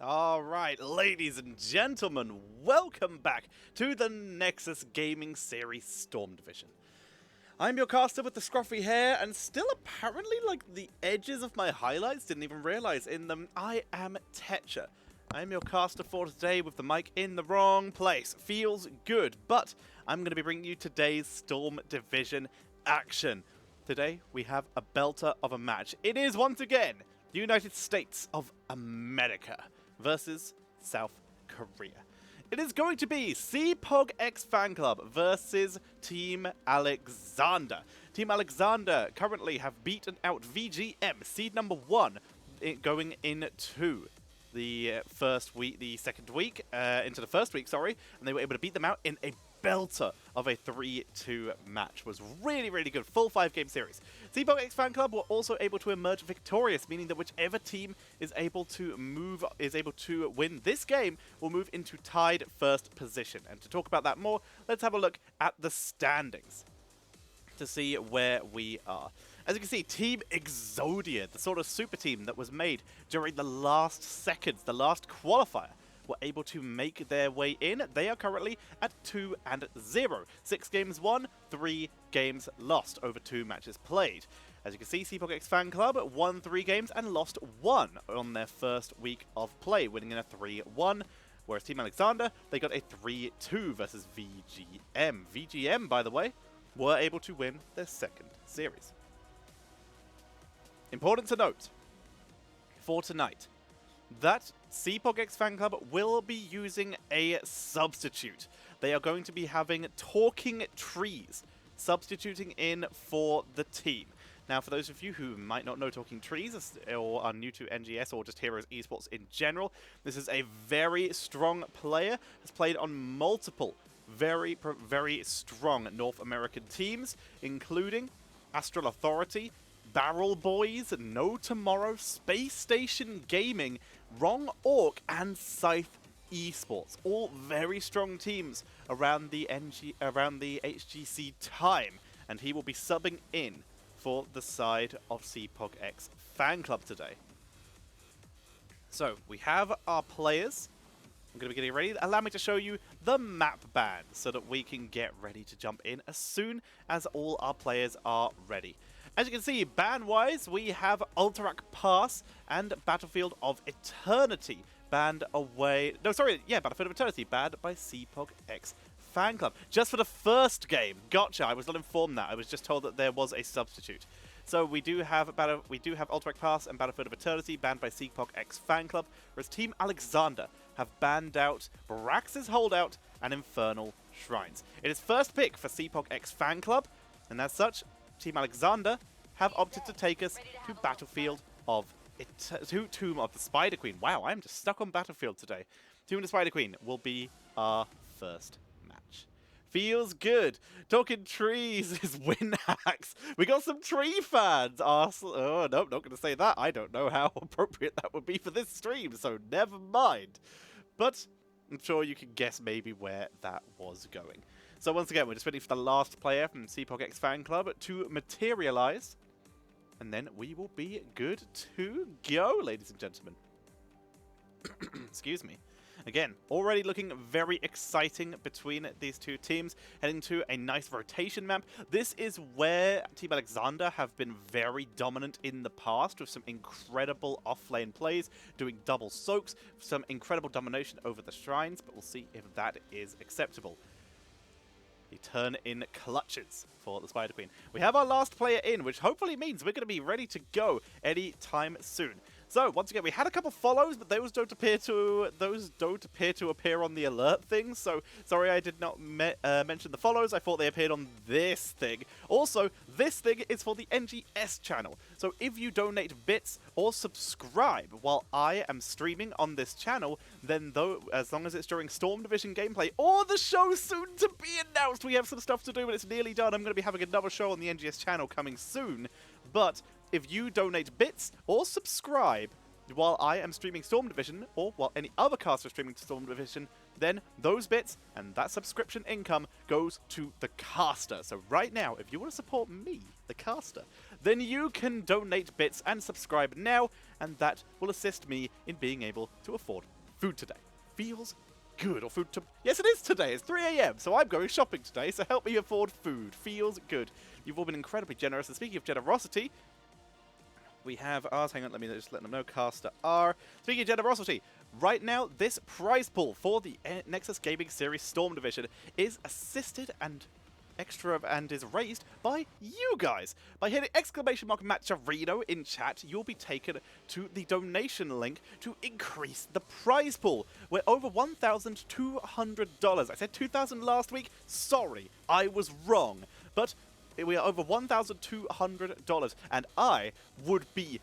Alright, ladies and gentlemen, welcome back to the Nexus Gaming Series Storm Division. I'm your caster with the scruffy hair, and still apparently, like, the edges of my highlights didn't even realize in them. I am Tetcher. I'm your caster for today with the mic in the wrong place. Feels good, but I'm going to be bringing you today's Storm Division action. Today, we have a belter of a match. It is, once again, the United States of America versus South Korea. It is going to be CPogX Fanclub versus Team Alexander. Team Alexander currently have beaten out VGM, seed number 1, going into the second week, into the first week, sorry, and they were able to beat them out in a belter of a 3-2 match. Was really, really good. Full 5-game series. CPogX Fanclub were also able to emerge victorious, meaning that whichever team is able to win this game will move into tied first position. And to talk about that more, let's have a look at the standings to see where we are. As you can see, Team Exodia, the sort of super team that was made during the last seconds, the last qualifier, were able to make their way in. They are currently at 2-0. 6 games won, 3 games lost over 2 matches played. As you can see, CPogX Fanclub won 3 games and lost 1 on their first week of play, winning in a 3-1. Whereas Team Alexander, they got a 3-2 versus VGM. VGM, by the way, were able to win their second series. Important to note for tonight that CPogX Fanclub will be using a substitute. They are going to be having Talking Trees substituting in for the team. Now, for those of you who might not know Talking Trees or are new to NGS or just Heroes Esports in general, this is a very strong player, has played on multiple very strong North American teams, including Astral Authority, Barrel Boys, No Tomorrow, Space Station Gaming, Wrong Orc, and Scythe Esports. All very strong teams around the HGC time, and he will be subbing in for the side of CPogX Fanclub today. So, we have our players. I'm going to be getting ready. Allow me to show you the map ban so that we can get ready to jump in as soon as all our players are ready. As you can see, ban-wise, we have Ultrak Pass and Battlefield of Eternity banned away. No, sorry, yeah, Battlefield of Eternity banned by CPogX Fanclub. Just for the first game. Gotcha, I was not informed that. I was just told that there was a substitute. So we do have Ultrak Pass and Battlefield of Eternity banned by CPogX Fanclub, whereas Team Alexander have banned out Brax's Holdout and Infernal Shrines. It is first pick for CPogX Fanclub, and as such, Team Alexander have opted to take us to Battlefield of Tomb of the Spider Queen. Wow, I'm just stuck on Battlefield today. Tomb of the Spider Queen will be our first match. Feels good. Talking Trees is win hacks. We got some tree fans. Oh, no, not going to say that. I don't know how appropriate that would be for this stream, so never mind. But I'm sure you can guess maybe where that was going. So once again, we're just waiting for the last player from CPogX Fanclub to materialize, and then we will be good to go, ladies and gentlemen. Excuse me. Again, already looking very exciting between these two teams, heading to a nice rotation map. This is where Team Alexander have been very dominant in the past, with some incredible off-lane plays, doing double soaks, some incredible domination over the shrines, but we'll see if that is acceptable. The turn in clutches for the Spider Queen. We have our last player in, which hopefully means we're going to be ready to go any time soon. So, once again, we had a couple follows, but those don't appear to appear on the alert thing. So, sorry I did not mention the follows. I thought they appeared on this thing. Also, this thing is for the NGS channel. So, if you donate bits or subscribe while I am streaming on this channel, then as long as it's during Storm Division gameplay or the show soon to be announced, we have some stuff to do, but it's nearly done. I'm going to be having another show on the NGS channel coming soon, but if you donate bits or subscribe while I am streaming Storm Division, or while any other caster is streaming Storm Division, then those bits and that subscription income goes to the caster. So right now, if you want to support me, the caster, then you can donate bits and subscribe now, and that will assist me in being able to afford food today. Feels good. Or food to... Yes, it is today. It's 3 a.m, so I'm going shopping today, so help me afford food. Feels good. You've all been incredibly generous. And speaking of generosity, we have ours. Hang on, let me just let them know. Caster R. Speaking of generosity, right now, this prize pool for the Nexus Gaming Series Storm Division is assisted and extra and is raised by you guys. By hitting !Matcherino in chat, you'll be taken to the donation link to increase the prize pool. We're over $1,200. I said 2,000 last week. Sorry, I was wrong. But we are over $1,200, and I would be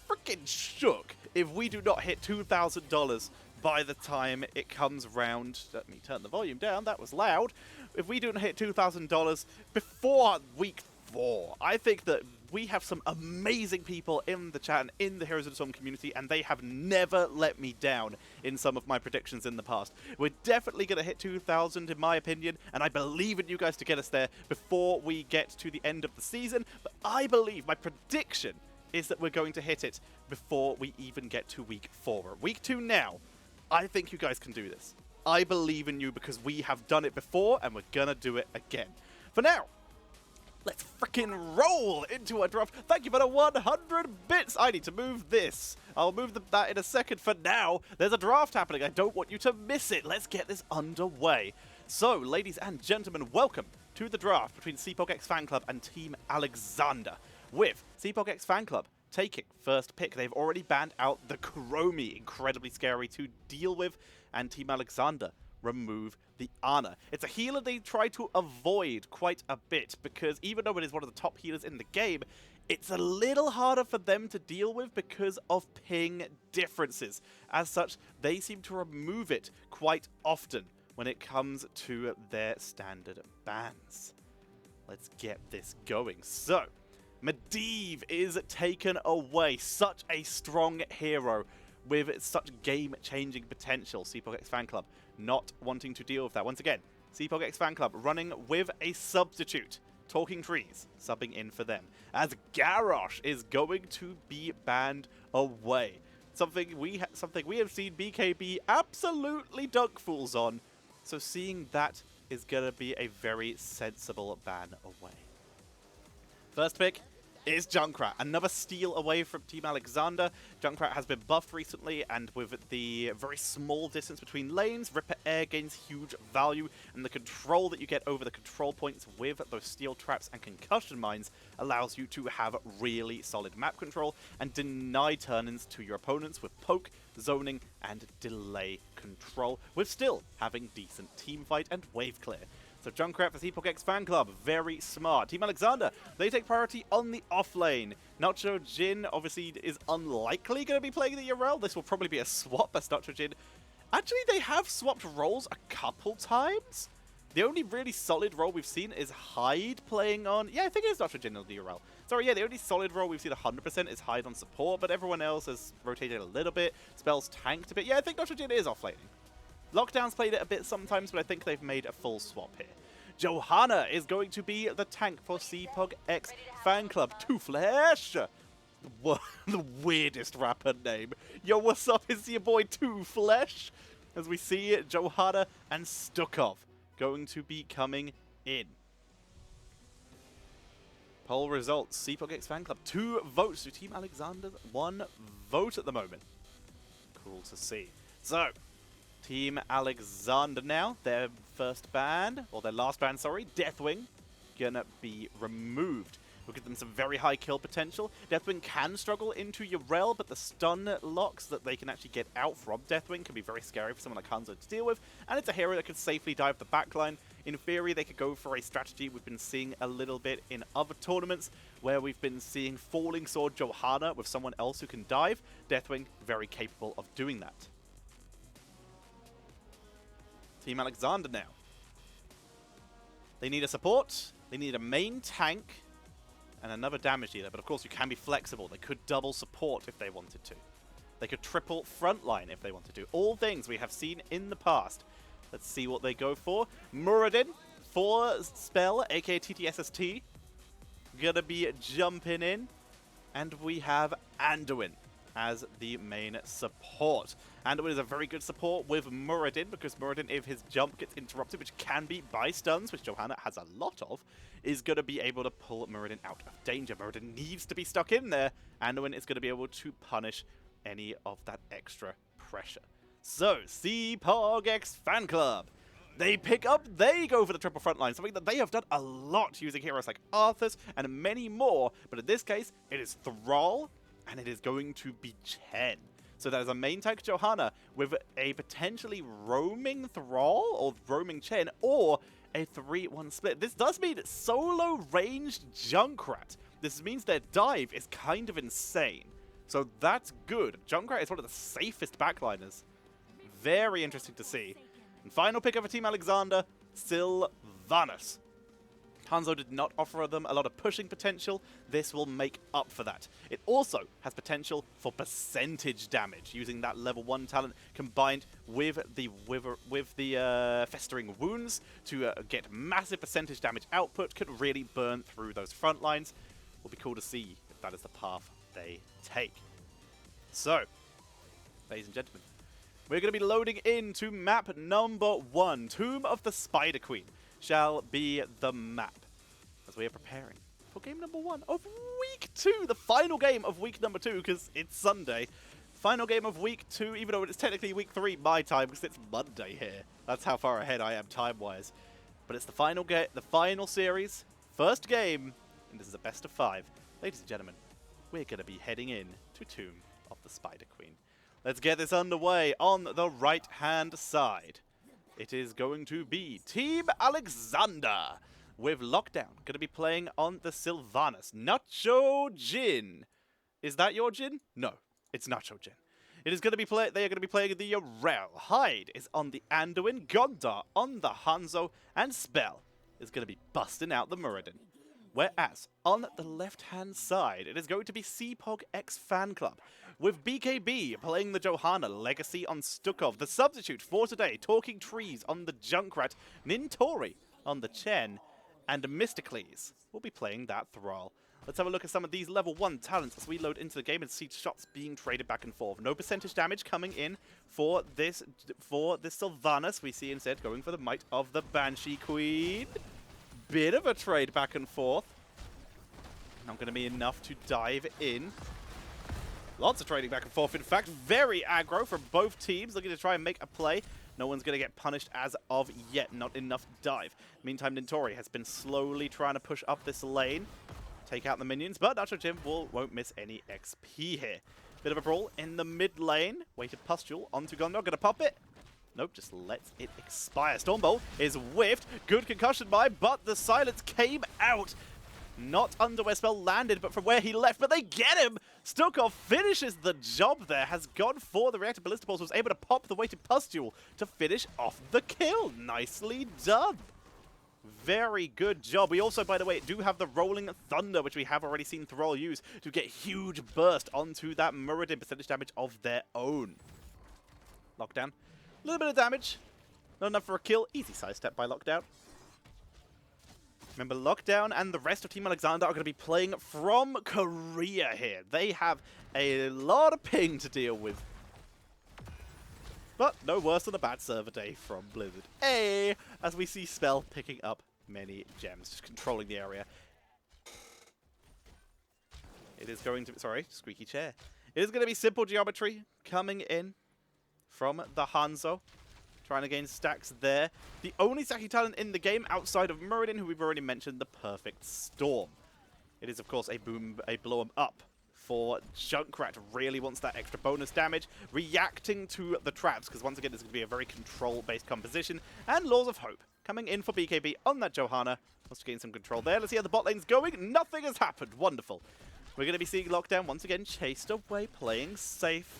freaking shook if we do not hit $2,000 by the time it comes round. Let me turn the volume down, that was loud. If we don't hit $2,000 before week 4, I think that we have some amazing people in the chat and in the Heroes of the Storm community, and they have never let me down in some of my predictions in the past. We're definitely going to hit 2,000 in my opinion, and I believe in you guys to get us there before we get to the end of the season. But I believe, my prediction is that we're going to hit it before we even get to week 4. We're at week 2 now. I think you guys can do this. I believe in you because we have done it before and we're gonna do it again. For now, let's freaking roll into a draft. Thank you for the 100 bits. I need to move this. I'll move that in a second. For now, there's a draft happening. I don't want you to miss it. Let's get this underway. So, ladies and gentlemen, welcome to the draft between CPogX Fanclub and Team Alexander. With CPogX Fanclub taking first pick. They've already banned out the Chromie, incredibly scary to deal with, and Team Alexander remove the Ana. It's a healer they try to avoid quite a bit, because even though it is one of the top healers in the game, it's a little harder for them to deal with because of ping differences. As such, they seem to remove it quite often when it comes to their standard bans. Let's get this going. So, Medivh is taken away. Such a strong hero with such game-changing potential. CPogX Fanclub not wanting to deal with that. Once again, CPogX Fanclub running with a substitute. Talking Trees subbing in for them. As Garrosh is going to be banned away. Something we have seen BKB absolutely dunk fools on. So seeing that is going to be a very sensible ban away. First pick is JUNKRAT. Another steal away from Team Alexander. JUNKRAT has been buffed recently, and with the very small distance between lanes, Ripper Air gains huge value, and the control that you get over the control points with those steel traps and concussion mines allows you to have really solid map control and deny turn-ins to your opponents with poke, zoning, and delay control, with still having decent teamfight and wave clear. So JUNKRAT for CPogX Fanclub, very smart. Team Alexander, they take priority on the off lane. Nacho Jin obviously is unlikely going to be playing the URL. This will probably be a swap as Nacho Jin. Actually, they have swapped roles a couple times. The only really solid role we've seen is Hyde playing on... Yeah, I think it is Nacho Jin on the URL. Sorry, yeah, the only solid role we've seen 100% is Hyde on support, but everyone else has rotated a little bit. Spells tanked a bit. Yeah, I think Nacho Jin is off laning. Lockdown's played it a bit sometimes, but I think they've made a full swap here. Johanna is going to be the tank for CPogX Fanclub. Two Flesh! The weirdest rapper name. Yo, what's up? It's your boy Two Flesh. As we see Johanna and STUKOV going to be coming in. Poll results. CPogX Fanclub, 2 votes to Team Alexander's 1 vote at the moment. Cool to see. So, Team Alexander now, their first ban, or their last ban, sorry, Deathwing, gonna be removed. We'll give them some very high kill potential. Deathwing can struggle into Urel, but the stun locks that they can actually get out from Deathwing can be very scary for someone like Hanzo to deal with, and it's a hero that could safely dive the backline. In theory, they could go for a strategy we've been seeing a little bit in other tournaments, where we've been seeing Falling Sword Johanna with someone else who can dive. Deathwing, very capable of doing that. Team Alexander now. They need a support, they need a main tank, and another damage dealer, but of course you can be flexible. They could double support if they wanted to. They could triple frontline if they wanted to. All things we have seen in the past. Let's see what they go for. Muradin for Spell, aka TTSST. Gonna be jumping in. And we have Anduin as the main support. Anduin is a very good support with Muradin, because Muradin, if his jump gets interrupted, which can be by stuns, which Johanna has a lot of, is going to be able to pull Muradin out of danger. Muradin needs to be stuck in there. Anduin is going to be able to punish any of that extra pressure. So, CPogX Fanclub. They go for the triple front line, something that they have done a lot using heroes like Arthas and many more, but in this case, it is Thrall, and it is going to be Chen. So that is a main tank Johanna with a potentially roaming Thrall or roaming Chen, or a 3-1 split. This does mean solo ranged Junkrat. This means their dive is kind of insane. So that's good. Junkrat is one of the safest backliners. Very interesting to see. And final pick of a Team Alexander, SYLVANAS. Hanzo did not offer them a lot of pushing potential. This will make up for that. It also has potential for percentage damage, using that level 1 talent combined with the Festering Wounds to get massive percentage damage output. Could really burn through those front lines. Will be cool to see if that is the path they take. So, ladies and gentlemen, we're going to be loading into map number 1. Tomb of the Spider Queen shall be the map, as we are preparing for game number 1 of week 2. The final game of week number 2, because it's Sunday. Final game of week 2, even though it's technically week 3 my time, because it's Monday here. That's how far ahead I am time-wise. But it's the final game, the final series, first game, and this is a best of 5. Ladies and gentlemen, we're going to be heading in to Tomb of the Spider Queen. Let's get this underway. On the right-hand side, it is going to be Team Alexander with Lockdown. Going to be playing on the SYLVANAS. Nacho Jin. Is that your Jin? No, it's Nacho Jin. It is going to be they are going to be playing the Yarel. Hyde is on the Anduin. Gondar on the Hanzo. And Spell is going to be busting out the Muradin. Whereas, on the left-hand side, it is going to be CPogX Fanclub, with BKB playing the Johanna, Legacy on STUKOV, the substitute for today, Talking Trees on the Junkrat, Nintori on the Chen, and Mysticles will be playing that Thrall. Let's have a look at some of these level 1 talents as we load into the game and see shots being traded back and forth. No percentage damage coming in for this SYLVANAS. We see instead going for the might of the Banshee Queen. Bit of a trade back and forth. Not going to be enough to dive in. Lots of trading back and forth. In fact, very aggro from both teams, looking to try and make a play. No one's going to get punished as of yet. Not enough dive. Meantime, Nintori has been slowly trying to push up this lane, take out the minions, but Nacho Jim won't miss any XP here. Bit of a brawl in the mid lane. Weighted Pustule onto Gondor. Going to pop it. Nope, just lets it expire. Stormbolt is whiffed. Good concussion buy, but the silence came out. Not under where Spell landed, but from where he left. But they get him! STUKOV finishes the job there. Has gone for the Reactor Ballista Balls. Was able to pop the Weighted Pustule to finish off the kill. Nicely done. Very good job. We also, by the way, do have the Rolling Thunder, which we have already seen Thrall use to get huge burst onto that Muradin, percentage damage of their own. Lockdown. A little bit of damage. Not enough for a kill. Easy sidestep by Lockdown. Remember, Lockdown and the rest of Team Alexander are going to be playing from Korea here. They have a lot of ping to deal with. But no worse than a bad server day from Blizzard. As we see Spell picking up many gems, just controlling the area. It is going to... Sorry, squeaky chair. It is going to be Simple Geometry coming in from the Hanzo, trying to gain stacks there. The only stacking talent in the game outside of Muradin, who we've already mentioned, the Perfect Storm. It is, of course, a blow 'em up for Junkrat. Really wants that extra bonus damage, reacting to the traps, because once again, this is going to be a very control-based composition. And Laws of Hope coming in for BKB on that Johanna. Wants to gain some control there. Let's see how the bot lane's going. Nothing has happened. Wonderful. We're going to be seeing Lockdown once again chased away, playing safe.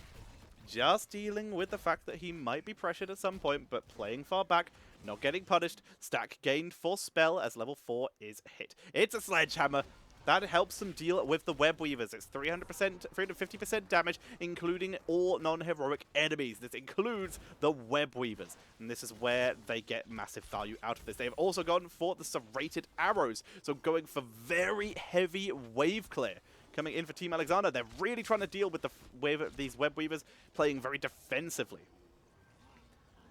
Just dealing with the fact that he might be pressured at some point, but playing far back, not getting punished. Stack gained for Spell as level 4 is hit. It's a Sledgehammer. That helps them deal with the Web Weavers. It's 300%, 350% damage, including all non-heroic enemies. This includes the Web Weavers, and this is where they get massive value out of this. They have also gone for the serrated arrows, so going for very heavy wave clear. Coming in for Team Alexander, they're really trying to deal with these Web Weavers, playing very defensively.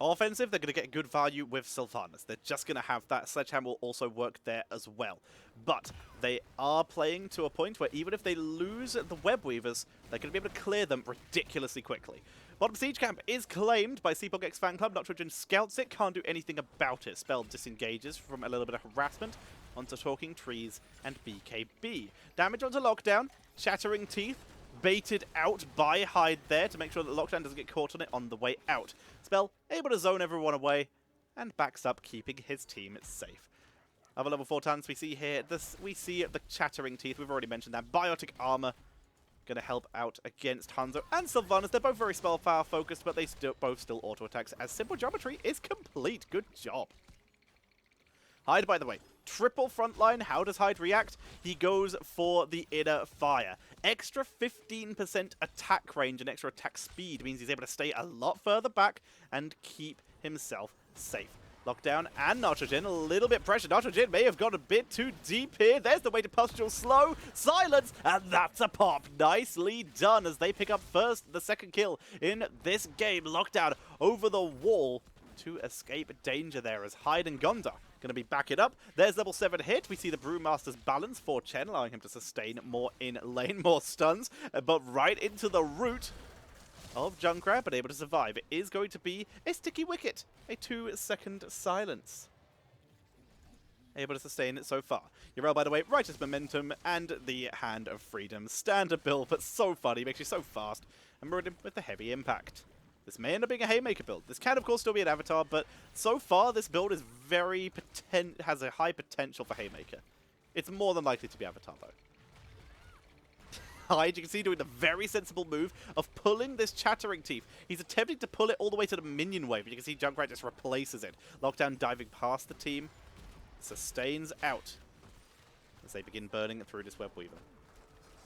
Offensive, they're going to get good value with SYLVANAS. They're just going to have that. Sledgehammer will also work there as well. But they are playing to a point where even if they lose the Web Weavers, they're going to be able to clear them ridiculously quickly. Bottom Siege Camp is claimed by CPogX Fanclub. Nitrogen scouts it, can't do anything about it. Spell disengages from a little bit of harassment onto Talking Trees and BKB. Damage onto Lockdown, Chattering Teeth, baited out by Hyde there to make sure that Lockdown doesn't get caught on it on the way out. Spell able to zone everyone away and backs up, keeping his team safe. Other level 4 talents we see here, we see the Chattering Teeth, we've already mentioned that. Biotic Armor, going to help out against Hanzo and SYLVANAS. They're both very spell power focused, but they both still auto attacks as Simple Geometry is complete. Good job. Hyde, by the way, triple frontline. How does Hyde react? He goes for the Inner Fire. Extra 15% attack range and extra attack speed means he's able to stay a lot further back and keep himself safe. Lockdown and Nitrogen, a little bit pressure. Nitrogen may have gone a bit too deep here. There's the way to Pustule slow. Silence, and that's a pop. Nicely done as they pick up the second kill in this game. Lockdown over the wall to escape danger there as Hyde and Gondar going to be back it up. There's level 7 hit. We see the Brewmaster's balance for Chen, allowing him to sustain more in lane, more stuns, but right into the root of JUNKRAT, but able to survive. It is going to be a sticky wicket, a 2-second silence. Able to sustain it so far. Yrel, by the way, Righteous Momentum and the Hand of Freedom. Standard build, but so funny, makes you so fast. And Meridian with the heavy impact. This may end up being a Haymaker build. This can, of course, still be an Avatar, but so far this build is has a high potential for Haymaker. It's more than likely to be Avatar, though. Hyde, you can see, doing the very sensible move of pulling this Chattering Teeth. He's attempting to pull it all the way to the minion wave, but you can see JUNKRAT just replaces it. Lockdown diving past the team. Sustains out as they begin burning through this Web Weaver.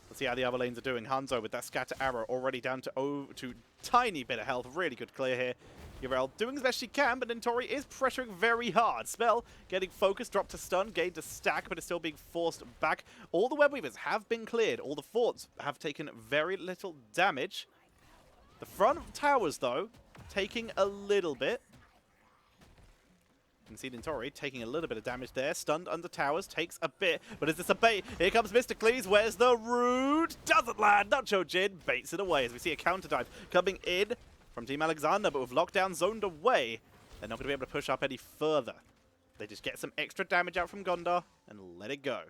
Let's see how the other lanes are doing. Hanzo with that scatter arrow already down to tiny bit of health. Really good clear here. Yrel doing as best she can, but Nintori is pressuring very hard. Spell getting focused, dropped to stun, gained to stack, but is still being forced back. All the Web Weavers have been cleared. All the forts have taken very little damage. The front towers, though, taking a little bit. You can see Nintori taking a little bit of damage there. Stunned under towers, takes a bit. But is this a bait? Here comes Mr. Cleese. Where's the root? Doesn't land. Nacho Jin baits it away as we see a counter dive coming in from Team Alexander, but with Lockdown zoned away, they're not going to be able to push up any further. They just get some extra damage out from Gondar and let it go.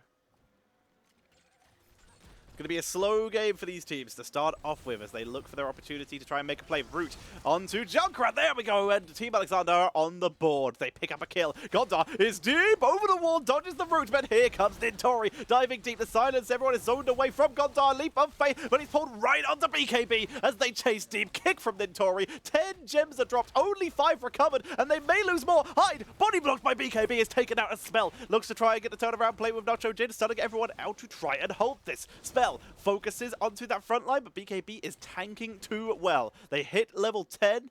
It's going to be a slow game for these teams to start off with as they look for their opportunity to try and make a play. Root onto JUNKRAT. There we go. And Team Alexander on the board. They pick up a kill. Gondar is deep over the wall. Dodges the root. But here comes Nintori. Diving deep to silence. Everyone is zoned away from Gondar. Leap of faith. But he's pulled right onto BKB as they chase deep. Kick from Nintori. 10 gems are dropped. Only 5 recovered. And they may lose more. Hyde, body blocked by BKB, is taken out a spell. Looks to try and get the turnaround play with Nacho Jin. Stunning everyone out to try and hold this. Spell focuses onto that front line, but BKB is tanking too well. They hit level 10.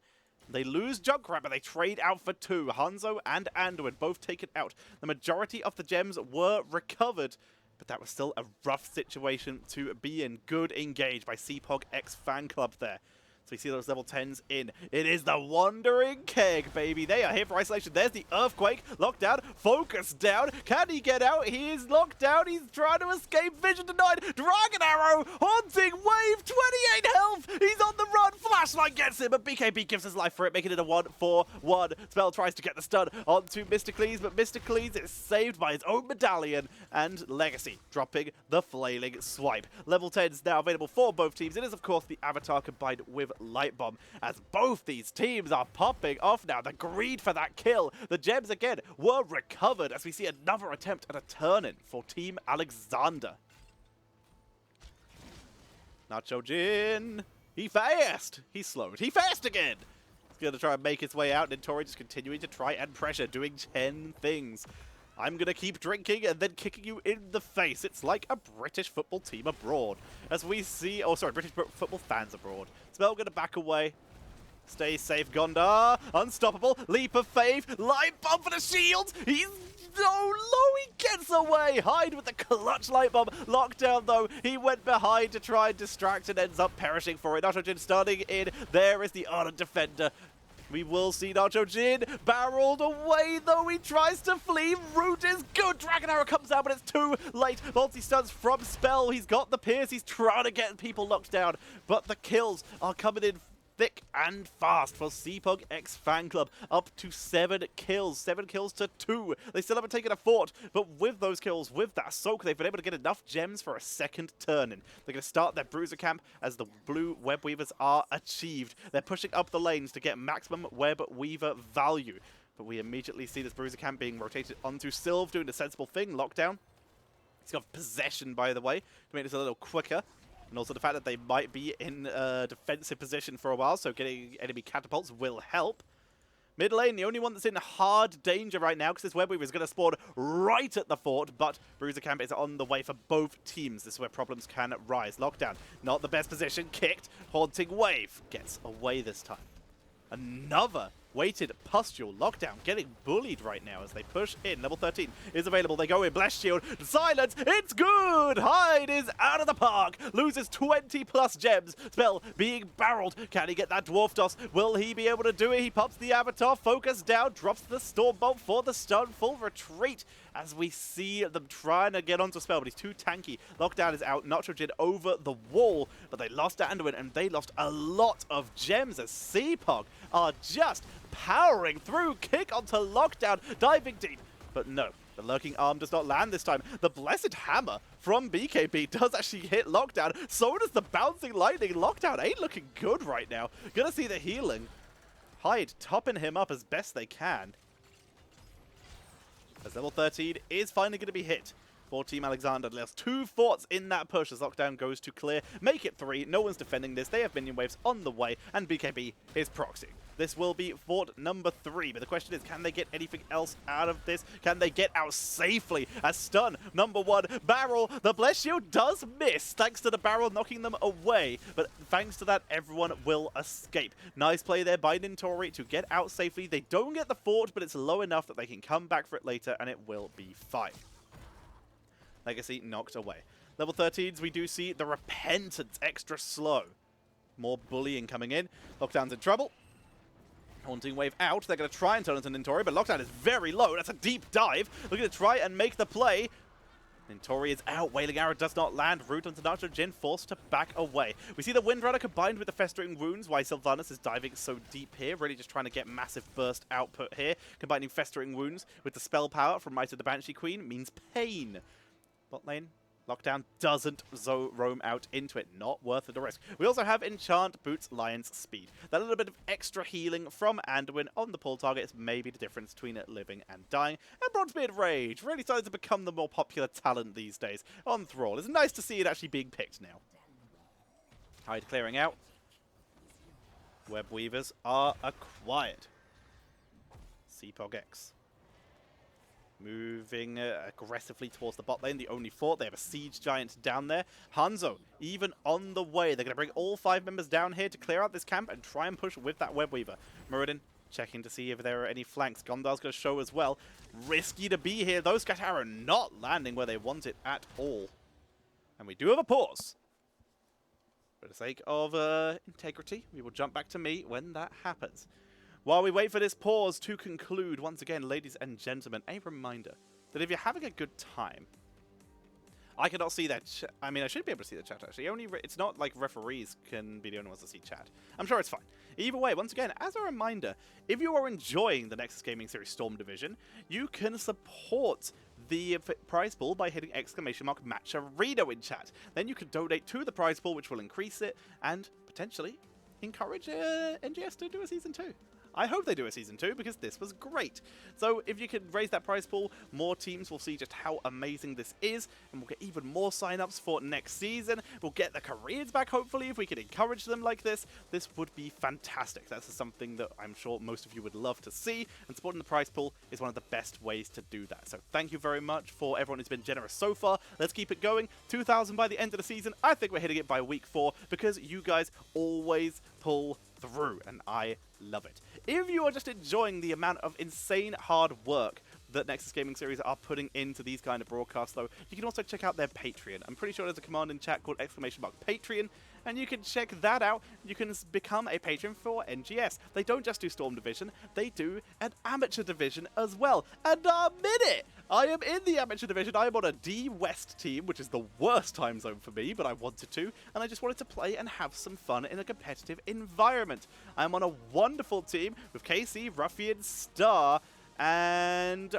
They lose JUNKRAT, but they trade out for 2. Hanzo and Anduin both taken out. The majority of the gems were recovered, but that was still a rough situation to be in. Good engage by CPogX Fanclub there. So you see those level 10s in. It is the Wandering Keg, baby. They are here for isolation. There's the Earthquake. Lockdown. Focus down. Can he get out? He is locked down. He's trying to escape. Vision denied. Dragon Arrow. Haunting Wave. 28 health. He's on the run. Flashlight gets him, but BKB gives his life for it, making it a 1-for-1. Spell tries to get the stun onto Mr. Cleese, but Mr. Cleese is saved by his own medallion and Legacy, dropping the Flailing Swipe. Level 10s now available for both teams. It is, of course, the Avatar combined with Light Bomb, as both these teams are popping off now. The greed for that kill. The gems again were recovered as we see another attempt at a turn-in for Team Alexander. Nacho Jin. He fast. He slowed. He fast again. He's going to try and make his way out. Nintori just continuing to try and pressure, doing 10 things. I'm going to keep drinking and then kicking you in the face. It's like a British football team abroad. As we see... Oh, sorry, British football fans abroad. Spell going to back away. Stay safe, Gondar. Unstoppable. Leap of faith. Light bomb for the shield. He's so low. He gets away. Hyde with the clutch light bomb. Lockdown, though. He went behind to try and distract and ends up perishing for it. Nacho Jin starting in. There is the Ardent Defender. We will see Nacho Jin barreled away, though he tries to flee. Root is good. Dragon Arrow comes out, but it's too late. Multi-stuns from Spell. He's got the Pierce. He's trying to get people locked down, but the kills are coming in thick and fast for CPogX Fanclub. Up to 7 kills. 7 kills to 2. They still haven't taken a fort, but with those kills, with that soak, they've been able to get enough gems for a second turn in. They're going to start their Bruiser camp as the blue Web Weavers are achieved. They're pushing up the lanes to get maximum Web Weaver value. But we immediately see this Bruiser camp being rotated onto Sylv, doing the sensible thing. Lockdown. He's got possession, by the way, to make this a little quicker. And also the fact that they might be in a defensive position for a while, so getting enemy catapults will help. Mid lane, the only one that's in hard danger right now, because this Web Weaver is going to spawn right at the fort, but Bruiser Camp is on the way for both teams. This is where problems can rise. Lockdown, not the best position, kicked. Haunting Wave gets away this time. Another weighted pustule. Lockdown getting bullied right now as they push in. Level 13 is available. They go in. Blast Shield. Silence. It's good. Hyde is out of the park. Loses 20 plus gems. Spell being barreled. Can he get that Dwarf Toss? Will he be able to do it? He pops the Avatar. Focus down. Drops the Storm Bolt for the stun. Full retreat as we see them trying to get onto Spell, but he's too tanky. Lockdown is out. Nacho Jin over the wall, but they lost Anduin and they lost a lot of gems as CPog are just powering through. Kick onto Lockdown, diving deep, but no, the Lurking Arm does not land this time. The Blessed Hammer from BKB does actually hit Lockdown, so does the Bouncing Lightning. Lockdown ain't looking good right now. Gonna see the healing. Hyde topping him up as best they can, as level 13 is finally going to be hit for Team Alexander. There's 2 forts in that push as Lockdown goes to clear. Make it 3. No one's defending this. They have minion waves on the way, and BKB is proxying. This will be fort number 3, but the question is, can they get anything else out of this? Can they get out safely? A stun, number 1, barrel. The Bless Shield does miss, thanks to the barrel knocking them away, but thanks to that, everyone will escape. Nice play there by Nintori to get out safely. They don't get the fort, but it's low enough that they can come back for it later, and it will be fine. Legacy knocked away. Level 13s, we do see the Repentance extra slow. More bullying coming in. Lockdown's in trouble. Haunting Wave out. They're going to try and turn into Nintori, but Lockdown is very low. That's a deep dive. Looking to try and make the play. Nintori is out. Wailing Arrow does not land. Root onto Nacho Jin, forced to back away. We see the Windrunner combined with the Festering Wounds. Why Sylvanas is diving so deep here. Really just trying to get massive burst output here. Combining Festering Wounds with the spell power from Might of the Banshee Queen means pain. Bot lane, Lockdown doesn't roam out into it. Not worth the risk. We also have Enchant Boots Lion's Speed. That little bit of extra healing from Anduin on the pull target is maybe the difference between living and dying. And Bronzebeard Rage really started to become the more popular talent these days on Thrall. It's nice to see it actually being picked now. Hyde clearing out. Web Weavers are acquired. CPogX. Moving aggressively towards the bot lane, the only fort. They have a Siege Giant down there. Hanzo, even on the way. They're going to bring all 5 members down here to clear out this camp and try and push with that Web Weaver. Muradin checking to see if there are any flanks. Gondar's going to show as well. Risky to be here. Those Scatter are not landing where they want it at all. And we do have a pause. For the sake of integrity, we will jump back to me when that happens. While we wait for this pause to conclude, once again, ladies and gentlemen, a reminder that if you're having a good time, I cannot see that. I mean, I should be able to see the chat, actually. It's not like referees can be the only ones to see chat. I'm sure it's fine. Either way, once again, as a reminder, if you are enjoying the Nexus Gaming Series Storm Division, you can support the prize pool by hitting !Matcherino in chat. Then you can donate to the prize pool, which will increase it and potentially encourage NGS to do a Season 2. I hope they do a Season 2 because this was great. So if you could raise that prize pool, more teams will see just how amazing this is, and we'll get even more sign-ups for next season. We'll get the Koreans back, hopefully, if we could encourage them like this. This would be fantastic. That's something that I'm sure most of you would love to see, and supporting the prize pool is one of the best ways to do that. So thank you very much for everyone who's been generous so far. Let's keep it going. 2,000 by the end of the season. I think we're hitting it by week 4 because you guys always pull through, and I love it. If you are just enjoying the amount of insane hard work that Nexus Gaming Series are putting into these kind of broadcasts, though, you can also check out their Patreon. I'm pretty sure there's a command in chat called !Patreon, and you can check that out. You can become a patron for NGS. They don't just do Storm Division, they do an Amateur Division as well. And minute! I am in the Amateur Division. I am on a D West team, which is the worst time zone for me, but I wanted to, and I just wanted to play and have some fun in a competitive environment. I am on a wonderful team with KC, Ruffian, Star, and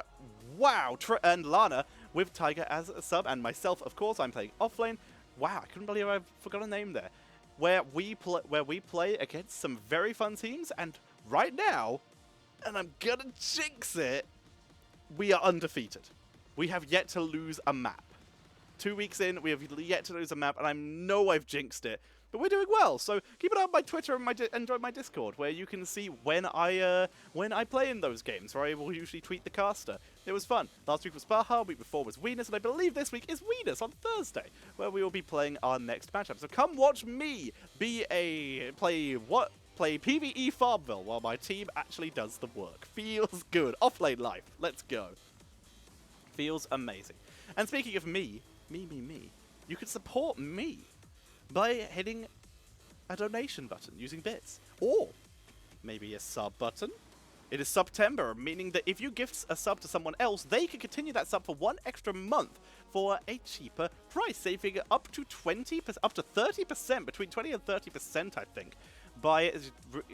wow, and Lana with Tiger as a sub, and myself, of course. I'm playing offlane. Wow, I couldn't believe I forgot a name there. Where we play against some very fun teams, and right now, and I'm gonna jinx it, we are undefeated. We have yet to lose a map. 2 weeks in, we have yet to lose a map, and I know I've jinxed it. But we're doing well, so keep an eye on my Twitter and join my Discord, where you can see when I play in those games, where I will usually tweet the caster. It was fun. Last week was Baha, week before was Venus, and I believe this week is Venus on Thursday, where we will be playing our next matchup. So come watch me play PvE Farmville while my team actually does the work. Feels good. Offlane life. Let's go. Feels amazing. And speaking of me, you can support me by hitting a donation button using bits, or maybe a sub button. It is September, meaning that if you gift a sub to someone else, they can continue that sub for 1 extra month for a cheaper price, saving up to 30%, between 20 and 30%, I think, by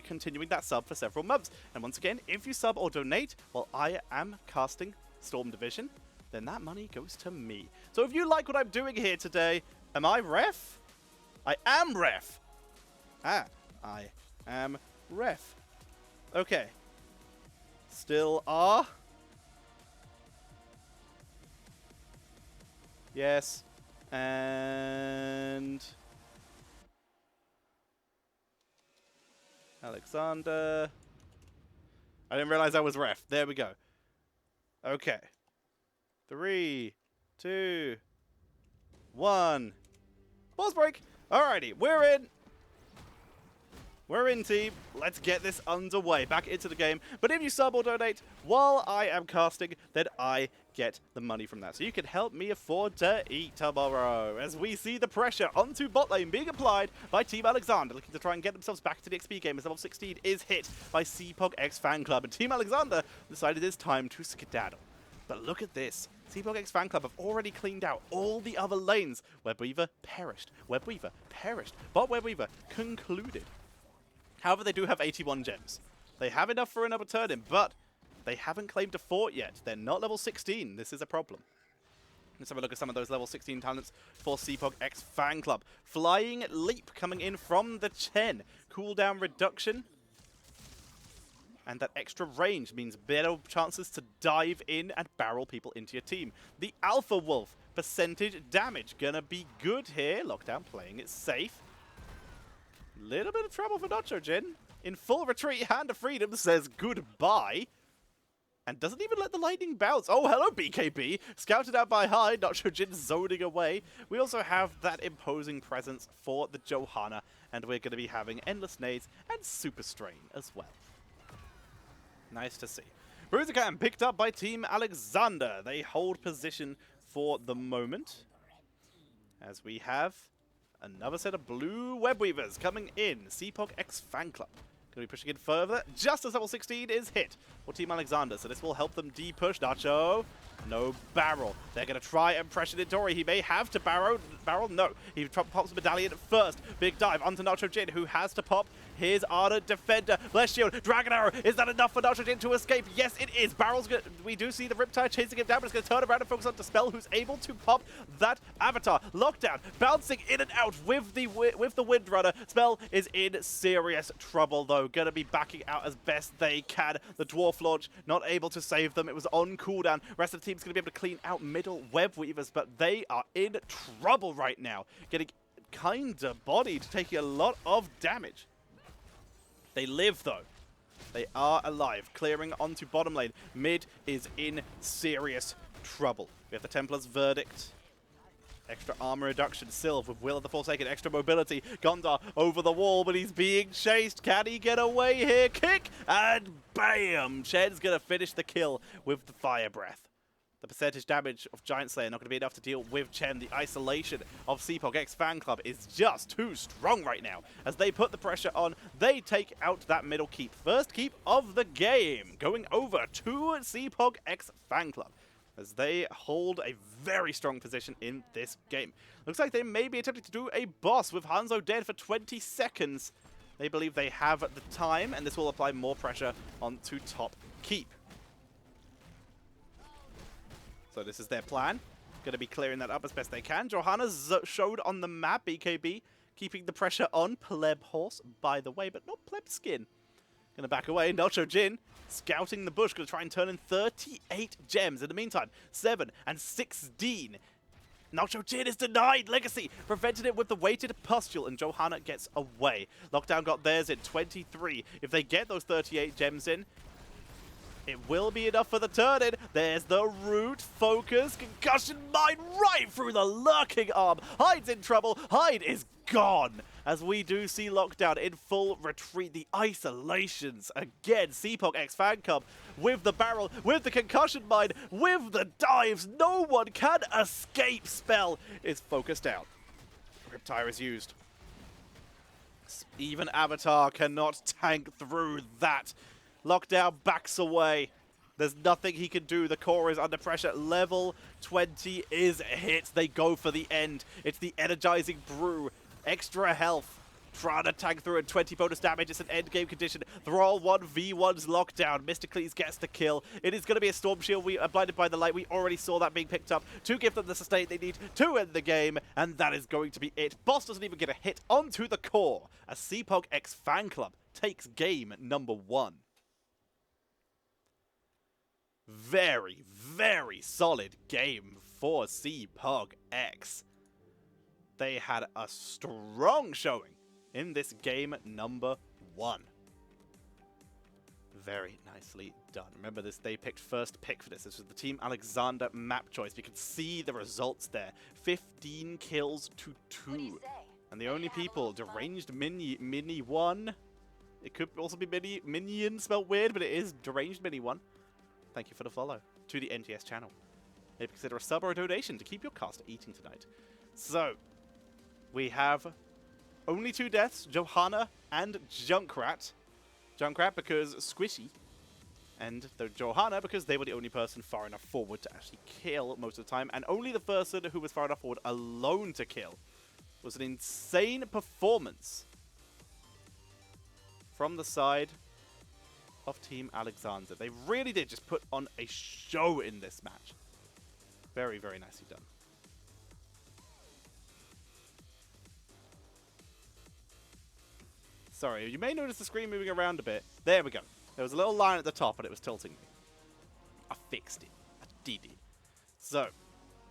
continuing that sub for several months. And once again, if you sub or donate while I am casting Storm Division, then that money goes to me. So if you like what I'm doing here today, am I ref? I am ref. I am ref. Okay. Still are. Yes. And Alexander. I didn't realize I was ref. There we go. Okay. 3, 2, 1. Pause break. Alrighty, we're in. We're in, team. Let's get this underway. Back into the game. But if you sub or donate while I am casting, then I get the money from that. So you can help me afford to eat tomorrow. As we see the pressure onto bot lane being applied by Team Alexander, looking to try and get themselves back to the XP game as level 16 is hit by CPogX Fanclub. And Team Alexander decided it's time to skedaddle. But look at this. CPogX Fanclub have already cleaned out all the other lanes. Webweaver perished. Webweaver perished. Bot Webweaver concluded. However, they do have 81 gems. They have enough for another turn-in, but they haven't claimed a fort yet. They're not level 16. This is a problem. Let's have a look at some of those level 16 talents for CPogX Fanclub. Flying Leap coming in from the Chen. Cooldown reduction. And that extra range means better chances to dive in and barrel people into your team. The Alpha Wolf percentage damage gonna be good here. Lockdown playing it safe. Little bit of trouble for Nacho Jin. In full retreat, Hand of Freedom says goodbye. And doesn't even let the lightning bounce. Oh, hello, BKB. Scouted out by High, Nacho Jin zoning away. We also have that imposing presence for the Johanna. And we're going to be having Endless Nades and Super Strain as well. Nice to see. Bruiser Cam picked up by Team Alexander. They hold position for the moment. As we have another set of blue Webweavers coming in. CPogX Fanclub. Going to be pushing in further just as level 16 is hit for Team Alexander. So this will help them de-push. Nacho No barrel. They're going to try and pressure Nidori. He may have to barrel. No. He pops Medallion first. Big dive onto Nacho Jin, who has to pop his Ardent Defender. Bless Shield. Dragon Arrow. Is that enough for Nacho Jin to escape? Yes, it is. Barrel's good. We do see the Riptide chasing him down, but it's going to turn around and focus on Dispel, who's able to pop that Avatar. Lockdown. Bouncing in and out with the Windrunner. Spell is in serious trouble, though. Going to be backing out as best they can. The Dwarf launch not able to save them. It was on cooldown. Rest of the team's going to be able to clean out middle Web Weavers, but they are in trouble right now. Getting kinda bodied, taking a lot of damage. They live, though. They are alive. Clearing onto bottom lane. Mid is in serious trouble. We have the Templar's Verdict. Extra armor reduction. Sylv with Will of the Forsaken. Extra mobility. Gondar over the wall, but he's being chased. Can he get away here? Kick! And bam! Chen's going to finish the kill with the Fire Breath. The percentage damage of Giant Slayer not going to be enough to deal with Chen. The isolation of CPogX Fanclub is just too strong right now. As they put the pressure on, they take out that middle keep. First keep of the game, going over to CPogX Fanclub, as they hold a very strong position in this game. Looks like they may be attempting to do a boss with Hanzo dead for 20 seconds. They believe they have the time, and this will apply more pressure onto top keep. So this is their plan. Going to be clearing that up as best they can. Johanna's showed on the map, BKB, keeping the pressure on Pleb Horse, by the way, but not Pleb Skin. Going to back away. Nacho Jin scouting the bush. Going to try and turn in 38 gems. In the meantime, 7 and 16. Nacho Jin is denied Legacy, prevented it with the weighted pustule, and Johanna gets away. Lockdown got theirs in 23. If they get those 38 gems in, it will be enough for the turn-in. There's the root, focus, concussion mine right through the lurking arm. Hyde's in trouble. Hyde is gone. As we do see Lockdown in full retreat. The isolations again. CPogX Fanclub with the barrel, with the concussion mine, with the dives. No one can escape. Spell is focused out. Riptire is used. Even Avatar cannot tank through that. Lockdown backs away. There's nothing he can do. The core is under pressure. Level 20 is hit. They go for the end. It's the energizing brew. Extra health. Trying to tank through and 20 bonus damage. It's an end game condition. Thrall 1v1's Lockdown. Mysticles gets the kill. It is going to be a Storm Shield. We are blinded by the light. We already saw that being picked up to give them the sustain they need to end the game. And that is going to be it. Boss doesn't even get a hit onto the core, as CPogX Fanclub takes game number 1. Very, very solid game for CPogX. They had a strong showing in this game number 1. Very nicely done. Remember this, they picked first pick for this. This was the Team Alexander map choice. We can see the results there. 15 kills to 2. And the only people, Deranged Mini 1. It could also be Minion, spelled weird, but it is Deranged Mini 1. Thank you for the follow to the NGS channel. Maybe consider a sub or a donation to keep your cast eating tonight. So, we have only 2 deaths, Johanna and Junkrat. Junkrat because squishy, and the Johanna because they were the only person far enough forward to actually kill most of the time, and only the person who was far enough forward alone to kill. It was an insane performance from the side of Team Alexander. They really did just put on a show in this match. Very, very nicely done. Sorry, you may notice the screen moving around a bit. There we go. There was a little line at the top and it was tilting me. I fixed it. I did it. So,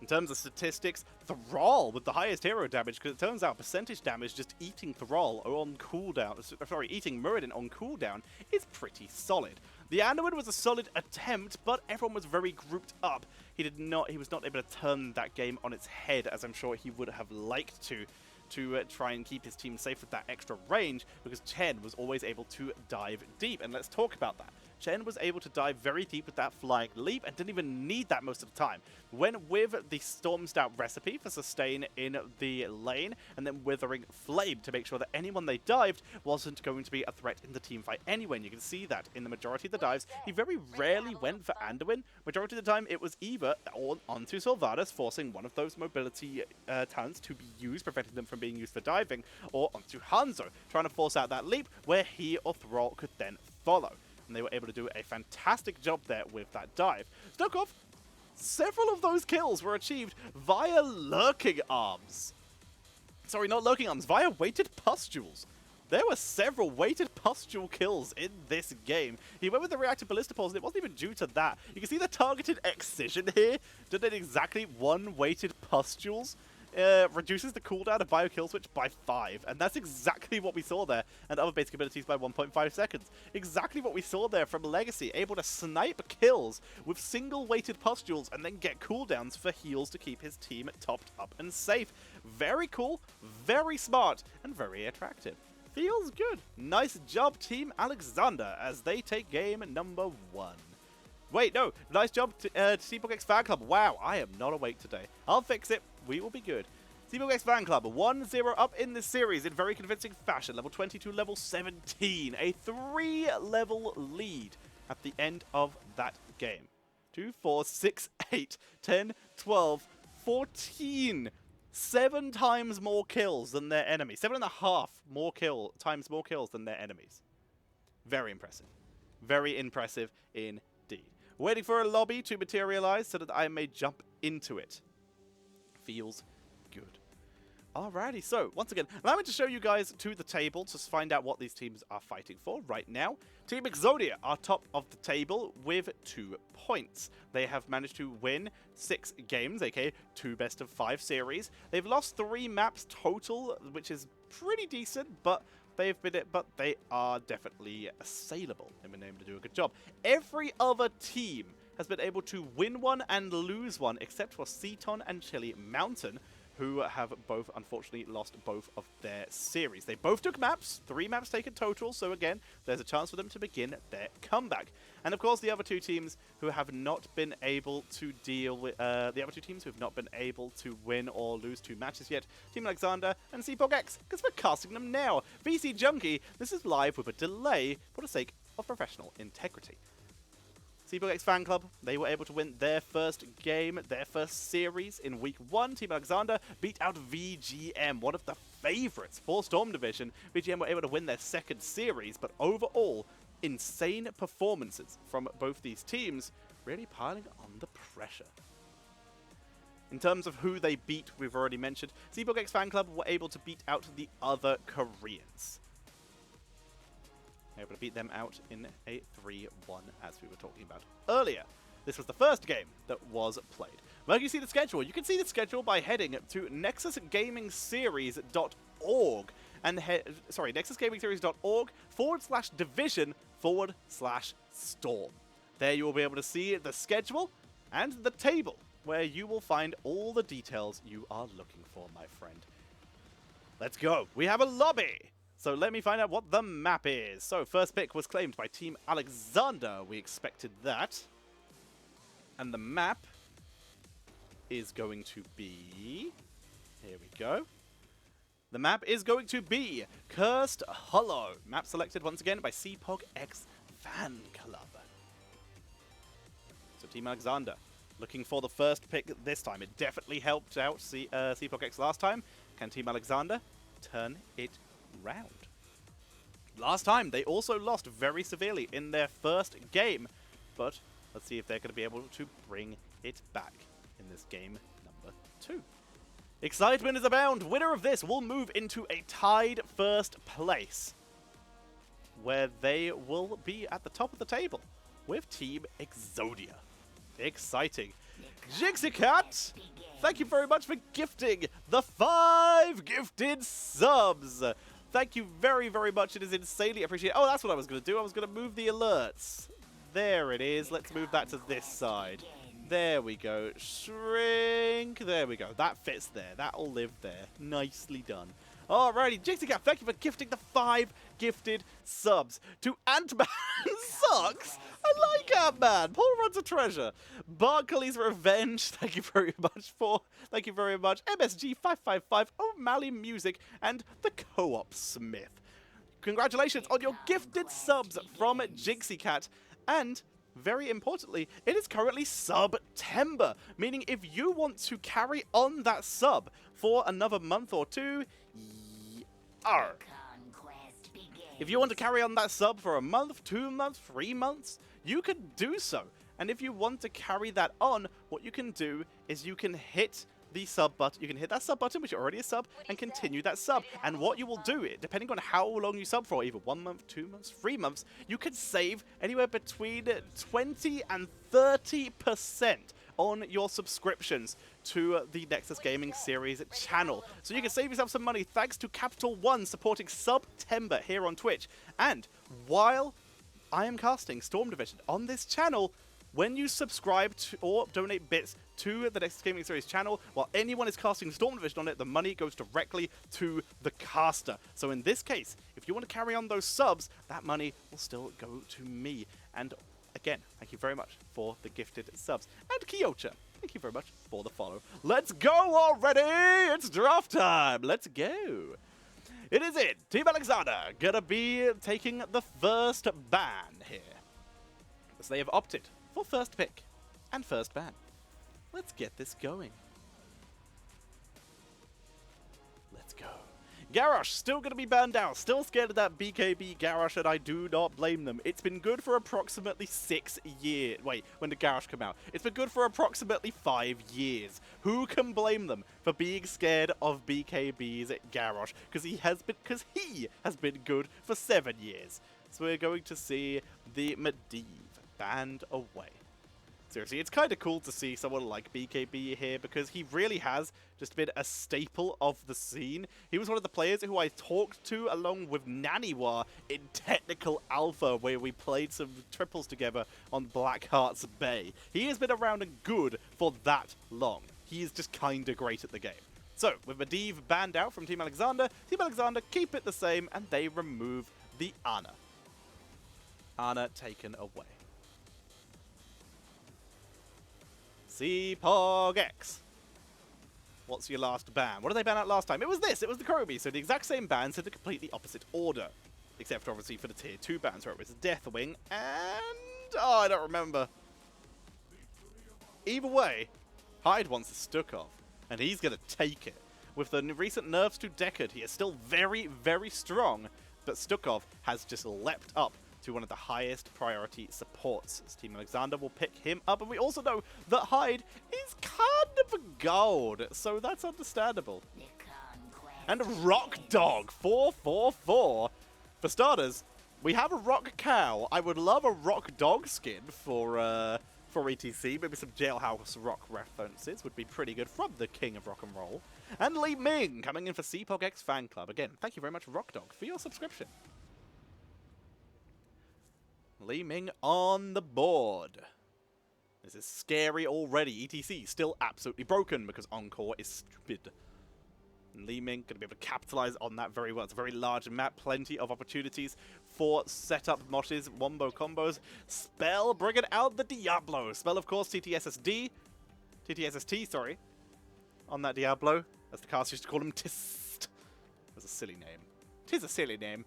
in terms of statistics, Thrall with the highest hero damage, because it turns out percentage damage just eating Thrall on cooldown, sorry, eating Muradin on cooldown is pretty solid. The Anduin was a solid attempt, but everyone was very grouped up. He was not able to turn that game on its head, as I'm sure he would have liked to try and keep his team safe with that extra range, because Chen was always able to dive deep. And let's talk about that. Chen was able to dive very deep with that flying leap and didn't even need that most of the time. Went with the Storm Stout recipe for sustain in the lane, and then Withering Flame to make sure that anyone they dived wasn't going to be a threat in the team fight anyway. And you can see that in the majority of the dives, he very rarely went for Anduin. Majority of the time, it was either onto Sylvanas, forcing one of those mobility talents to be used, preventing them from being used for diving, or onto Hanzo, trying to force out that leap where he or Thrall could then follow. And they were able to do a fantastic job there with that dive. STUKOV, several of those kills were achieved via lurking arms. Sorry, not lurking arms, via weighted pustules. There were several weighted pustule kills in this game. He went with the reactive ballista pulse, and it wasn't even due to that. You can see the targeted excision here. Did it exactly 1 weighted pustules. Reduces the cooldown of bio kill switch by 5, and that's exactly what we saw there, and other basic abilities by 1.5 seconds. Exactly what we saw there from Legacy, able to snipe kills with single weighted pustules and then get cooldowns for heals to keep his team topped up and safe. Very cool, very smart, and very attractive. Feels good. Nice job, Team Alexander, as they take game number 1. Wait, no. Nice job to CPogX Fanclub. Wow, I am not awake today. I'll fix it. We will be good. CPogX Fanclub, 1-0 up in this series in very convincing fashion. Level 22, level 17. A 3-level lead at the end of that game. 2, 4, 6, 8, 10, 12, 14. 7 times more kills than their enemies. 7.5 times more kills than their enemies. Very impressive. Very impressive indeed. Waiting for a lobby to materialize so that I may jump into it. Feels good. Alrighty, so once again, allow me to show you guys to the table to find out what these teams are fighting for right now. Team Exodia are top of the table with 2 points. They have managed to win 6 games, aka 2 best-of-5 series. They've lost 3 maps total, which is pretty decent, but they are definitely assailable. They've been able to do a good job. Every other team has been able to win one and lose one, except for Seaton and Chili Mountain, who have both, unfortunately, lost both of their series. They both took maps, 3 maps taken total, so again, there's a chance for them to begin their comeback. And of course, the other 2 teams who have not been able to deal with, win or lose 2 matches yet, Team Alexander and CPogX, because we're casting them now. VC Junkie, this is live with a delay for the sake of professional integrity. CPogX Fanclub, they were able to win their first game, their first series in week 1. Team Alexander beat out VGM, one of the favorites for Storm Division. VGM were able to win their second series, but overall, insane performances from both these teams, really piling on the pressure. In terms of who they beat, we've already mentioned, CPogX Fanclub were able to beat out the other Koreans. Able to beat them out in a 3-1, as we were talking about earlier. This was the first game that was played. Where can you see the schedule? You can see the schedule by heading to nexusgamingseries.org and nexusgamingseries.org/division/storm. There you will be able to see the schedule and the table, where you will find all the details you are looking for, my friend. Let's go. We have a lobby. So let me find out what the map is. So first pick was claimed by Team Alexander. We expected that. And the map is going to be... Here we go. The map is going to be Cursed Hollow. Map selected once again by CPogX Fanclub. So Team Alexander looking for the first pick this time. It definitely helped out CPogX last time. Can Team Alexander turn it round? Last time, they also lost very severely in their first game, but let's see if they're going to be able to bring it back in this game number 2. Excitement is abound. Winner of this will move into a tied first place, where they will be at the top of the table with Team Exodia. Exciting. JUNKRAT, thank you very much for gifting the 5 gifted subs. Thank you very, very much. It is insanely appreciated. Oh, that's what I was going to do. I was going to move the alerts. There it is. Let's move that to this side. There we go. Shrink. There we go. That fits there. That'll live there. Nicely done. Alrighty, JUNKRAT, thank you for gifting the 5 gifted subs to Ant-Man Sucks. I like Ant-Man. Paul runs a treasure. Barclay's Revenge. Thank you very much. MSG555, O'Malley Music, and the Co-op Smith. Congratulations on your gifted subs from Jinxie Cat, and very importantly, it is currently September, meaning if you want to carry on that sub for another month or two, if you want to carry on that sub for a month, 2 months, 3 months, you can do so. And if you want to carry that on, what you can do is you can hit the sub button. You can hit that sub button, which is already a sub, and continue that sub. And what you will do, depending on how long you sub for, either 1 month, 2 months, 3 months, you can save anywhere between 20 and 30% on your subscriptions to the Nexus Gaming Series channel. So you can save yourself some money thanks to Capital One supporting September here on Twitch. And while I am casting Storm Division on this channel, when you subscribe to, or donate bits to the Nexus Gaming Series channel, while anyone is casting Storm Division on it, the money goes directly to the caster. So in this case, if you want to carry on those subs, that money will still go to me. And again, thank you very much for the gifted subs. And Kyocha, thank you very much for the follow. Let's go already! It's draft time! Let's go! It is it! Team Alexander gonna be taking the first ban here, as they have opted for first pick and first ban. Let's get this going. Let's go. Garrosh still going to be banned out. Still scared of that BKB Garrosh, and I do not blame them. It's been good for approximately 6 years. Wait, when did Garrosh come out? It's been good for approximately 5 years. Who can blame them for being scared of BKB's Garrosh? Because he has been good for 7 years. So we're going to see the Medivh banned away. Seriously, it's kind of cool to see someone like BKB here, because he really has just been a staple of the scene. He was one of the players who I talked to along with Naniwa in Technical Alpha, where we played some triples together on Blackheart's Bay. He has been around and good for that long. He is just kind of great at the game. So, with Medivh banned out from Team Alexander keep it the same, and they remove the Ana. Ana taken away. CPogX. What's your last ban? What did they ban out last time? It was this. It was the Kobe. So the exact same bans in the completely opposite order. Except for obviously for the tier 2 bans, where it was Deathwing and... oh, I don't remember. Either way, Hyde wants the STUKOV. And he's going to take it. With the recent nerfs to Deckard, he is still very, very strong. But STUKOV has just leapt up to one of the highest priority supports, as Team Alexander will pick him up. And we also know that Hyde is kind of a gold, so that's understandable. And Rock Dog 444. For starters, we have a Rock Cow. I would love a Rock Dog skin for ETC. Maybe some Jailhouse Rock references would be pretty good from the King of Rock and Roll. And Li Ming coming in for CPogX Fanclub. Again, thank you very much, Rock Dog, for your subscription. Li Ming on the board. This is scary already. ETC still absolutely broken because Encore is stupid. And Li Ming going to be able to capitalize on that very well. It's a very large map. Plenty of opportunities for setup moshes, wombo combos. Spell bringing out the Diablo. Spell, of course, TTSST, sorry, on that Diablo. As the cast used to call him, Tist. That's a silly name. Tis a silly name.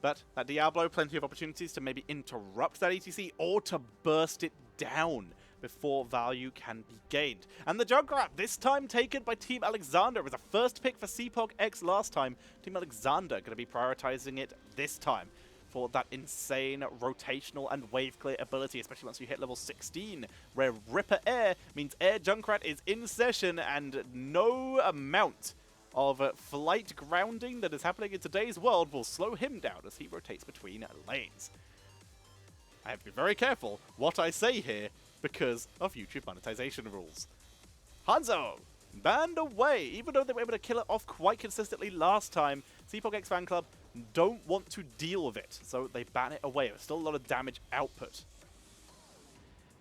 But that Diablo, plenty of opportunities to maybe interrupt that ETC or to burst it down before value can be gained. And the Junkrat, this time taken by Team Alexander. It was a first pick for CPogX last time. Team Alexander going to be prioritizing it this time for that insane rotational and wave clear ability, especially once you hit level 16, where Ripper Air means Air Junkrat is in session and no amount of flight grounding that is happening in today's world will slow him down as he rotates between lanes. I have to be very careful what I say here because of YouTube monetization rules. Hanzo banned away, even though they were able to kill it off quite consistently last time. CPogX Fanclub don't want to deal with it, so they ban it away. There's still a lot of damage output.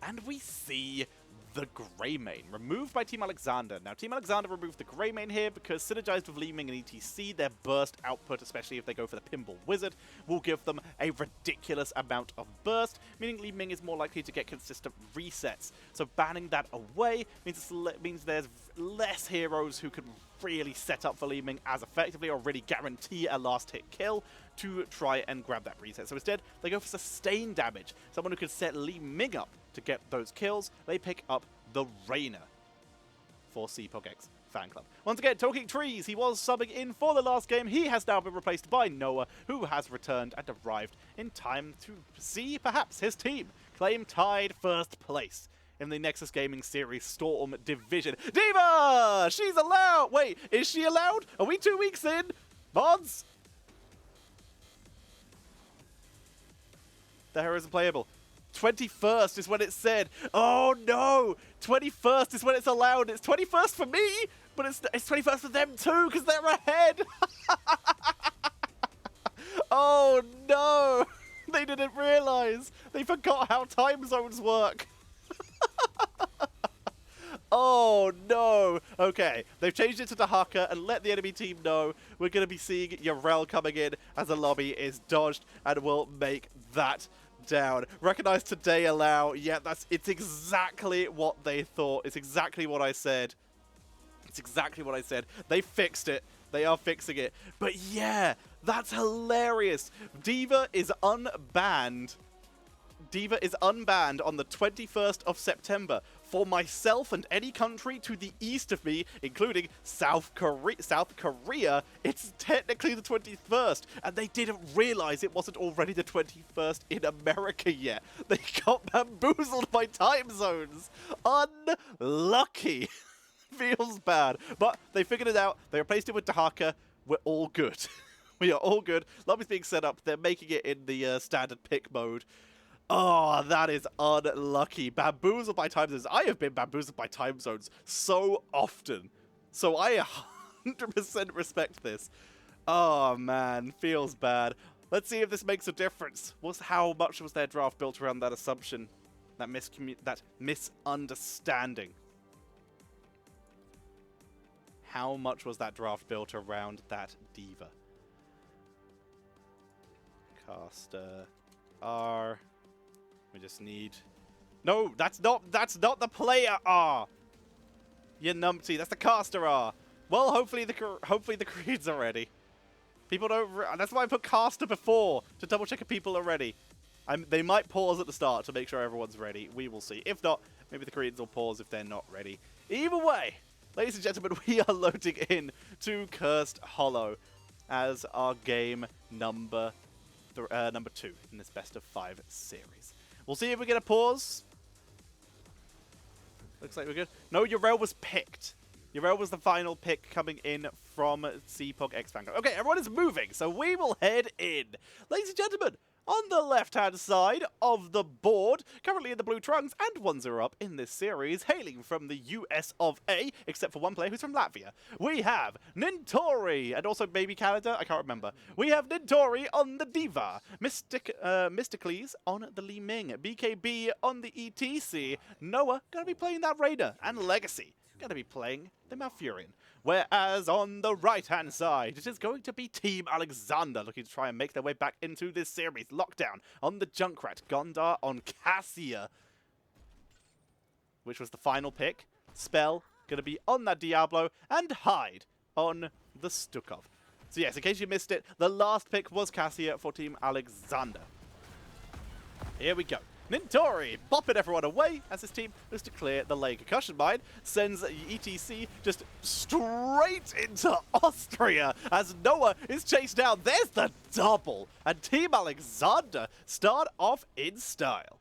And we see the Greymane, removed by Team Alexander. Now, Team Alexander removed the Greymane here because synergized with Li Ming and ETC, their burst output, especially if they go for the Pinball Wizard, will give them a ridiculous amount of burst, meaning Li Ming is more likely to get consistent resets. So banning that away means there's less heroes who can really set up for Li Ming as effectively or really guarantee a last hit kill to try and grab that reset. So instead, they go for sustained damage. Someone who can set Li Ming up to get those kills. They pick up the Reina for CPogX Fanclub. Once again, talking trees, he was subbing in for the last game. He has now been replaced by Noah, who has returned and arrived in time to see perhaps his team claim tied first place in the Nexus Gaming Series Storm Division. D.Va! She's allowed! Wait, is she allowed? Are we 2 weeks in? Mods? The hero isn't playable. 21st is when it said. Oh no! 21st is when it's allowed. It's 21st for me, but it's 21st for them too, because they're ahead. Oh no! They didn't realize. They forgot how time zones work. Oh no! Okay, they've changed it to Dahaka and let the enemy team know we're going to be seeing Yarel coming in as the lobby is dodged and will make that down. Recognize today allow. Yeah, it's exactly what they thought. It's exactly what I said. It's exactly what I said. They fixed it. They are fixing it. But yeah, that's hilarious. D.Va is unbanned. D.Va is unbanned on the 21st of September for myself and any country to the east of me, including South Korea. It's technically the 21st, and they didn't realize it wasn't already the 21st in America yet. They got bamboozled by time zones. Unlucky. Feels bad. But they figured it out. They replaced it with Dahaka. We're all good. We are all good. Lobby's being set up. They're making it in the standard pick mode. Oh, that is unlucky. Bamboozled by time zones. I have been bamboozled by time zones so often. So I 100% respect this. Oh, man. Feels bad. Let's see if this makes a difference. How much was their draft built around that assumption? That misunderstanding? How much was that draft built around that D.Va? Caster R. We just need... No, that's not the player R. You numpty, that's the caster R. Well, hopefully the creeds are ready. People don't... That's why I put caster before, to double check if people are ready. They might pause at the start to make sure everyone's ready. We will see. If not, maybe the creeds will pause if they're not ready. Either way, ladies and gentlemen, we are loading in to Cursed Hollow as our game number 2 in this best of 5 series. We'll see if we get a pause. Looks like we're good. No, Yarel was picked. Yarel was the final pick coming in from CPogX Fanclub. Okay, everyone is moving, so we will head in. Ladies and gentlemen, on the left-hand side of the board, currently in the blue trunks and 1-0 up in this series, hailing from the US of A, except for one player who's from Latvia. We have Nintori, and also maybe Canada, I can't remember. We have Nintori on the D.Va, Mysticles on the Li Ming, BKB on the ETC, Noah gonna be playing that Raider, and Legacy gonna be playing the Malfurion. Whereas on the right-hand side, it is going to be Team Alexander looking to try and make their way back into this series. Lockdown on the Junkrat, Gondar on Cassia, which was the final pick. Spell going to be on that Diablo, and Hyde on the Stukov. So yes, in case you missed it, the last pick was Cassia for Team Alexander. Here we go. Nintori bopping everyone away as his team looks to clear the lane. Concussion Mine sends ETC just straight into Austria as Noah is chased down. There's the double. And Team Alexander start off in style.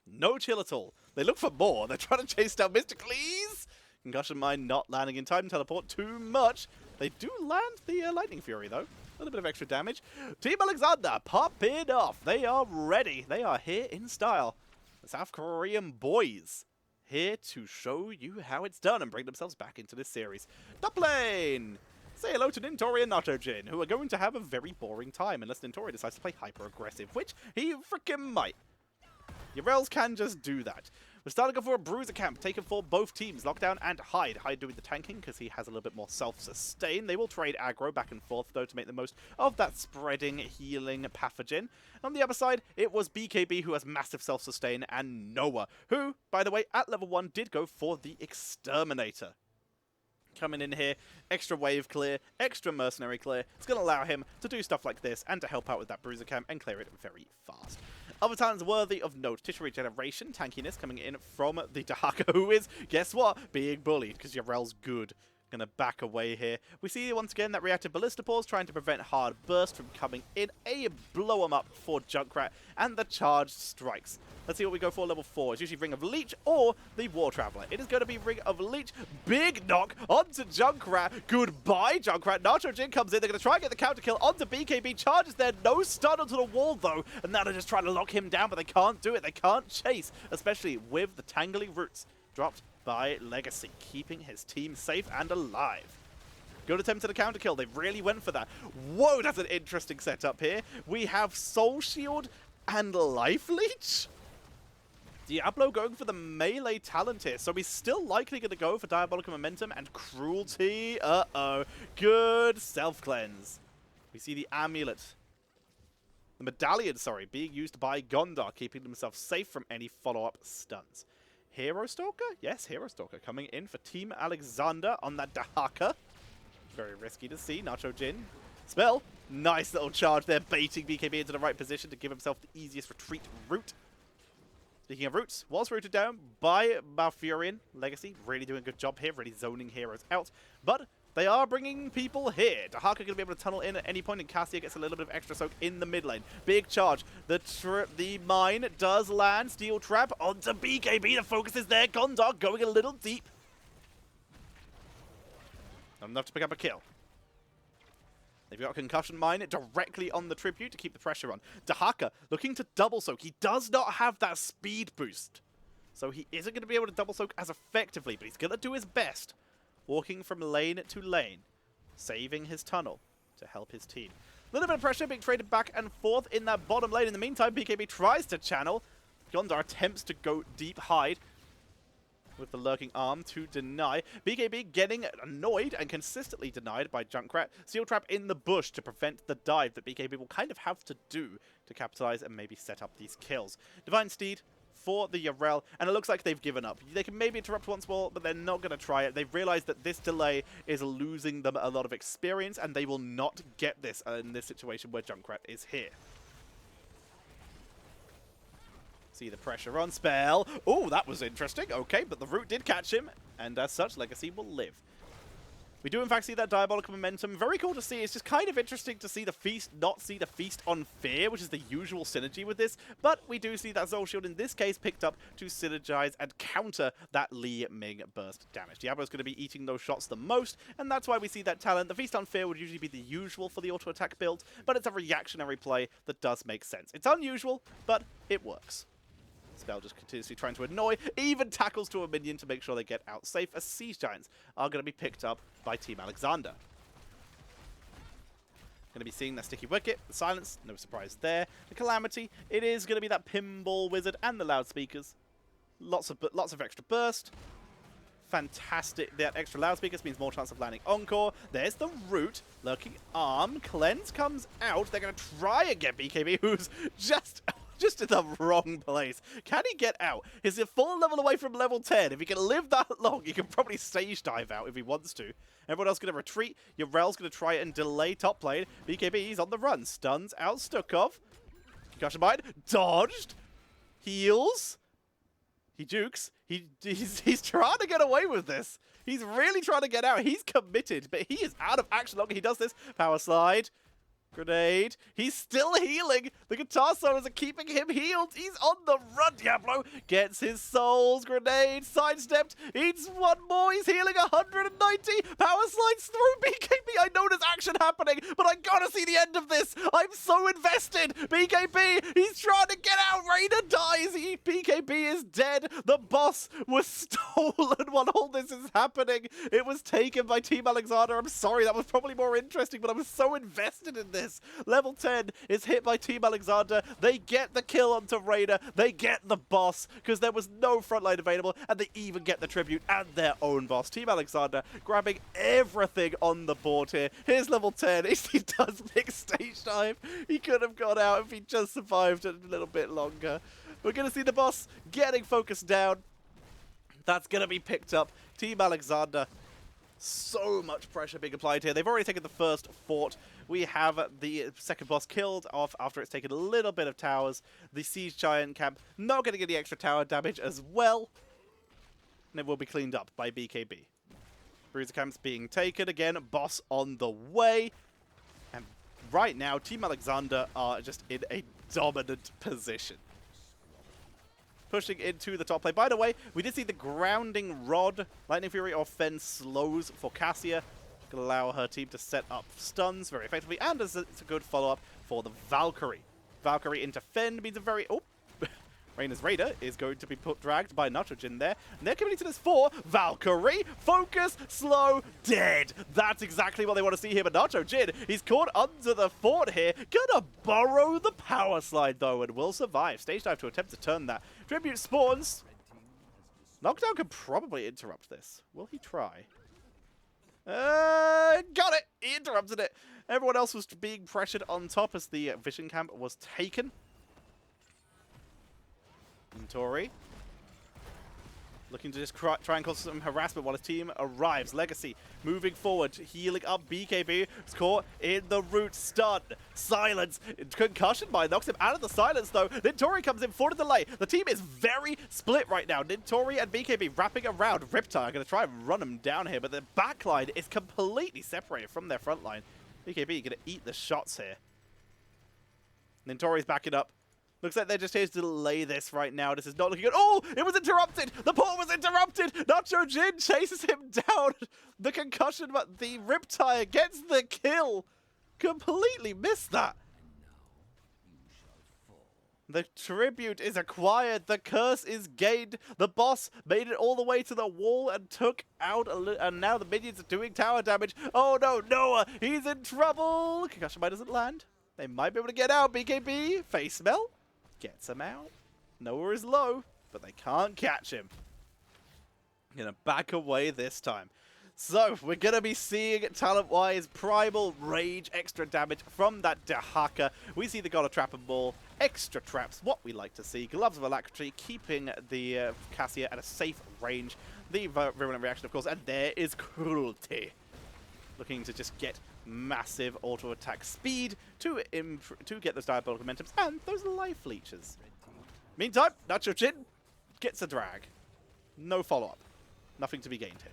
No chill at all. They look for more. They're trying to chase down Mr. Cleese. Concussion Mine not landing in time. Teleport too much. They do land the Lightning Fury though. A little bit of extra damage. Team Alexander popping off. They are ready. They are here in style. The South Korean boys here to show you how it's done and bring themselves back into this series. Top lane. Say hello to Nintori and Natojin, who are going to have a very boring time unless Nintori decides to play hyper-aggressive, which he freaking might. Yarels can just do that. We're starting to go for a bruiser camp, taken for both teams. Lockdown and Hyde. Hyde doing the tanking because he has a little bit more self-sustain. They will trade aggro back and forth, though, to make the most of that spreading, healing pathogen. On the other side, it was BKB who has massive self-sustain, and Noah, who, by the way, at level 1 did go for the Exterminator. Coming in here, extra wave clear, extra mercenary clear. It's going to allow him to do stuff like this and to help out with that bruiser camp and clear it very fast. Other talents worthy of note. Tissue regeneration, tankiness coming in from the Dahaka, who is, guess what, being bullied because Yarel's good. Gonna back away here. We see once again that reactive ballista pause trying to prevent hard burst from coming in. A blow 'em up for Junkrat and the charged strikes. Let's see what we go for level 4. It's usually Ring of Leech or the War Traveler. It is going to be Ring of Leech. Big knock onto Junkrat. Goodbye, Junkrat. Nacho Jin comes in. They're going to try and get the counter kill onto BKB. Charges there. No stun onto the wall, though. And now they're just trying to lock him down, but they can't do it. They can't chase, especially with the tangly roots dropped by Legacy, keeping his team safe and alive. Good attempt at a counter kill. They really went for that. Whoa, that's an interesting setup here. We have Soul Shield and Life Leech. Diablo going for the melee talent here, so he's still likely going to go for Diabolical Momentum and Cruelty. Uh-oh. Good self-cleanse. We see the amulet. The medallion, sorry, being used by Gondar, keeping himself safe from any follow-up stuns. Hero Stalker? Yes, Hero Stalker coming in for Team Alexander on that Dahaka. Very risky to see. Nacho Jin. Spell. Nice little charge there, baiting BKB into the right position to give himself the easiest retreat route. Speaking of routes, was rooted down by Malfurion. Legacy really doing a good job here, really zoning heroes out. But they are bringing people here. Dahaka going to be able to tunnel in at any point, and Cassia gets a little bit of extra soak in the mid lane. Big charge. The mine does land. Steel Trap onto BKB. The focus is there. Gondar going a little deep. Not enough to pick up a kill. They've got a concussion mine directly on the tribute to keep the pressure on. Dahaka looking to double soak. He does not have that speed boost, so he isn't going to be able to double soak as effectively, but he's going to do his best. Walking from lane to lane, saving his tunnel to help his team. A little bit of pressure being traded back and forth in that bottom lane. In the meantime, BKB tries to channel. Gondar attempts to go deep hide with the lurking arm to deny. BKB getting annoyed and consistently denied by Junkrat. Steel Trap in the bush to prevent the dive that BKB will kind of have to do to capitalize and maybe set up these kills. Divine Steed for the Yarel, and it looks like they've given up. They can maybe interrupt once more, but they're not going to try it. They've realized that this delay is losing them a lot of experience, and they will not get this in this situation where Junkrat is here. See the pressure on spell. Oh, that was interesting. Okay, but the root did catch him, and as such, Legacy will live. We do, in fact, see that Diabolical Momentum. Very cool to see. It's just kind of interesting to see the feast, not see the feast on fear, which is the usual synergy with this. But we do see that Soul Shield, in this case, picked up to synergize and counter that Li Ming burst damage. Diablo's going to be eating those shots the most, and that's why we see that talent. The feast on fear would usually be the usual for the auto-attack build, but it's a reactionary play that does make sense. It's unusual, but it works. Spell just continuously trying to annoy, even tackles to a minion to make sure they get out safe, as Siege Giants are going to be picked up by Team Alexander. Going to be seeing that Sticky Wicket, the Silence, no surprise there. The Calamity, it is going to be that Pinball Wizard and the Loudspeakers. Lots of extra burst. Fantastic. That extra loudspeakers means more chance of landing Encore. There's the root. Lurking arm. Cleanse comes out. They're going to try and get BKB, who's just in the wrong place. Can he get out? He's a full level away from level 10. If he can live that long, he can probably stage dive out if he wants to. Everyone else going to retreat. Yarel's going to try and delay top lane. BKB, he's on the run. Stuns out STUKOV. Concussion Mine. Dodged. Heals. He jukes. He's trying to get away with this. He's really trying to get out. He's committed, but he is out of action longer. He does this. Power slide. Grenade. He's still healing. The guitar solos are keeping him healed. He's on the run. Diablo gets his souls. Grenade. Sidestepped. Eats one more. He's healing 190. Power slides through BKB. I know there's action happening, but I gotta see the end of this. I'm so invested. BKB. He's trying to get out. Rainer dies. BKB is dead. The boss was stolen while all this is happening. It was taken by Team Alexander. I'm sorry. That was probably more interesting, but I was so invested in this. this. Level 10 is hit by Team Alexander. They get the kill onto Raider. They get the boss because there was no frontline available, and they even get the tribute and their own boss. Team Alexander grabbing everything on the board here. Here's level 10. He does pick stage dive. He could have got out if he just survived a little bit longer. We're going to see the boss getting focused down. That's going to be picked up. Team Alexander, so much pressure being applied here. They've already taken the first fort. We have the second boss killed off after it's taken a little bit of towers. The Siege Giant camp not getting any extra tower damage as well. And it will be cleaned up by BKB. Bruiser camp's being taken again. Boss on the way. And right now, Team Alexander are just in a dominant position. Pushing into the top lane. By the way, we did see the grounding rod. Lightning Fury or Fen slows for Cassia. Can allow her team to set up stuns very effectively. And it's a good follow-up for the Valkyrie. Valkyrie into Fen means a very... Oh! Reyna's Raider is going to be dragged by Nitrogen there. And they're coming into this for Valkyrie. Focus, slow, dead. That's exactly what they want to see here. But Nitrogen, he's caught under the fort here. Gonna borrow the power slide though and will survive. Stage dive to attempt to turn that. Tribute spawns. Knockdown could probably interrupt this. Will he try? Got it. He interrupted it. Everyone else was being pressured on top as the Vision Camp was taken. Tori looking to just try and cause some harassment while his team arrives. Legacy moving forward, healing up BKB. It's caught in the root stun. Silence. Concussion by knocks him out of the silence though. Nintori comes in for the delay. The team is very split right now. Nintori and BKB wrapping around. Riptide are going to try and run him down here, but the backline is completely separated from their front line. BKB going to eat the shots here. Nintori's backing up. Looks like they're just here to delay this right now. This is not looking good. Oh, it was interrupted. The port was interrupted. Nacho Jin chases him down. The concussion, but the Riptire gets the kill. Completely missed that. The tribute is acquired. The curse is gained. The boss made it all the way to the wall and took out and now the minions are doing tower damage. Oh no, Noah, he's in trouble. Concussion might doesn't land. They might be able to get out. BKB, face melt. Gets him out. Noah is low, but they can't catch him. Gonna back away this time. So, we're gonna be seeing, talent-wise, Primal Rage, extra damage from that Dahaka. We see the God of Trap and Ball, extra traps, what we like to see. Gloves of Alacrity, keeping the Cassia at a safe range. The Virulent Reaction, of course, and there is Cruelty. Looking to just get massive auto-attack speed to get those diabolical momentums and those life leeches. Meantime, Nacho Jin gets a drag. No follow-up. Nothing to be gained here.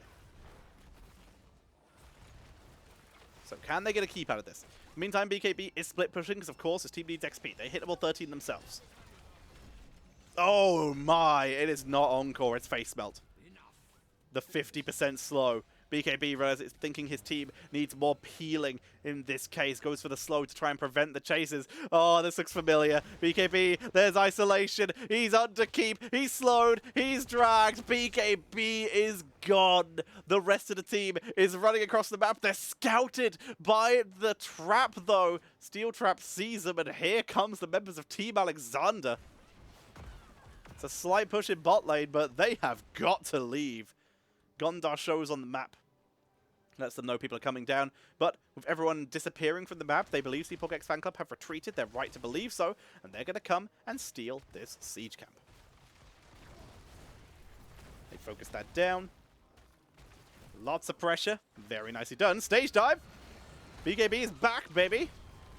So can they get a keep out of this? Meantime, BKB is split pushing because, of course, his team needs XP. They hit level 13 themselves. Oh my, it is not Encore, it's face melt. The 50% slow. BKB realizes thinking his team needs more peeling in this case. Goes for the slow to try and prevent the chases. Oh, this looks familiar. BKB, there's isolation. He's under keep. He's slowed. He's dragged. BKB is gone. The rest of the team is running across the map. They're scouted by the trap, though. Steel Trap sees them, and here comes the members of Team Alexander. It's a slight push in bot lane, but they have got to leave. Gondar shows on the map. Lets them know people are coming down. But with everyone disappearing from the map, they believe CPogX Fanclub have retreated. They're right to believe so. And they're going to come and steal this siege camp. They focus that down. Lots of pressure. Very nicely done. Stage dive. BKB is back, baby.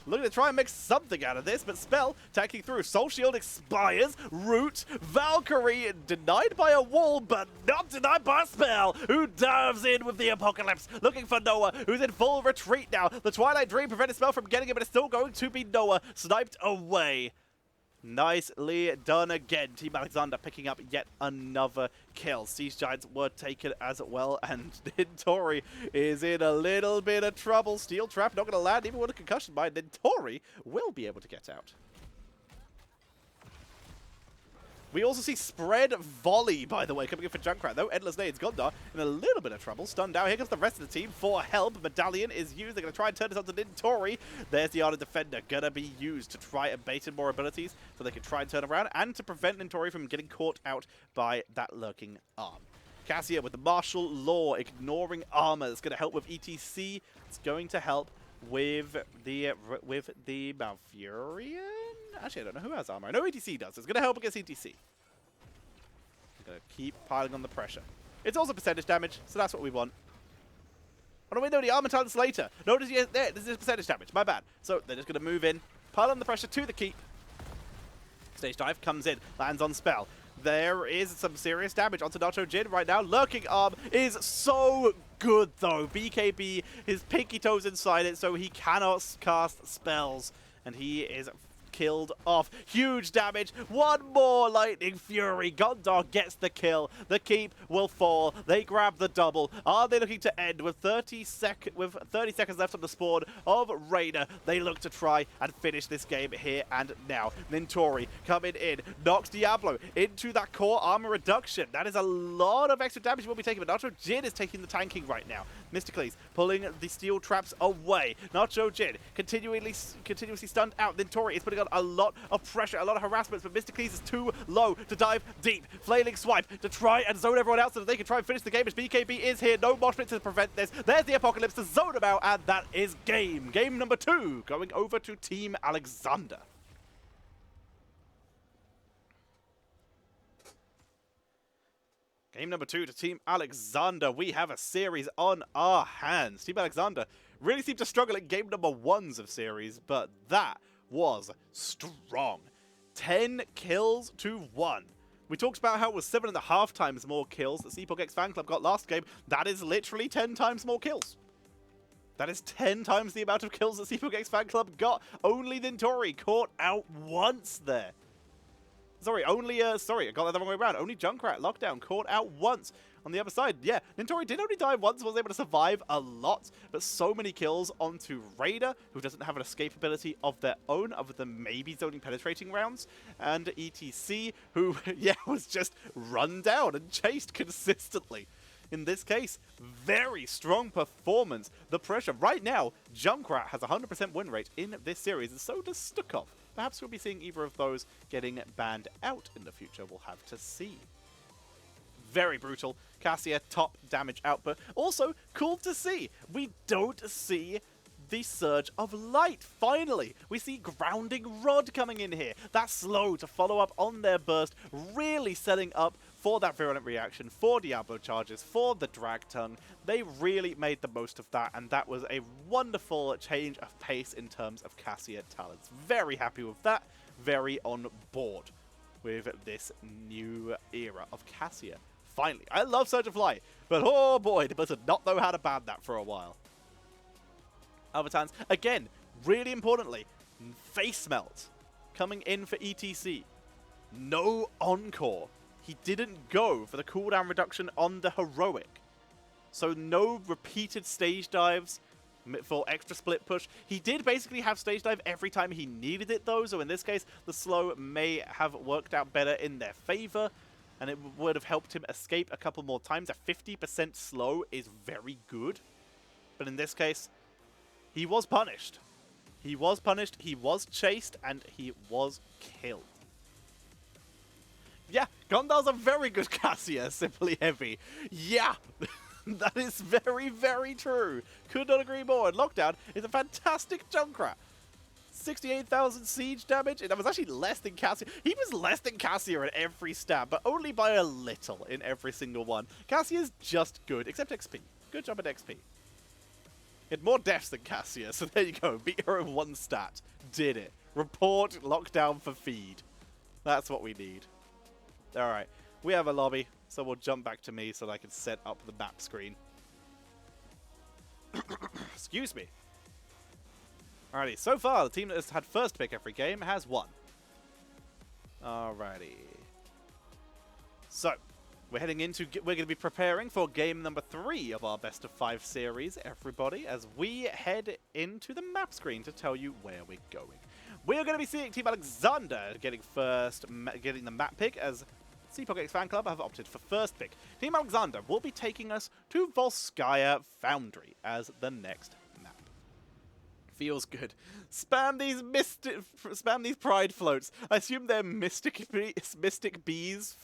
Looking to try and make something out of this, but Spell attacking through. Soul Shield expires. Root. Valkyrie denied by a wall, but not denied by a Spell, who dives in with the Apocalypse. Looking for Noah, who's in full retreat now. The Twilight Dream prevented Spell from getting it, but it's still going to be Noah. Sniped away. Nicely done again. Team Alexander picking up yet another kill. Siege Giants were taken as well, and Nintori is in a little bit of trouble. Steel Trap not going to land even with a concussion by Nintori will be able to get out. We also see Spread Volley, by the way, coming in for Junkrat, though. Endless Nades, Gondar in a little bit of trouble. Stunned out. Here comes the rest of the team for help. Medallion is used. They're going to try and turn this onto Nintori. There's the Ardent Defender. Going to be used to try and bait in more abilities so they can try and turn around and to prevent Nintori from getting caught out by that lurking arm. Cassia with the Martial Law, ignoring armor. That's going to help with ETC. It's going to help with the Malfurion? Actually, I don't know who has armor. I know ETC does. It's going to help against ETC. I'm going to keep piling on the pressure. It's also percentage damage, so that's what we want. Oh, no, wait, no, the armor talent's later. No, this is percentage damage. My bad. So they're just going to move in, pile on the pressure to the keep. Stage dive comes in, lands on spell. There is some serious damage onto Nacho Jin right now. Lurking Arm is so good, though. BKB, his pinky toes inside it, so he cannot cast spells. And he is killed off. Huge damage. One more Lightning Fury. Gondar gets the kill. The keep will fall. They grab the double. Are they looking to end with 30 seconds left on the spawn of Raider? They look to try and finish this game here and now. Nintori coming in. Knocks Diablo into that core armor reduction. That is a lot of extra damage we'll be taking, but Nacho Jin is taking the tanking right now. Mysticles pulling the steel traps away. Nacho Jin continuously stunned out. Nintori is putting on a lot of pressure, a lot of harassment, but Mysticles is too low to dive deep. Flailing Swipe to try and zone everyone out so that they can try and finish the game as BKB is here. No mosh pit to prevent this. There's the Apocalypse to zone them out, and that is game. Game number 2 going over to Team Alexander. Game number 2 to Team Alexander. We have a series on our hands. Team Alexander really seemed to struggle in game number 1s of series, but that was strong. 10 kills to 1. We talked about how it was 7.5 times more kills that CPogX Fanclub got last game. That is literally 10 times more kills. That is 10 times the amount of kills that CPogX Fanclub got. Only Nintori caught out once there. Sorry, I got that the wrong way around. Only Junkrat Lockdown caught out once. On the other side, yeah, Nintori did only die once, was able to survive a lot, but so many kills onto Raider, who doesn't have an escape ability of their own, other than maybe zoning penetrating rounds, and ETC, who, yeah, was just run down and chased consistently. In this case, very strong performance. The pressure right now, Junkrat has a 100% win rate in this series, and so does STUKOV. Perhaps we'll be seeing either of those getting banned out in the future. We'll have to see. Very brutal. Cassia, top damage output. Also, cool to see. We don't see the Surge of Light, finally. We see Grounding Rod coming in here. That's slow to follow up on their burst, really setting up for that virulent reaction, for Diablo charges, for the Drag Tongue. They really made the most of that, and that was a wonderful change of pace in terms of Cassia talents. Very happy with that. Very on board with this new era of Cassia. Finally, I love Surge of Light, but oh boy, did Blizzard not know how to ban that for a while. Albertans, again, really importantly, Face Melt coming in for ETC. No Encore. He didn't go for the cooldown reduction on the Heroic. So no repeated stage dives for extra split push. He did basically have stage dive every time he needed it though, so in this case, the slow may have worked out better in their favor, and it would have helped him escape a couple more times. A 50% slow is very good, but in this case, he was punished. He was punished, he was chased, and he was killed. Yeah, Gondar's a very good Cassia, Simply Heavy. Yeah, that is very, very true. Could not agree more. And Lockdown is a fantastic Junkrat. 68,000 siege damage. That was actually less than Cassia. He was less than Cassia in every stab, but only by a little in every single one. Cassia's just good, except XP. Good job at XP. He had more deaths than Cassia, so there you go. Beat her in one stat. Did it. Report Lockdown for feed. That's what we need. Alright, we have a lobby, so we'll jump back to me so that I can set up the map screen. Excuse me. Alrighty, so far the team that has had first pick every game has won. Alrighty. So, we're going to be preparing for game number 3 of our best of 5 series, everybody, as we head into the map screen to tell you where we're going. We're going to be seeing Team Alexander getting the map pick, as CPogX Fanclub have opted for first pick. Team Alexander will be taking us to Volskaya Foundry as the next map. Feels good. Spam these pride floats. I assume they're mystic bees.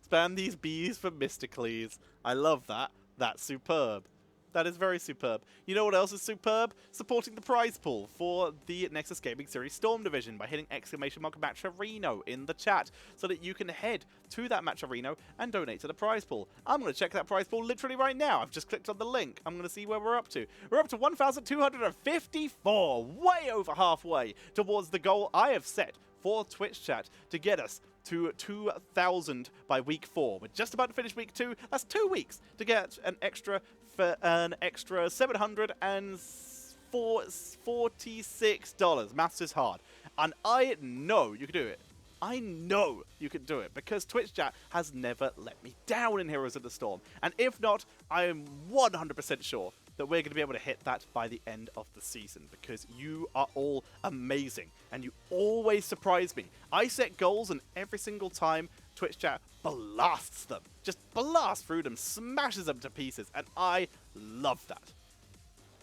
Spam these bees for Mysticles. I love that. That's superb. That is very superb. You know what else is superb? Supporting the prize pool for the Nexus Gaming Series Storm Division by hitting !Matcherino in the chat so that you can head to that Matcherino and donate to the prize pool. I'm going to check that prize pool literally right now. I've just clicked on the link. I'm going to see where we're up to. We're up to 1,254, way over halfway towards the goal I have set for Twitch chat to get us to 2,000 by week 4. We're just about to finish week 2. That's 2 weeks to get an extra $746. Maths is hard. And I know you can do it. I know you can do it because Twitch chat has never let me down in Heroes of the Storm. And if not, I am 100% sure that we're going to be able to hit that by the end of the season because you are all amazing and you always surprise me. I set goals and every single time Twitch chat blasts them. Just blasts through them, smashes them to pieces, and I love that.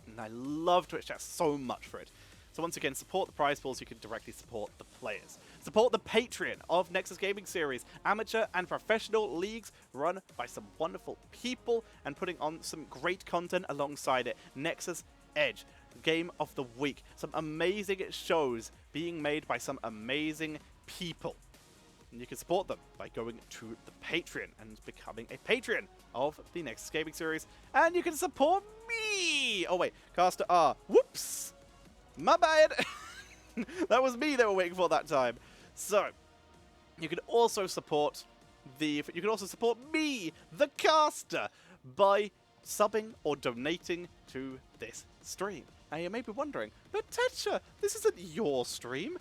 And I love Twitch chat so much for it. So once again, support the prize pools, you can directly support the players. Support the Patreon of Nexus Gaming Series, amateur and professional leagues run by some wonderful people and putting on some great content alongside it. Nexus Edge, Game of the Week, some amazing shows being made by some amazing people. And you can support them by going to the Patreon and becoming a patron of the Nexus Gaming Series. And you can support me! Oh wait, Caster R. Whoops! My bad! That was me they were waiting for that time. So, you can also support me, the caster, by subbing or donating to this stream. Now you may be wondering, but Tetcher, this isn't your stream.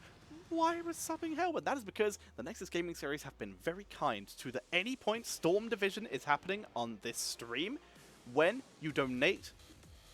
Why was subbing Hellman? That is because the Nexus Gaming Series have been very kind to the any point Storm Division is happening on this stream. When you donate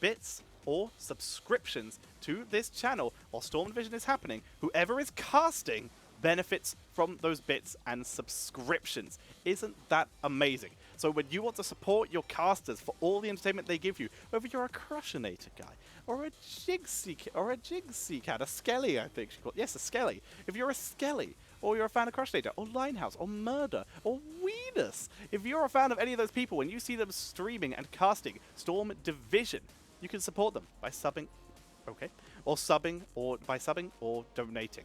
bits or subscriptions to this channel while Storm Division is happening, whoever is casting benefits from those bits and subscriptions. Isn't that amazing? So when you want to support your casters for all the entertainment they give you, whether you're a Crushinator guy, or a Jigsy cat, a Skelly, I think she called. Yes, a Skelly. If you're a Skelly, or you're a fan of Crushinator, or Linehouse, or Murder, or Weenus, if you're a fan of any of those people, when you see them streaming and casting Storm Division, you can support them by subbing, or donating.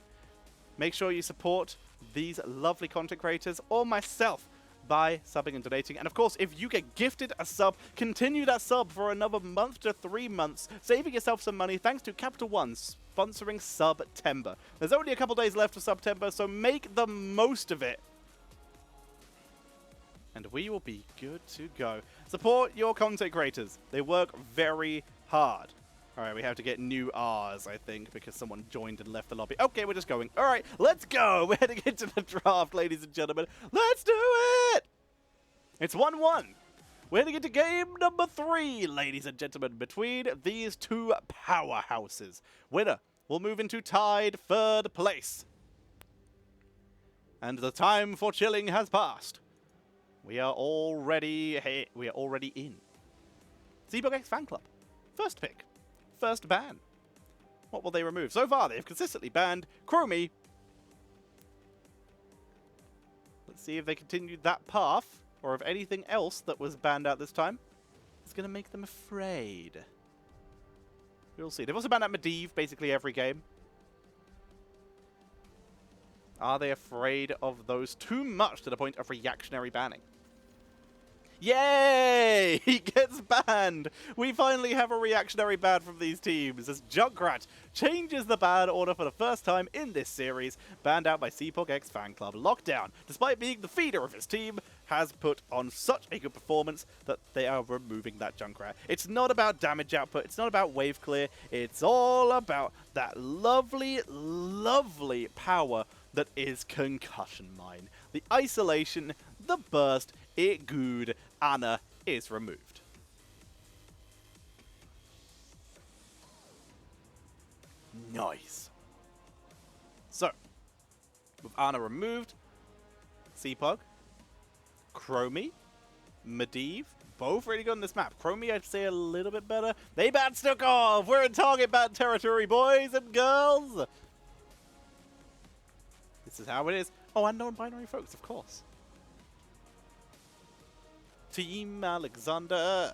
Make sure you support these lovely content creators or myself by subbing and donating. And of course, if you get gifted a sub, continue that sub for another month to 3 months, saving yourself some money thanks to Capital One sponsoring September. There's only a couple days left of September, so make the most of it. And we will be good to go. Support your content creators. They work very hard. Alright, we have to get new R's, I think, because someone joined and left the lobby. Okay, we're just going. Alright, let's go. We're heading into the draft, ladies and gentlemen. Let's do it! It's 1-1. We're heading into game number 3, ladies and gentlemen, between these two powerhouses. Winner will move into tied 3rd place. And the time for chilling has passed. We are already in. CPogX Fanclub. First pick. First ban. What will they remove? So far, they've consistently banned Chromie. Let's see if they continued that path, or if anything else that was banned out this time is going to make them afraid. We'll see. They've also banned out Medivh basically every game. Are they afraid of those too much to the point of reactionary banning? Yay! He gets banned! We finally have a reactionary ban from these teams as JUNKRAT changes the ban order for the first time in this series, banned out by CPogX Fanclub. Lockdown, despite being the feeder of his team, has put on such a good performance that they are removing that JUNKRAT. It's not about damage output, it's not about wave clear, it's all about that lovely, lovely power that is Concussion Mine. The isolation, the burst, it good. Anna is removed. Nice. So, with Anna removed, CPog, Chromie, Medivh, both really good on this map. Chromie, I'd say a little bit better. They banned STUKOV! We're in target ban territory, boys and girls! This is how it is. Oh, and non-binary folks, of course. Team Alexander.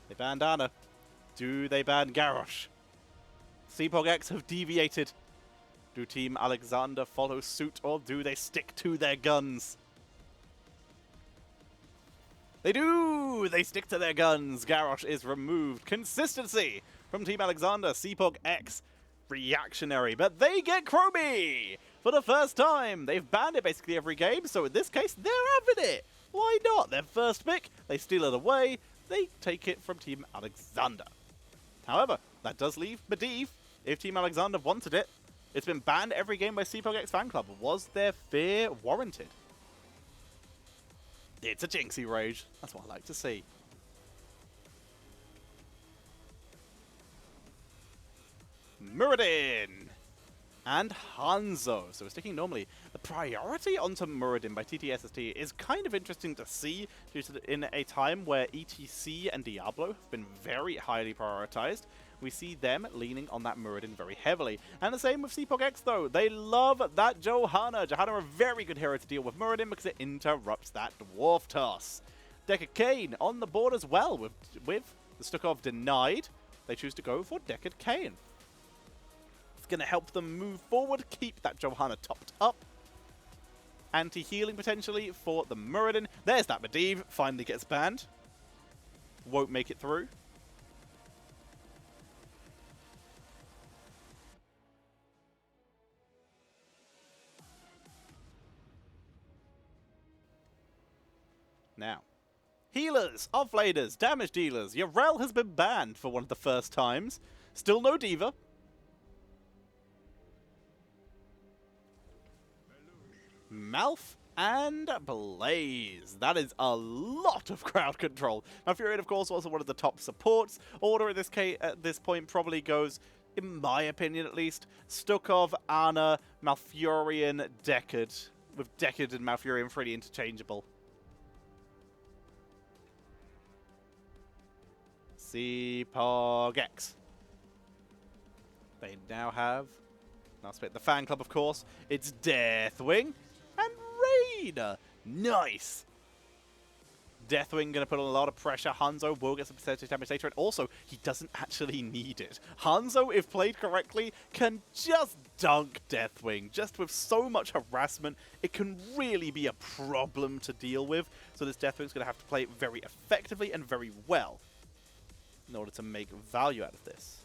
They banned Anna. Do they ban Garrosh? CPogX have deviated. Do Team Alexander follow suit, or do they stick to their guns? They do! They stick to their guns. Garrosh is removed. Consistency from Team Alexander. CPogX reactionary, but they get Chromie! For the first time. They've banned it basically every game, so in this case, they're having it. Why not? Their first pick, they steal it away. They take it from Team Alexander. However, that does leave Medivh if Team Alexander wanted it. It's been banned every game by CPogX Fanclub. Was their fear warranted? It's a Jinxie rage. That's what I like to see. Muradin and Hanzo. So we're sticking normally. The priority onto Muradin by TTSST is kind of interesting to see due to in a time where ETC and Diablo have been very highly prioritized. We see them leaning on that Muradin very heavily. And the same with CPogX though. They love that Johanna. Johanna a very good hero to deal with Muradin because it interrupts that Dwarf toss. Deckard Cain on the board as well with the STUKOV denied. They choose to go for Deckard Cain. It's going to help them move forward, keep that Johanna topped up. Anti-healing potentially for the Muradin. There's that Medivh, finally gets banned. Won't make it through. Now, healers, offlaners, damage dealers. Yrel has been banned for one of the first times. Still no D.Va. Malf and Blaze. That is a lot of crowd control. Malfurion, of course, also one of the top supports. Order in this case, at this point probably goes, in my opinion at least, STUKOV, Anna, Malfurion, Deckard. With Deckard and Malfurion pretty interchangeable. CPogX. They now have, now split the fan club, of course. It's Deathwing and Raider. Nice. Deathwing going to put on a lot of pressure. Hanzo will get some percentage damage later, and also, he doesn't actually need it. Hanzo, if played correctly, can just dunk Deathwing. Just with so much harassment, it can really be a problem to deal with. So this Deathwing's going to have to play very effectively and very well in order to make value out of this.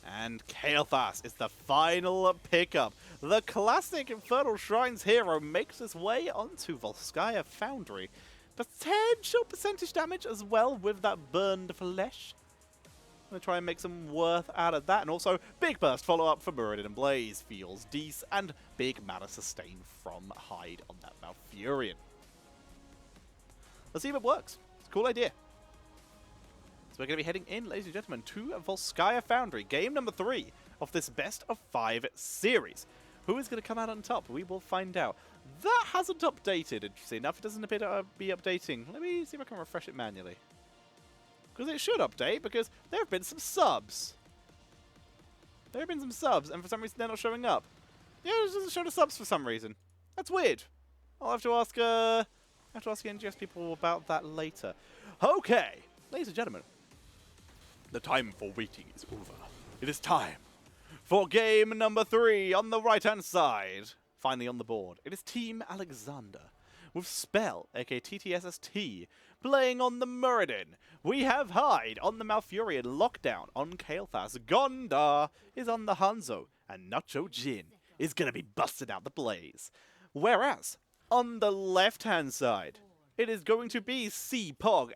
And Kael'thas is the final pickup. The classic Infernal Shrines hero makes his way onto Volskaya Foundry. Potential percentage damage as well with that burned flesh. I'm going to try and make some worth out of that. And also, big burst follow-up for Muradin and Blaze. Feels Deece and big mana sustain from Hyde on that Malfurion. Let's see if it works. It's a cool idea. So we're going to be heading in, ladies and gentlemen, to Volskaya Foundry. Game number 3 of this best of 5 series. Who is going to come out on top? We will find out. That hasn't updated, interesting enough. It doesn't appear to be updating. Let me see if I can refresh it manually. Because it should update, because there have been some subs. There have been some subs, and for some reason they're not showing up. Yeah, it doesn't show the subs for some reason. That's weird. I'll have to ask the NGS people about that later. Okay, ladies and gentlemen. The time for waiting is over. It is time for game number 3 on the right-hand side. Finally on the board. It is Team Alexander with Spell, aka TTSST, playing on the Muradin. We have Hyde on the Malfurion, Lockdown on Kael'thas, Gondar is on the Hanzo, and Nacho Jin is going to be busting out the Blaze. Whereas, on the left-hand side, it is going to be CPogX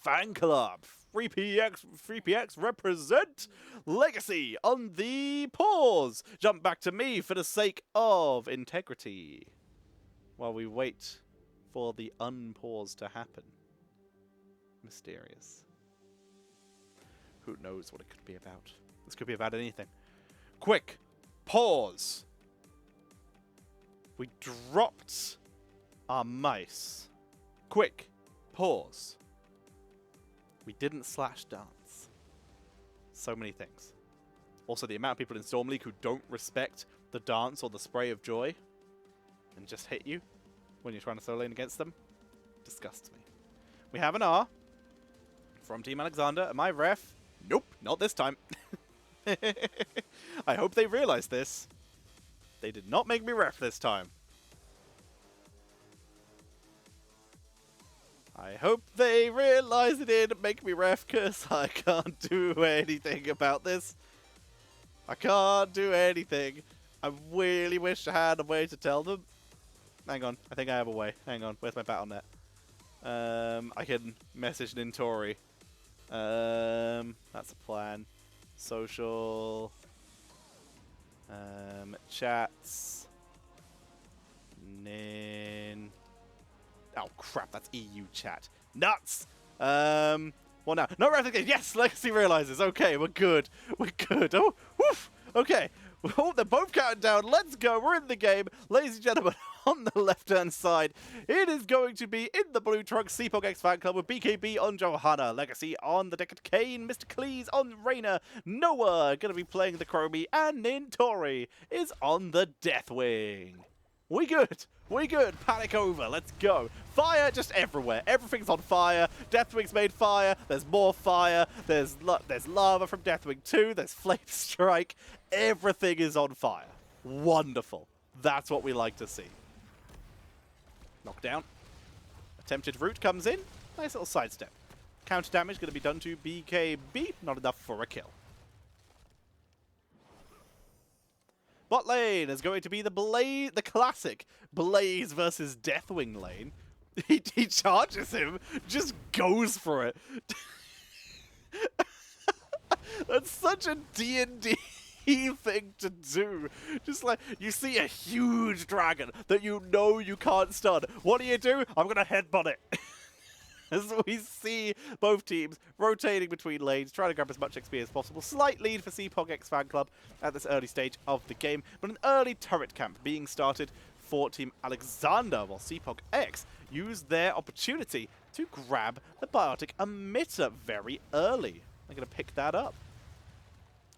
Fanclub. 3PX represent Legacy on the pause. Jump back to me for the sake of integrity. While we wait for the unpause to happen. Mysterious. Who knows what it could be about? This could be about anything. Quick pause. We dropped our mice. Quick pause. We didn't slash dance. So many things. Also, the amount of people in Storm League who don't respect the dance or the spray of joy and just hit you when you're trying to solo lane against them disgusts me. We have an R from Team Alexander. Am I ref? Nope, not this time. I hope they realize this. They did not make me ref this time. I hope they realize they didn't make me ref, because I can't do anything about this. I can't do anything. I really wish I had a way to tell them. Hang on, I think I have a way. Hang on, where's my Battle.net? I can message Nintori. That's a plan. Social. Chats. Nin. Oh crap, that's EU chat. Nuts! Well now, no replication. Yes, Legacy realizes. Okay, we're good. We're good. Oh, woof. Okay. Oh, they're both counting down. Let's go. We're in the game. Ladies and gentlemen, on the left-hand side, it is going to be in the blue trunk, CPogX Fanclub with BKB on Johanna, Legacy on the Decade Kane, Mr. Cleese on Reyna, Noah going to be playing the Chromie, and Nintori is on the Deathwing. We good. We good. Panic over. Let's go. Fire just everywhere. Everything's on fire. Deathwing's made fire. There's more fire. There's lava from Deathwing 2. There's Flame Strike. Everything is on fire. Wonderful. That's what we like to see. Knockdown. Attempted route comes in. Nice little sidestep. Counter damage going to be done to BKB. Not enough for a kill. Bot lane is going to be the classic Blaze versus Deathwing lane. He charges him, just goes for it. That's such a D&D thing to do. Just like, you see a huge dragon that you know you can't stun. What do? I'm going to headbutt it. As we see both teams rotating between lanes, trying to grab as much XP as possible. Slight lead for CPogX Fanclub at this early stage of the game, but an early turret camp being started for Team Alexander, while CPogX use their opportunity to grab the biotic emitter very early. They're going to pick that up.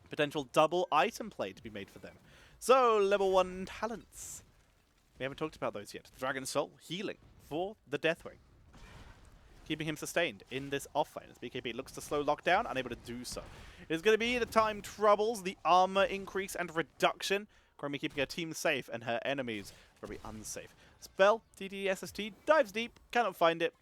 Potential double item play to be made for them. So, level 1 talents. We haven't talked about those yet. Dragon Soul, healing for the Deathwing, keeping him sustained in this offlane as BKB looks to slow lockdown, unable to do so. It is going to be the time troubles, the armor increase and reduction. Chromie keeping her team safe and her enemies very unsafe. Spell, TDSST, dives deep, cannot find it.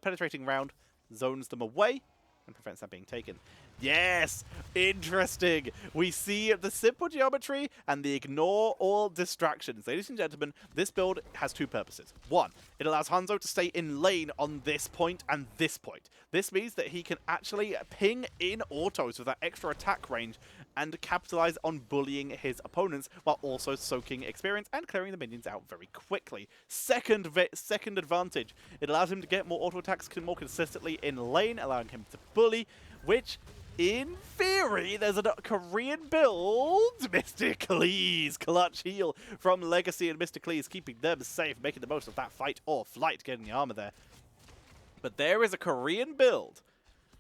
Penetrating round, zones them away and prevents that being taken. Yes! Interesting! We see the simple geometry and the ignore all distractions. Ladies and gentlemen, this build has two purposes. One, it allows Hanzo to stay in lane on this point and this point. This means that he can actually ping in autos with that extra attack range and capitalize on bullying his opponents while also soaking experience and clearing the minions out very quickly. Second advantage, it allows him to get more auto attacks more consistently in lane, allowing him to bully, which in theory, there's a Korean build. Mr. Cleese, clutch heal from Legacy and Mr. Cleese, keeping them safe, making the most of that fight or flight, getting the armor there. But there is a Korean build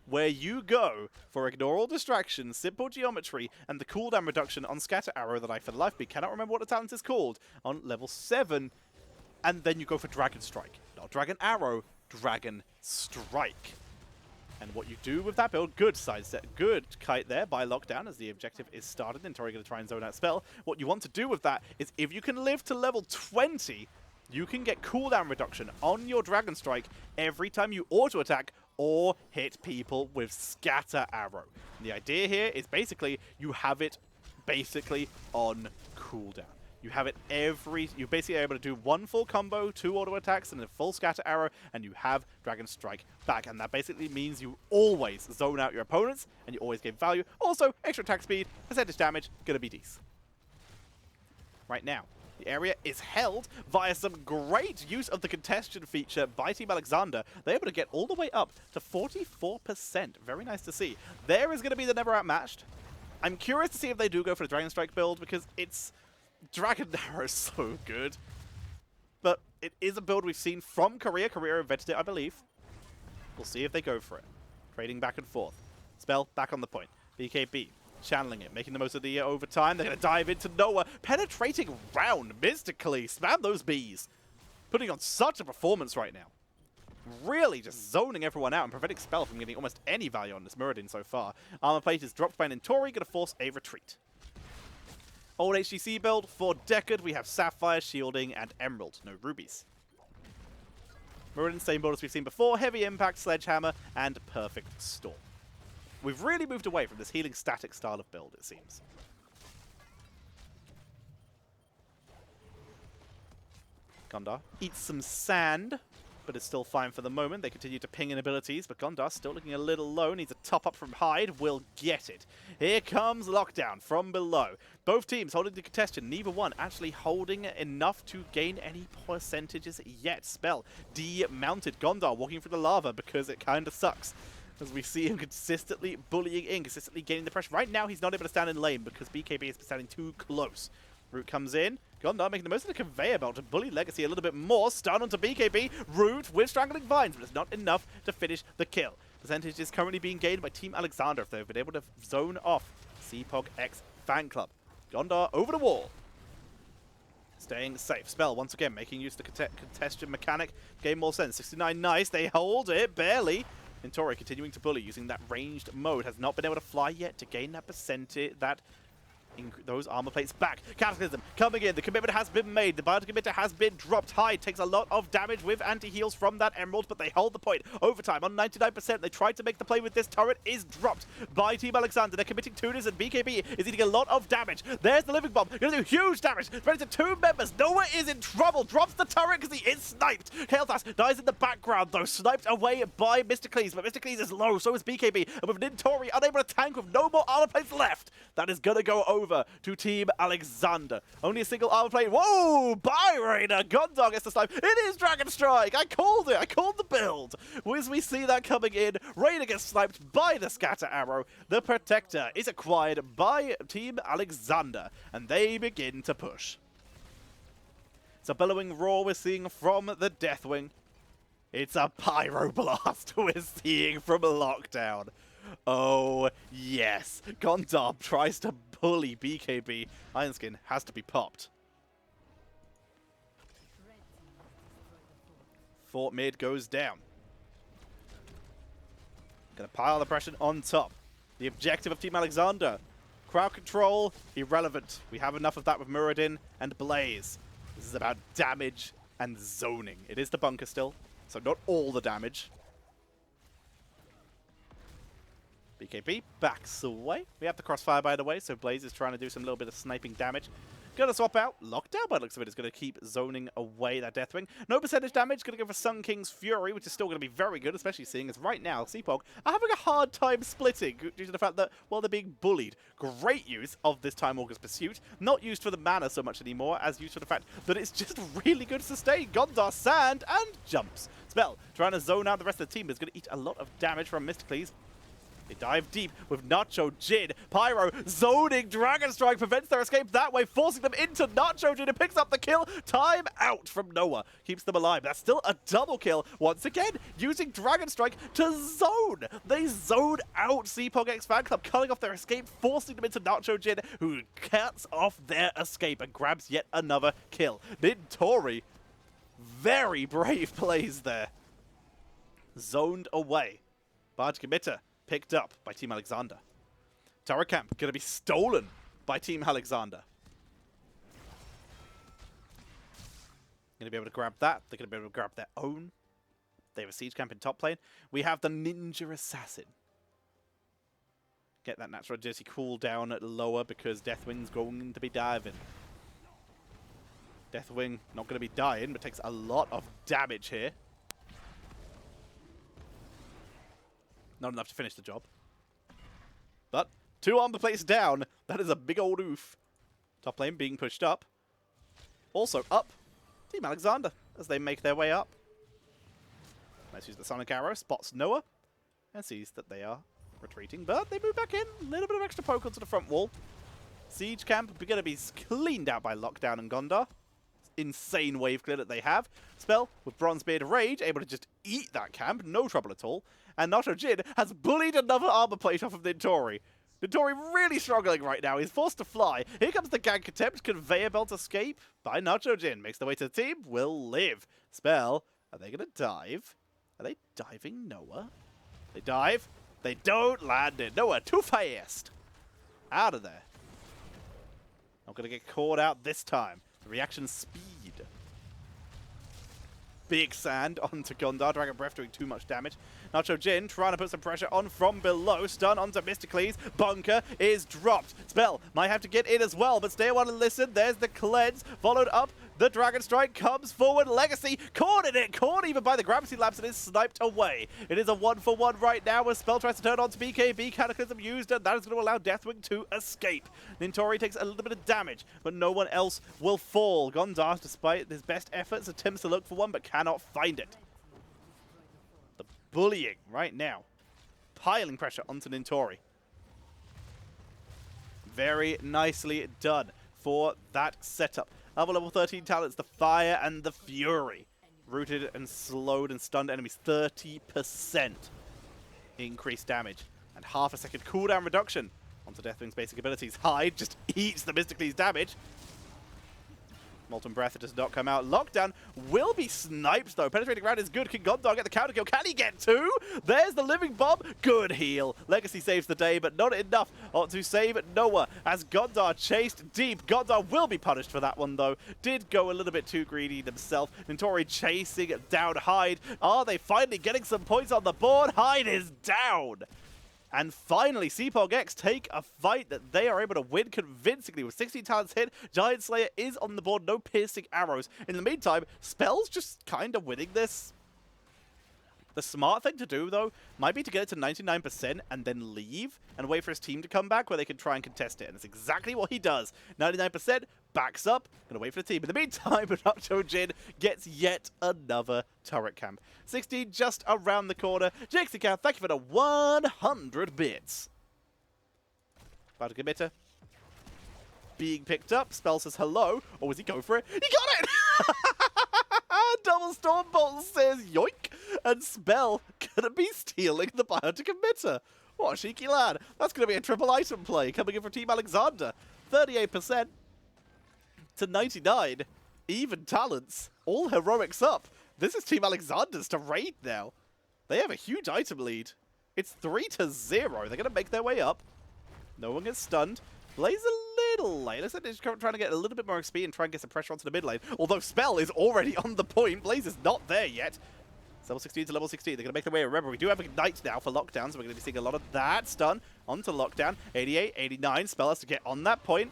where you go for ignore all distractions, simple geometry, and the cooldown reduction on Scatter Arrow that I for the life of me cannot remember what the talent is called, on level 7, and then you go for Dragon Strike. Not Dragon Arrow, Dragon Strike. And what you do with that build, good sidestep, good kite there by lockdown as the objective is started. And Tori going to try and zone out spell. What you want to do with that is if you can live to level 20, you can get cooldown reduction on your Dragon Strike every time you auto attack or hit people with Scatter Arrow. And the idea here is basically you have it basically on cooldown. You have it you're basically able to do one full combo, 2 auto attacks, and a full scatter arrow, and you have Dragon Strike back. And that basically means you always zone out your opponents, and you always gain value. Also, extra attack speed, percentage damage, gonna be decent. Right now, the area is held via some great use of the congestion feature by Team Alexander. They're able to get all the way up to 44%. Very nice to see. There is going to be the never outmatched. I'm curious to see if they do go for the Dragon Strike build, because it's Dragon Arrow is so good. But it is a build we've seen from Korea. Korea invented it, I believe. We'll see if they go for it. Trading back and forth. Spell back on the point. BKB. Channeling it, making the most of the overtime. They're going to dive into Noah, penetrating round mystically. Spam those bees. Putting on such a performance right now. Really just zoning everyone out and preventing Spell from getting almost any value on this Muradin so far. Armor plate is dropped by an Intori, going to force a retreat. Old HGC build for Deckard. We have Sapphire, Shielding, and Emerald. No rubies. Muradin, same build as we've seen before. Heavy Impact, Sledgehammer, and Perfect Storm. We've really moved away from this healing static style of build, it seems. Gondar eats some sand, but it's still fine for the moment. They continue to ping in abilities, but Gondar still looking a little low. Needs a top up from Hyde. Will get it. Here comes Lockdown from below. Both teams holding the congestion. Neither one actually holding enough to gain any percentages yet. Spell demounted. Gondar walking through the lava because it kind of sucks. As we see him consistently bullying in, consistently gaining the pressure. Right now, he's not able to stand in lane because BKB is standing too close. Root comes in. Gondar making the most of the conveyor belt to bully Legacy a little bit more. Stun onto BKB. Root with Strangling Vines, but it's not enough to finish the kill. Percentage is currently being gained by Team Alexander if they've been able to zone off CPogX Fanclub. Gondar over the wall. Staying safe. Spell, once again, making use of the congestion mechanic. Game more sense. 69 nice. They hold it, barely. Intori continuing to bully using that ranged mode. Has not been able to fly yet to gain that percentage, those armor plates back. Cataclysm coming in. The commitment has been made. The biological emitter has been dropped. Hyde takes a lot of damage with anti-heals from that Emerald, but they hold the point. Overtime on 99%. They tried to make the play with this. Turret is dropped by Team Alexander. They're committing tuners, and BKB is eating a lot of damage. There's the Living Bomb. Going to do huge damage. Spread to 2 members. Noah is in trouble. Drops the turret because he is sniped. Kael'thas dies in the background, though. Sniped away by Mr. Cleese, but Mr. Cleese is low. So is BKB. And with Nintori unable to tank with no more armor plates left, that is going to go over to Team Alexander. Only a single armor plate. Whoa! Byrainer! Gondar gets the snipe. It is Dragon Strike! I called it! I called the build! As we see that coming in, Rainer gets sniped by the scatter arrow. The Protector is acquired by Team Alexander, and they begin to push. It's a bellowing roar we're seeing from the Deathwing. It's a Pyroblast we're seeing from Lockdown. Oh, yes. Gondar tries to bully BKB. Ironskin has to be popped. Fort mid goes down. Gonna pile the pressure on top. The objective of Team Alexander. Crowd control, irrelevant. We have enough of that with Muradin and Blaze. This is about damage and zoning. It is the bunker still, so not all the damage. BKB backs away. We have the crossfire, by the way, so Blaze is trying to do some little bit of sniping damage. Gonna swap out. Lockdown, by the looks of it, is going to keep zoning away that Deathwing. No percentage damage. Gonna go for Sun King's Fury, which is still going to be very good, especially seeing as right now, CPog are having a hard time splitting due to the fact that, well, they're being bullied. Great use of this Time Walker's Pursuit. Not used for the mana so much anymore, as used for the fact that it's just really good to sustain. Gondar sand and jumps. Spell, trying to zone out the rest of the team, is going to eat a lot of damage from Mysticles. They dive deep with Nacho Jin. Pyro zoning Dragon Strike prevents their escape that way, forcing them into Nacho Jin, who picks up the kill. Time out from Noah. Keeps them alive. That's still a double kill. Once again, using Dragon Strike to zone. They zone out CPogX Fanclub, cutting off their escape, forcing them into Nacho Jin, who cuts off their escape and grabs yet another kill. Nintori, very brave plays there. Zoned away. Barge Committer picked up by Team Alexander. Tower Camp going to be stolen by Team Alexander. Going to be able to grab that. They're going to be able to grab their own. They have a Siege Camp in top lane. We have the Ninja Assassin. Get that natural agility cooldown at lower because Deathwing's going to be diving. Deathwing not going to be dying, but takes a lot of damage here. Not enough to finish the job. But 2 armor plates down. That is a big old oof. Top lane being pushed up. Also up, Team Alexander as they make their way up. Let's use the Sonic Arrow, spots Noah, and sees that they are retreating, but they move back in. A little bit of extra poke onto the front wall. Siege camp going to be cleaned out by Lockdown and Gondar. Insane wave clear that they have. Spell with Bronzebeard Rage, able to just eat that camp, no trouble at all. And Nacho Jin has bullied another armor plate off of Nintori. Nintori really struggling right now. He's forced to fly. Here comes the gank attempt. Conveyor belt escape by Nacho Jin. Makes their way to the team. Will live. Spell. Are they going to dive? Are they diving Noah? They dive. They don't land it. Noah, too fast. Out of there. Not going to get caught out this time. The reaction speed. Big sand onto Gondar. Dragon Breath doing too much damage. Nacho Jin trying to put some pressure on from below. Stun onto Mysticles. Bunker is dropped. Spell might have to get in as well, but stay on and listen. There's the cleanse. Followed up. The Dragon Strike comes forward. Legacy caught in it. Caught even by the Gravity Lapse and is sniped away. It is a 1-for-1 right now as Spell tries to turn on to BKB. Cataclysm used, and that is going to allow Deathwing to escape. Nintori takes a little bit of damage, but no one else will fall. Gondar, despite his best efforts, attempts to look for one, but cannot find it. The bullying right now. Piling pressure onto Nintori. Very nicely done for that setup. Other level 13 talents, the Fire and the Fury. Rooted and slowed and stunned enemies 30% increased damage. And half a second cooldown reduction onto Deathwing's basic abilities. Hide just eats the Mysticles damage. Molten Breath does not come out. Lockdown will be sniped, though. Penetrating round is good. Can Gondar get the counter kill? Can he get 2? There's the Living Bomb. Good heal. Legacy saves the day, but not enough to save Noah. As Gondar chased deep. Gondar will be punished for that one, though. Did go a little bit too greedy himself. Nintori chasing down Hyde. Are they finally getting some points on the board? Hyde is down. And finally, CPogX take a fight that they are able to win convincingly. With 16 talents hit, Giant Slayer is on the board, no piercing arrows. In the meantime, Spell's just kind of winning this. The smart thing to do, though, might be to get it to 99% and then leave and wait for his team to come back where they can try and contest it. And that's exactly what he does. 99%, backs up, gonna wait for the team. In the meantime, Nacho Jin gets yet another turret camp. 16 just around the corner. Jake's account, thank you for the 100 bits. About to committer. Being picked up, Spell says hello. Or was he going for it? He got it! Double Stormbolt says yoink, and Spell gonna be stealing the biotic emitter. What a cheeky lad. That's gonna be a triple item play coming in from Team Alexander. 38% to 99. Even talents. All heroics up. This is Team Alexander's to raid now. They have a huge item lead. It's 3-0. They're gonna make their way up. No one gets stunned. Blaze a little late. Looks like they're just trying to get a little bit more XP and try and get some pressure onto the mid lane. Although Spell is already on the point. Blaze is not there yet. It's level 16 to level 16. They're going to make their way. Remember, we do have Ignite now for Lockdown, so we're going to be seeing a lot of that stun onto Lockdown. 88, 89. Spell has to get on that point.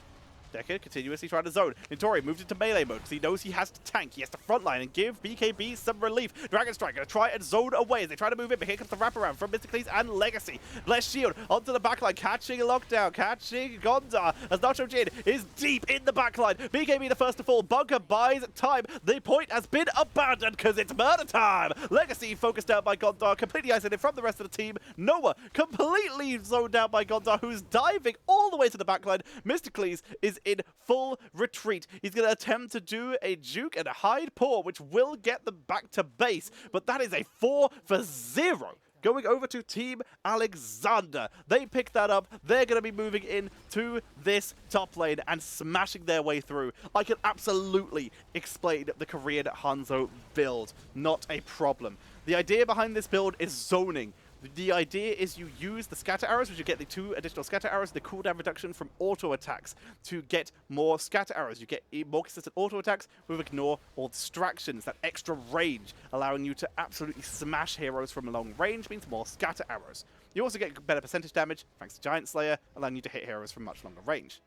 Decker continuously trying to zone. Nintori moved into melee mode because he knows he has to tank. He has to frontline and give BKB some relief. Dragon Strike going to try and zone away as they try to move in, but here comes the wraparound from Mysticles and Legacy. Bless Shield onto the backline, catching Lockdown, catching Gondar as Nacho Jin is deep in the backline. BKB the first to fall. Bunker buys time. The point has been abandoned because it's murder time. Legacy focused out by Gondar, completely isolated from the rest of the team. Noah completely zoned out by Gondar, who's diving all the way to the backline. Mysticles is in full retreat. He's going to attempt to do a juke and a hide paw, which will get them back to base, but that is a 4-0 going over to Team Alexander. They pick that up. They're going to be moving into this top lane and smashing their way through. I can absolutely explain the Korean Hanzo build. Not a problem. The idea behind this build is zoning. The idea is you use the scatter arrows, which you get the 2 additional scatter arrows, the cooldown reduction from auto attacks to get more scatter arrows. You get more consistent auto attacks with ignore or distractions, that extra range, allowing you to absolutely smash heroes from long range, means more scatter arrows. You also get better percentage damage, thanks to Giant Slayer, allowing you to hit heroes from much longer range.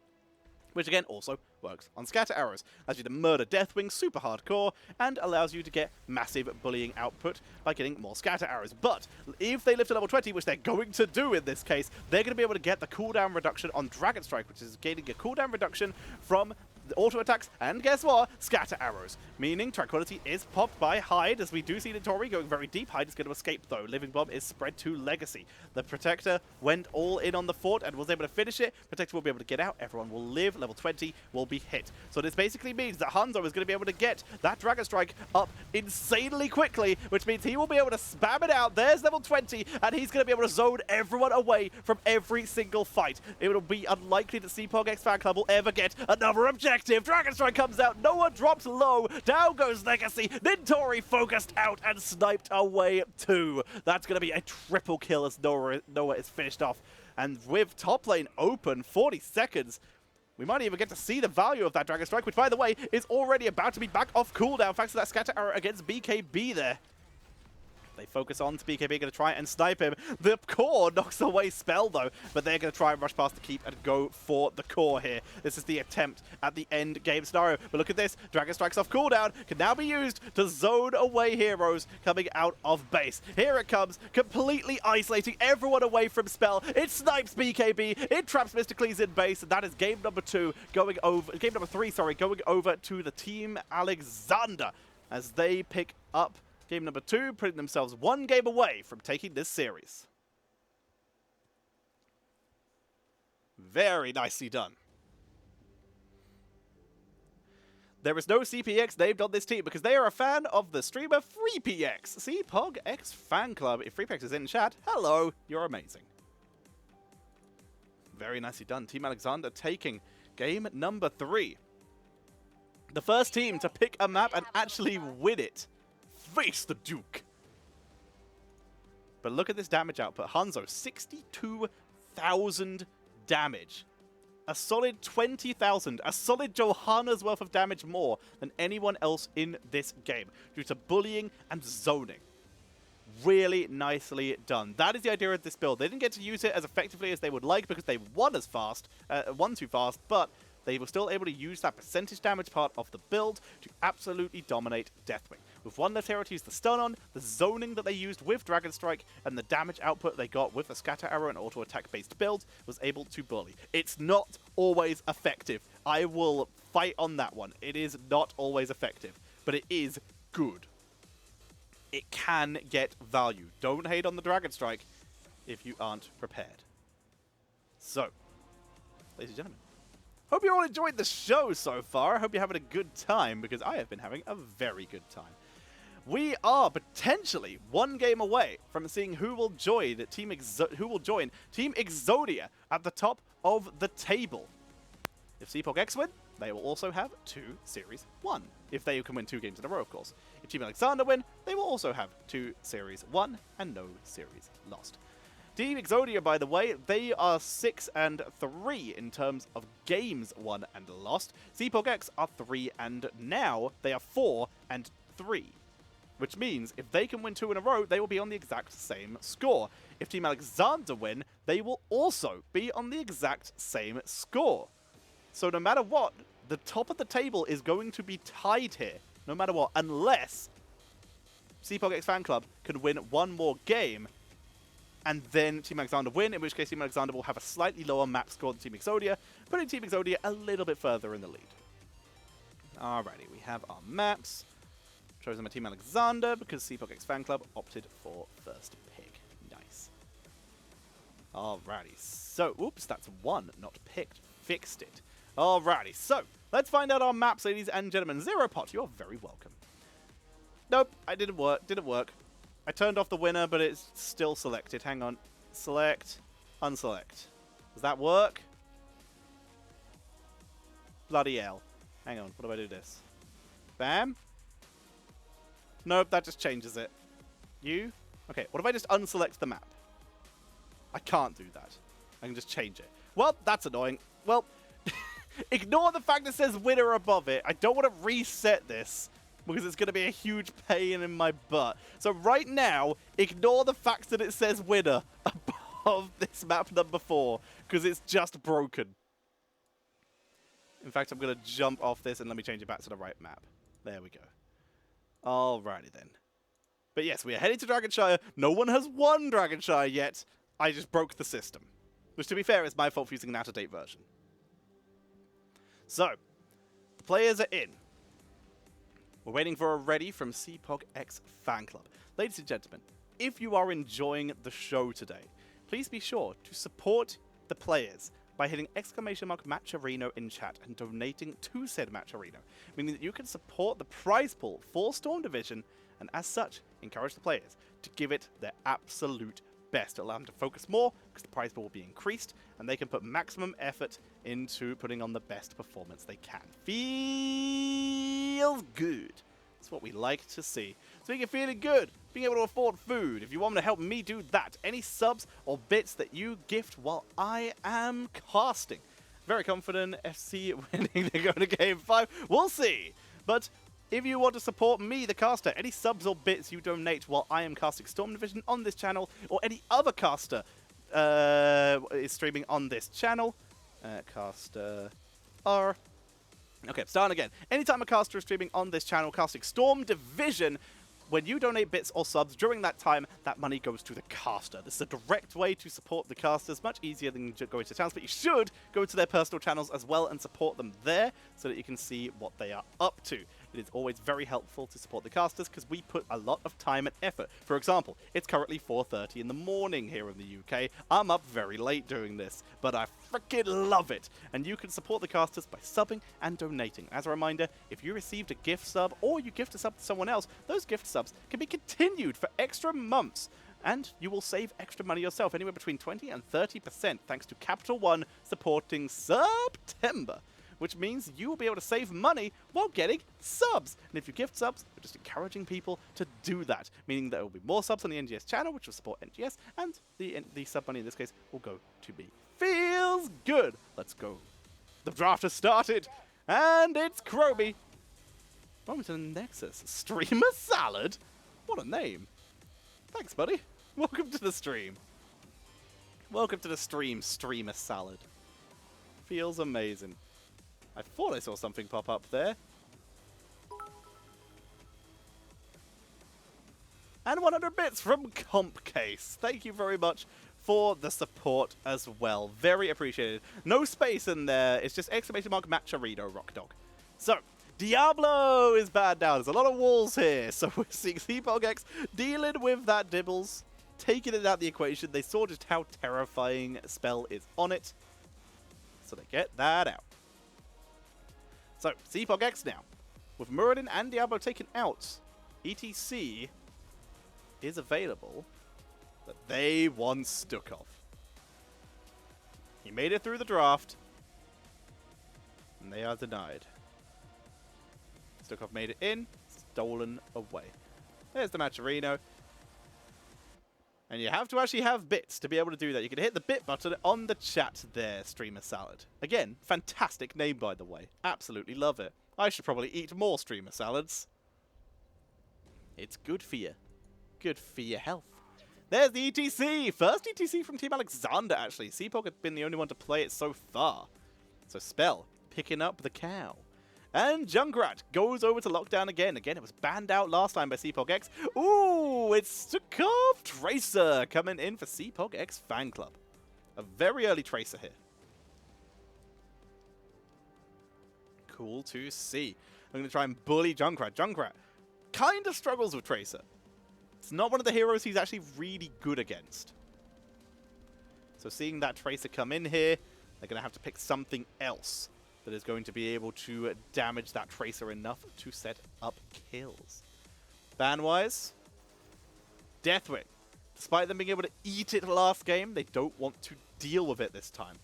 which again also works on scatter arrows. Allows you to murder Deathwing super hardcore, and allows you to get massive bullying output by getting more scatter arrows. But if they live to level 20, which they're going to do in this case, they're going to be able to get the cooldown reduction on Dragon Strike, which is gaining a cooldown reduction from the auto attacks, and guess what? Scatter arrows. Meaning Tranquility is popped by Hyde, as we do see Nitori going very deep. Hyde is going to escape though. Living Bomb is spread to Legacy. The Protector went all in on the fort and was able to finish it. Protector will be able to get out. Everyone will live. Level 20 will be hit. So this basically means that Hanzo is going to be able to get that Dragon Strike up insanely quickly, which means he will be able to spam it out. There's level 20, and he's going to be able to zone everyone away from every single fight. It will be unlikely that CPogX Fanclub will ever get another objective. Dragon Strike comes out, Noah drops low, down goes Legacy, Nitori focused out and sniped away too. That's going to be a triple kill as Noah is finished off. And with top lane open, 40 seconds, we might even get to see the value of that Dragon Strike, which by the way, is already about to be back off cooldown thanks to that scatter arrow against BKB there. They focus on BKB, going to try and snipe him. The core knocks away Spell, though, but they're going to try and rush past the keep and go for the core here. This is the attempt at the end game scenario. But look at this. Dragon Strikes off cooldown can now be used to zone away heroes coming out of base. Here it comes, completely isolating everyone away from Spell. It snipes BKB. It traps Mr. Cleese in base, and that is game number 3, going over to the Team Alexander as they pick up game number 2, putting themselves one game away from taking this series. Very nicely done. There is no CPX named on this team because they are a fan of the streamer FreePX. CPogX Fanclub. If FreePX is in chat, hello, you're amazing. Very nicely done. Team Alexander taking game number 3. The first team to pick a map and actually win it. Face the Duke. But look at this damage output. Hanzo, 62,000 damage. A solid 20,000. A solid Johanna's worth of damage more than anyone else in this game due to bullying and zoning. Really nicely done. That is the idea of this build. They didn't get to use it as effectively as they would like because they won too fast, but they were still able to use that percentage damage part of the build to absolutely dominate Deathwing. With one left arrow to use the stun on, the zoning that they used with Dragon Strike, and the damage output they got with the scatter arrow and auto attack based build was able to bully. It's not always effective. I will fight on that one. It is not always effective, but it is good. It can get value. Don't hate on the Dragon Strike if you aren't prepared. So, ladies and gentlemen, hope you all enjoyed the show so far. I hope you're having a good time because I have been having a very good time. We are potentially one game away from seeing who will join Team Exodia at the top of the table. If CPogX win, they will also have 2 Series 1. If they can win 2 games in a row, of course. If Team Alexander win, they will also have 2 Series 1 and no series lost. Team Exodia, by the way, they are 6-3 in terms of games won and lost. CPogX are 3 and now they are 4-3. Which means if they can win 2 in a row, they will be on the exact same score. If Team Alexander win, they will also be on the exact same score. So no matter what, the top of the table is going to be tied here. No matter what, unless CPogX Fanclub can win one more game and then Team Alexander win, in which case Team Alexander will have a slightly lower map score than Team Exodia, putting Team Exodia a little bit further in the lead. Alrighty, we have our maps. Chosen by Team Alexander because CPogX Fanclub opted for first pick. Nice. Alrighty, so, oops, that's 1, not picked. Fixed it. Alrighty, so, let's find out our maps, ladies and gentlemen. Zero Pot, you're very welcome. Nope, it didn't work. I turned off the winner, but it's still selected. Hang on. Select, unselect. Does that work? Bloody hell. Hang on, what do I do this? Bam? Nope, that just changes it. You? Okay, what if I just unselect the map? I can't do that. I can just change it. Well, that's annoying. Well, ignore the fact that it says winner above it. I don't want to reset this because it's going to be a huge pain in my butt. So right now, ignore the fact that it says winner above this map number 4 because it's just broken. In fact, I'm going to jump off this and let me change it back to the right map. There we go. Alrighty then. But yes, we are heading to Dragonshire. No one has won Dragonshire yet. I just broke the system. Which, to be fair, is my fault for using an out-of-date version. So, the players are in. We're waiting for a ready from CPogX Fanclub. Ladies and gentlemen, if you are enjoying the show today, please be sure to support the players by hitting !Matcherino in chat and donating to said Matcherino, meaning that you can support the prize pool for Storm Division and as such encourage the players to give it their absolute best to allow them to focus more because the prize pool will be increased and they can put maximum effort into putting on the best performance they can. Feels good. That's what we like to see. Speaking of feeling good, being able to afford food, if you want to help me do that, any subs or bits that you gift while I am casting. Very confident FC winning, they're going to game 5. We'll see. But if you want to support me, the caster, any subs or bits you donate while I am casting Storm Division on this channel, or any other caster is streaming on this channel, caster R. Okay, starting again. Anytime a caster is streaming on this channel casting Storm Division, when you donate bits or subs during that time, that money goes to the caster. This is a direct way to support the casters, much easier than going to channels, but you should go to their personal channels as well and support them there so that you can see what they are up to. It is always very helpful to support the casters because we put a lot of time and effort. For example, it's currently 4:30 in the morning here in the UK. I'm up very late doing this, but I freaking love it. And you can support the casters by subbing and donating. As a reminder, if you received a gift sub or you gift a sub to someone else, those gift subs can be continued for extra months. And you will save extra money yourself, anywhere between 20 and 30%, thanks to Capital One supporting September. Which means you will be able to save money while getting subs. And if you gift subs, we're just encouraging people to do that, meaning there will be more subs on the NGS channel, which will support NGS, and the sub money in this case will go to me. Feels good. Let's go. The draft has started, and it's Kroby. Welcome to the Nexus. Streamer Salad? What a name. Thanks, buddy. Welcome to the stream. Welcome to the stream, Streamer Salad. Feels amazing. I thought I saw something pop up there. And 100 bits from Compcase. Thank you very much for the support as well. Very appreciated. No space in there. It's just !Matcherino Rock Dog. So, Diablo is bad now. There's a lot of walls here. So we're seeing CPogX dealing with that Dibbles, taking it out of the equation. They saw just how terrifying spell is on it. So they get that out. So, CPogX now. With Muradin and Diablo taken out, ETC is available, but they want STUKOV. He made it through the draft, and they are denied. STUKOV made it in, stolen away. There's the Matcherino. And you have to actually have bits to be able to do that. You can hit the bit button on the chat there, Streamer Salad. Again, fantastic name, by the way. Absolutely love it. I should probably eat more Streamer Salads. It's good for you. Good for your health. There's the ETC. First ETC from Team Alexander, actually. CPog had been the only one to play it so far. So Spell, picking up the cow. And JUNKRAT goes over to lockdown again. Again, it was banned out last time by CPogX. Ooh, it's STUKOV Tracer coming in for CPogX Fanclub. A very early Tracer here. Cool to see. I'm going to try and bully JUNKRAT. JUNKRAT kind of struggles with Tracer. It's not one of the heroes he's actually really good against. So seeing that Tracer come in here, they're going to have to pick something else that is going to be able to damage that Tracer enough to set up kills. Ban-wise, Deathwing. Despite them being able to eat it last game, they don't want to deal with it this time.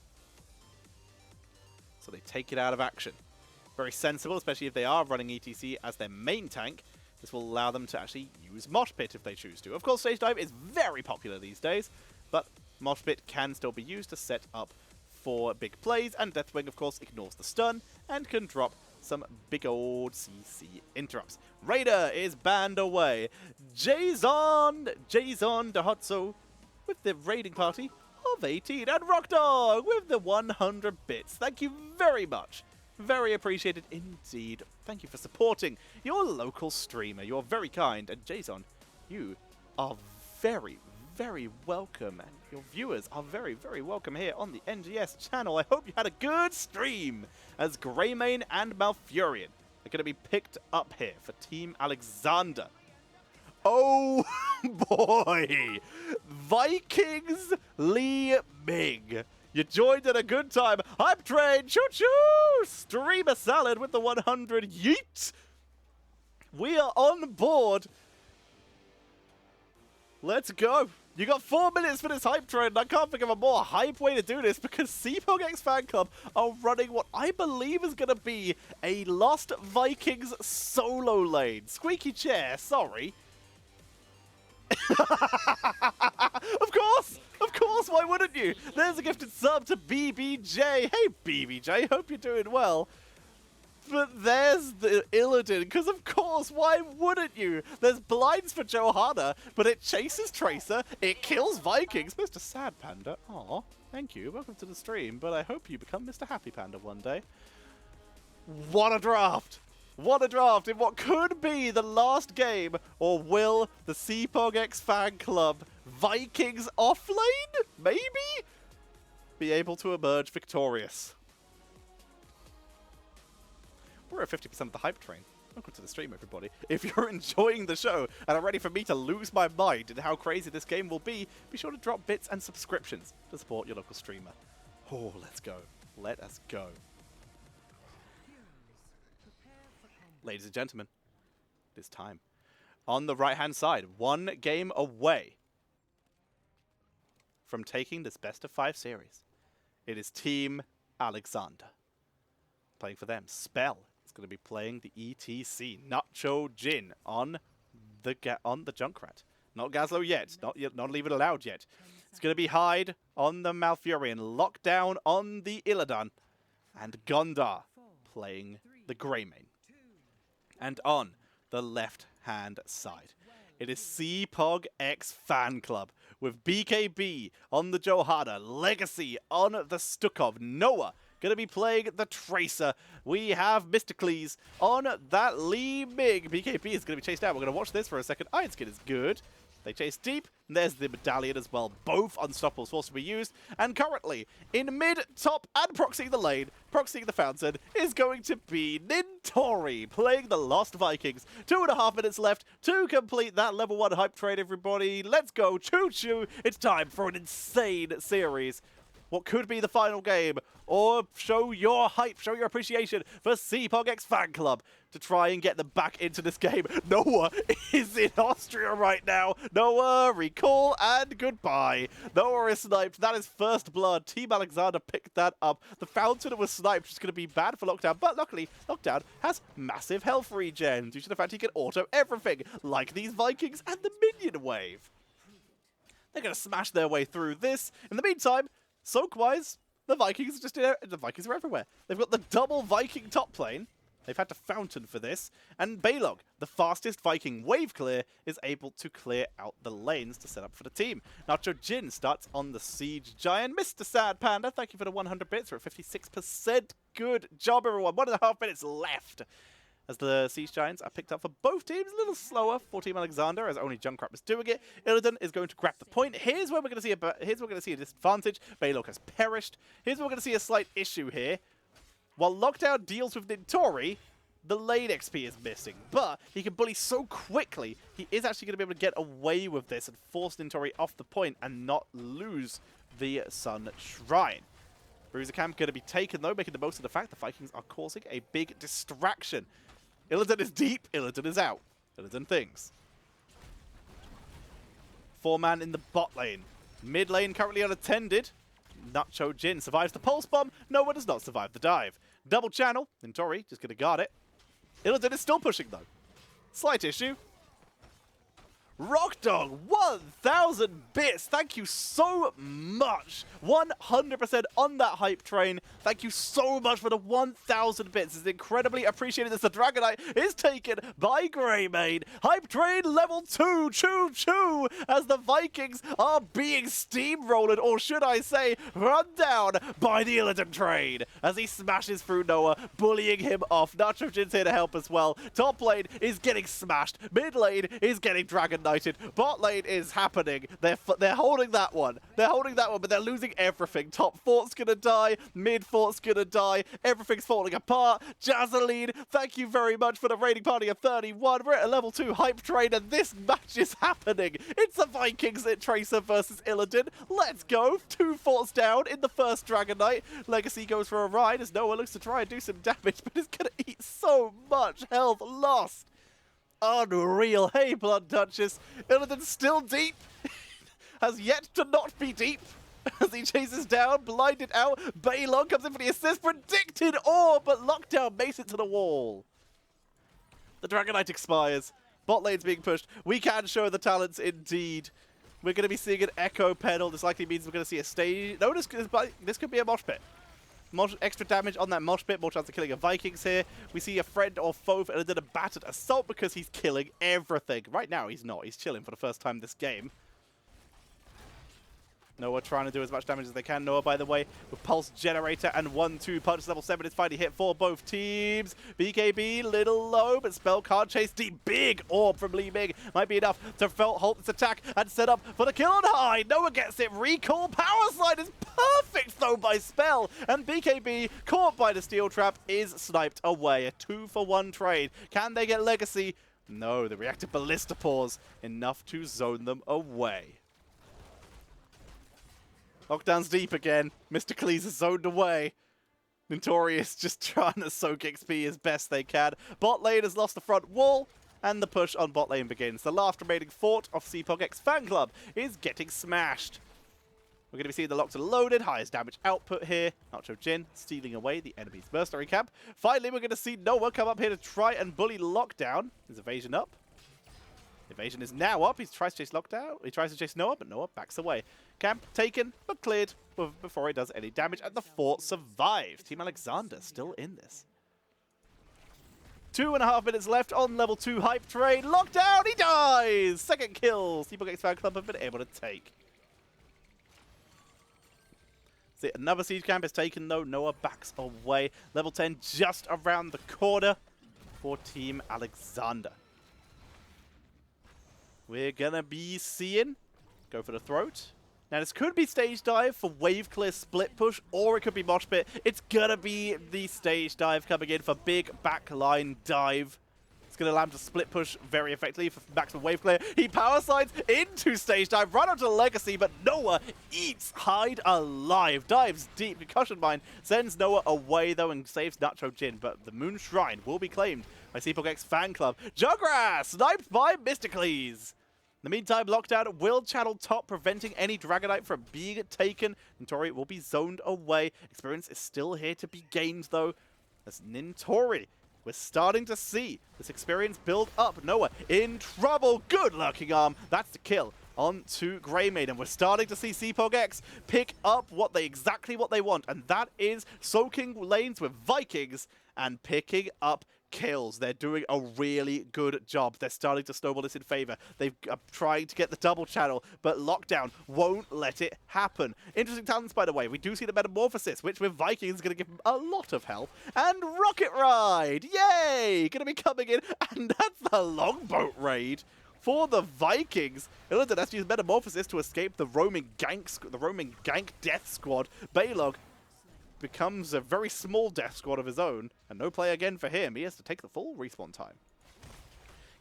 So they take it out of action. Very sensible, especially if they are running ETC as their main tank. This will allow them to actually use Mosh Pit if they choose to. Of course, Stage Dive is very popular these days, but Mosh Pit can still be used to set up for big plays, and Deathwing, of course, ignores the stun and can drop some big old CC interrupts. Raider is banned away. Jason Dahotso with the raiding party of 18, and Rockdog with the 100 bits. Thank you very much Very appreciated indeed. Thank you for supporting your local streamer. You're very kind. And Jason, you are very, very welcome. And your viewers are very, very welcome here on the NGS channel. I hope you had a good stream as Greymane and Malfurion are going to be picked up here for Team Alexander. Oh boy! Vikings Lee Ming. You joined at a good time. Hype train, choo-choo! Streamer Salad with the 100 yeet. We are on board. Let's go. You got 4 minutes for this hype train, and I can't think of a more hype way to do this because CPogX Fanclub are running what I believe is going to be a Lost Vikings solo lane. Squeaky chair, sorry. Of course, why wouldn't you? There's a gifted sub to BBJ. Hey, BBJ, hope you're doing well. But there's the Illidan, because of course, why wouldn't you? There's blinds for Johanna, but it chases Tracer, it kills Vikings. Mr. Sad Panda, aw, thank you, welcome to the stream, but I hope you become Mr. Happy Panda one day. What a draft! What a draft in what could be the last game, or will the CPogX Fanclub Vikings offlane, maybe, be able to emerge victorious? We're at 50% of the hype train. Welcome to the stream, everybody. If you're enjoying the show and are ready for me to lose my mind in how crazy this game will be sure to drop bits and subscriptions to support your local streamer. Oh, let's go. Let us go. Ladies and gentlemen, it is time. On the right-hand side, one game away from taking this best-of-5 series. It is Team Alexander. Playing for them, Spell is going to be playing the ETC Nacho Jin on the Junkrat. Not Gazlo yet, not leave it allowed yet. It's going to be Hyde on the Malfurion, Lockdown on the Illidan, and Gondar playing the Greymane. And on the left-hand side, it is CPogX Fanclub with BKB on the Johanna, Legacy on the Stukov, Noah going to be playing the Tracer. We have Mr. Cleese on that Lee Mig. BKB is going to be chased out. We're going to watch this for a second. Iron Skin is good. They chase deep. And there's the Medallion as well. Both unstoppable force to be used. And currently, in mid, top, and proxying the lane, proxying the fountain, is going to be Nintori playing the Lost Vikings. 2.5 minutes left to complete that level 1 hype trade, everybody. Let's go. Choo-choo. It's time for an insane series. What could be the final game, or show your hype, show your appreciation for CPogX Fanclub to try and get them back into this game. Noah is in Austria right now. Noah, recall and goodbye. Noah is sniped. That is first blood. Team Alexander picked that up. The fountain was sniped, which is going to be bad for Lockdown, but luckily, Lockdown has massive health regen due to the fact he can auto everything, like these Vikings and the minion wave. They're going to smash their way through this. In the meantime, soak-wise, the Vikings are everywhere. They've got the double Viking top lane. They've had to fountain for this. And Balog, the fastest Viking wave clear, is able to clear out the lanes to set up for the team. Nacho Jin starts on the Siege Giant. Mr. Sad Panda, thank you for the 100 bits. We're at 56%. Good job, everyone. 1.5 minutes left. As the Siege Giants are picked up for both teams, a little slower for Team Alexander, as only Junkrat was doing it. Illidan is going to grab the point. Here's where we're going to see a disadvantage. Balog has perished. Here's where we're going to see a slight issue here. While Lockdown deals with Nintori, the lane XP is missing, but he can bully so quickly, he is actually going to be able to get away with this and force Nintori off the point and not lose the Sun Shrine. Bruiser Camp going to be taken, though, making the most of the fact the Vikings are causing a big distraction. Illidan is deep, Illidan is out. Illidan things. 4-man in the bot lane. Mid lane currently unattended. Nacho Jin survives the pulse bomb. Noah does not survive the dive. Double channel. Nintori just going to guard it. Illidan is still pushing, though. Slight issue. Rockdog, 1,000 bits. Thank you so much. 100% on that hype train. Thank you so much for the 1,000 bits. It's incredibly appreciated as the Dragonite is taken by Greymane. Hype train level 2. Choo choo. As the Vikings are being steamrolled, or should I say, run down by the Illidan train. As he smashes through Noah, bullying him off. Nacho Jin's here to help as well. Top lane is getting smashed. Mid lane is getting Dragon Knighted. Bot lane is happening. They're holding that one. They're holding that one, but they're losing everything. Top fort's gonna die. Mid fort's gonna die. Everything's falling apart. Jazzaline, thank you very much for the raiding party of 31. We're at a level 2 hype train, and this match is happening. It's the Vikings at Tracer versus Illidan. Let's go. 2 forts down in the first Dragon Knight. Legacy goes for a ride as Noah looks to try and do some damage, but it's gonna eat so much health lost. Unreal. Hey, Blood Duchess. Illidan's still deep. Has yet to not be deep. As he chases down, blinded out. Baylon comes in for the assist. Predicted ore, but Lockdown makes it to the wall. The Dragonite expires. Bot lane's being pushed. We can show the talents indeed. We're going to be seeing an Echo pedal. This likely means we're going to see a stage. No, this could be a mosh pit. Extra damage on that mosh pit, more chance of killing a Vikings here. We see a friend or foe and then a battered assault because he's killing everything. Right now he's not. He's chilling for the first time this game. Noah trying to do as much damage as they can. Noah, by the way, with Pulse Generator and 1-2 punch level 7 is finally hit for both teams. BKB, little low, but Spell can't chase deep. Big orb from Li Ming might be enough to halt this attack and set up for the kill on high. Noah gets it. Recall power slide is perfect, though, by Spell. And BKB, caught by the steel trap, is sniped away. A 2-for-1 trade. Can they get Legacy? No, the reactive Ballista pause enough to zone them away. Lockdown's deep again. Mr. Cleese is zoned away. Notorious just trying to soak XP as best they can. Bot lane has lost the front wall, and the push on bot lane begins. The last remaining fort of CPogX Fanclub is getting smashed. We're going to be seeing the Locked loaded, highest damage output here. Nacho Jin stealing away the enemy's mercenary camp. Finally, we're going to see Noah come up here to try and bully Lockdown. His evasion up. Evasion is now up. He tries to chase Lockdown. He tries to chase Noah, but Noah backs away. Camp taken, but cleared before he does any damage, and the fort survives. Team Alexander still in this. 2.5 minutes left on level 2 hype train. Lockdown, he dies! Second kill. CPogX Fanclub have been able to take. See, another siege camp is taken, though. Noah backs away. Level 10 just around the corner for Team Alexander. We're going to be seeing... Go for the throat. Now, this could be stage dive for wave clear split push, or it could be mosh pit. It's going to be the stage dive coming in for big backline dive. It's going to allow him to split push very effectively for maximum wave clear. He power slides into stage dive, right onto Legacy, but Noah eats Hyde alive. Dives deep. Concussion Mine sends Noah away, though, and saves Nacho Jin. But the Moon Shrine will be claimed by CPogX Fanclub. JUNKRAT sniped by Mysticles. In the meantime, Lockdown will channel top, preventing any Dragonite from being taken. Nintori will be zoned away. Experience is still here to be gained, though. As Nintori, we're starting to see this experience build up. Noah in trouble. Good lurking arm. That's the kill on to Greymane. And we're starting to see CPogX pick up exactly what they want. And that is soaking lanes with Vikings and picking up kills. They're doing a really good job. They're starting to snowball this in favor. They're trying to get the double channel, but Lockdown won't let it happen. Interesting talents, by the way. We do see the Metamorphosis, which with Vikings is going to give him a lot of health. And Rocket Ride! Yay! Going to be coming in, and that's the Longboat Raid for the Vikings. Illidan has to use Metamorphosis to escape the roaming gank death squad. Baylog becomes a very small death squad of his own, and no play again for him. He has to take the full respawn time.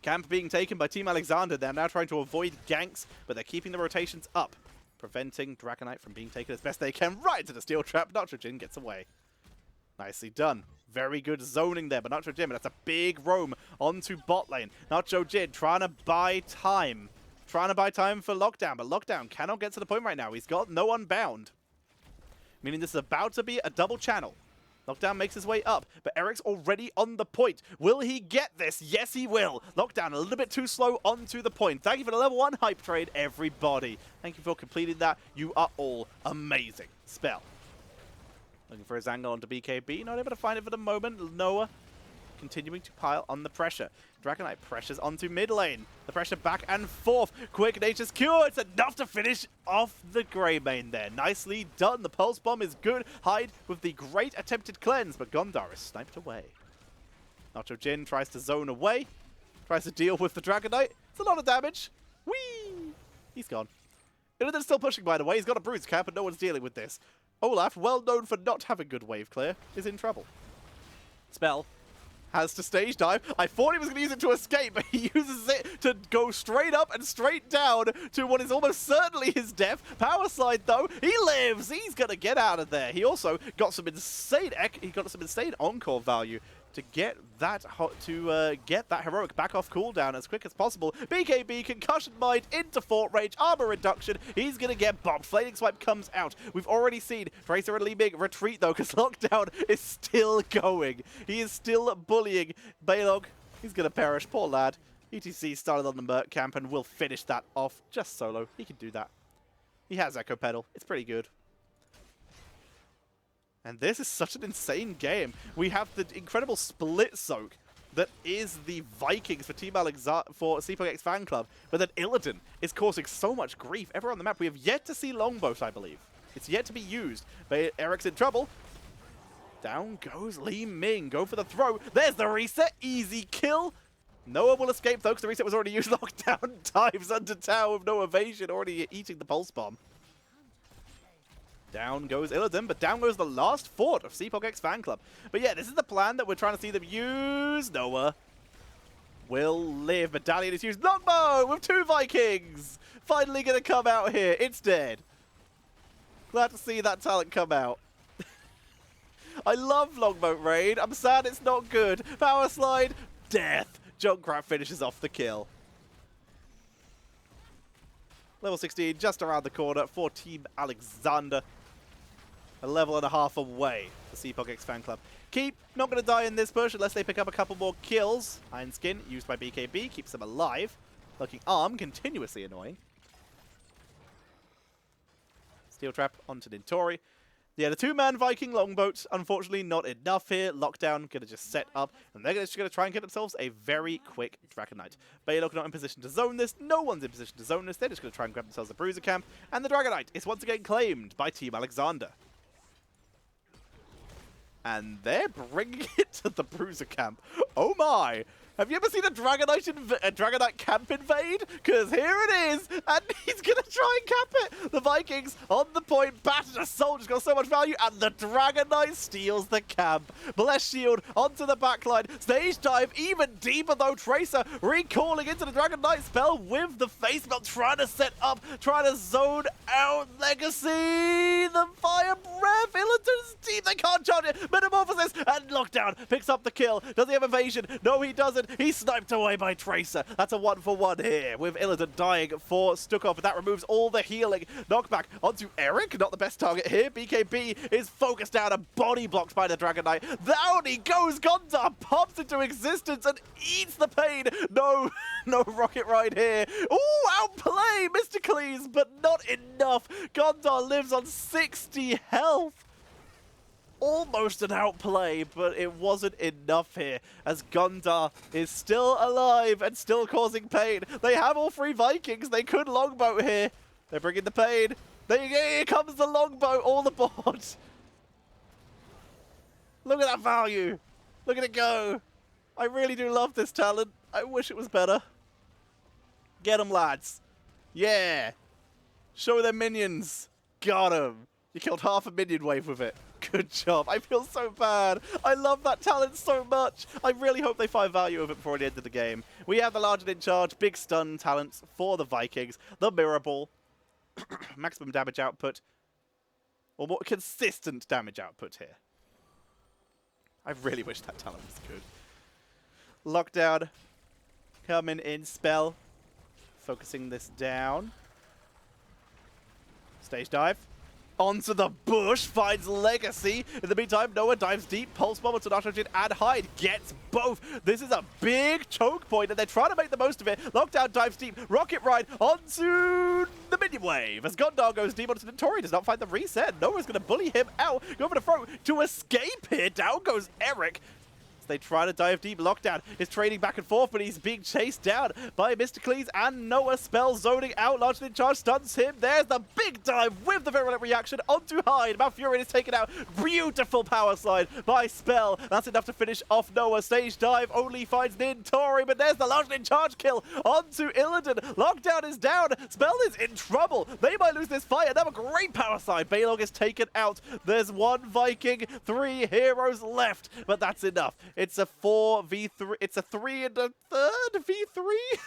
Camp being taken by Team Alexander. They're now trying to avoid ganks, but they're keeping the rotations up, preventing Dragonite from being taken as best they can. Right to the steel trap. Nacho Jin gets away. Nicely done. Very good zoning there, but Nacho Jin, but that's a big roam onto bot lane. Nacho Jin trying to buy time. Trying to buy time for Lockdown, but Lockdown cannot get to the point right now. He's got no unbound, meaning this is about to be a double channel. Lockdown makes his way up, but Eric's already on the point. Will he get this? Yes, he will. Lockdown a little bit too slow onto the point. Thank you for the level 1 hype trade, everybody. Thank you for completing that. You are all amazing. Spell. Looking for his angle onto BKB. Not able to find it for the moment. Noah continuing to pile on the pressure. Dragonite pressures onto mid lane. The pressure back and forth. Quick Nature's Cure. It's enough to finish off the Grey Mane there. Nicely done. The Pulse Bomb is good. Hyde with the great attempted cleanse, but Gondar is sniped away. Nacho Jin tries to zone away. Tries to deal with the Dragonite. It's a lot of damage. Whee! He's gone. Illidan's still pushing, by the way. He's got a bruise cap, but no one's dealing with this. Olaf, well known for not having good wave clear, is in trouble. Spell has to stage dive. I thought he was going to use it to escape, but he uses it to go straight up and straight down to what is almost certainly his death. Power slide, though. He lives. He's going to get out of there. He also got some insane encore value to get that heroic back off cooldown as quick as possible. BKB, Concussion Mind into fort range, armor reduction. He's going to get bombed. Flaming Swipe comes out. We've already seen Tracer and Li Ming retreat, though, because Lockdown is still going. He is still bullying Balog. He's going to perish. Poor lad. ETC started on the Merc camp and will finish that off just solo. He can do that. He has Echo Pedal. It's pretty good. And this is such an insane game. We have the incredible split soak that is the Vikings for CPogX Fanclub, but then Illidan is causing so much grief everywhere on the map. We have yet to see Longboat, I believe. It's yet to be used, but Eric's in trouble. Down goes Li Ming. Go for the throw. There's the reset. Easy kill. Noah will escape, though, because the reset was already used. Lockdown dives under tower with no evasion, already eating the Pulse Bomb. Down goes Illidan, but down goes the last fort of CPogX Fanclub. But yeah, this is the plan that we're trying to see them use. Noah will live. Medallion is used. Longbow with 2 Vikings. Finally going to come out here. It's dead. Glad to see that talent come out. I love Longboat Raid. I'm sad it's not good. Power slide. Death. JUNKRAT finishes off the kill. Level 16 just around the corner for Team Alexander. A level and a half away for CPogX Fanclub. Keep not going to die in this push unless they pick up a couple more kills. Iron Skin used by BKB keeps them alive. Looking Arm continuously annoying. Steel Trap onto Nintori. Yeah, the 2-man Viking Longboat, unfortunately not enough here. Lockdown going to just set up, and they're just going to try and get themselves a very quick Dragonite. Balog not in position to zone this. No one's in position to zone this. They're just going to try and grab themselves a Bruiser Camp, and the Dragonite is once again claimed by Team Alexander. And they're bringing it to the Bruiser Camp. Oh my! Have you ever seen a Dragonite camp invade? Because here it is, and he's going to try and cap it. The Vikings on the point, battered assault, just got so much value, and the Dragonite steals the camp. Bless Shield onto the backline. Stage dive even deeper though. Tracer recalling into the Dragonite spell with the face melt, trying to set up, trying to zone out Legacy. The Fire Breath, Illidan's team, they can't charge it. Metamorphosis, and Lockdown picks up the kill. Does he have evasion? No, he doesn't. He's sniped away by Tracer. That's a 1-for-1 here with Illidan dying for STUKOV, but that removes all the healing. Knockback onto Eric, not the best target here. BKB is focused down and body blocked by the Dragonite. Down he goes. Gondar pops into existence and eats the pain. No, no rocket ride here. Ooh, outplay Mysticles, but not enough. Gondar lives on 60 health. Almost an outplay, but it wasn't enough here, as Gondar is still alive and still causing pain. They have all 3 Vikings. They could Longboat here. They're bringing the pain. Here comes the Longboat all aboard. Look at that value. Look at it go. I really do love this talent. I wish it was better. Get them, lads. Yeah. Show them minions. Got them. You killed half a minion wave with it. Good job. I feel so bad. I love that talent so much. I really hope they find value of it before the end of the game. We have the Larger in Charge, big stun talents for the Vikings, the Mirror Ball, maximum damage output, or more consistent damage output here. I really wish that talent was good. Lockdown coming in spell, focusing this down. Stage dive. onto the bush, finds Legacy. In the meantime, Noah dives deep, Pulse Bomb onto Nitrogen, and Hyde gets both. This is a big choke point, and they're trying to make the most of it. Lockdown dives deep, Rocket Ride onto the minion wave. As Gondar goes deep onto Notori, does not find the reset. Noah's going to bully him out, go for the throw to escape here. Down goes Eric. They try to dive deep. Lockdown is trading back and forth, but he's being chased down by Mr. Cleese and Noah. Spell zoning out. Largely in charge stuns him. There's the big dive with the virulent reaction onto Hyde. Malfurion is taken out. Beautiful power slide by Spell. That's enough to finish off Noah. Stage dive only finds Nintori, but there's the largely in charge kill onto Illidan. Lockdown is down. Spell is in trouble. They might lose this fight. Another great power slide. Balog is taken out. There's one Viking, 3 heroes left, but that's enough. It's a 4v3. It's a 3 and a third v3.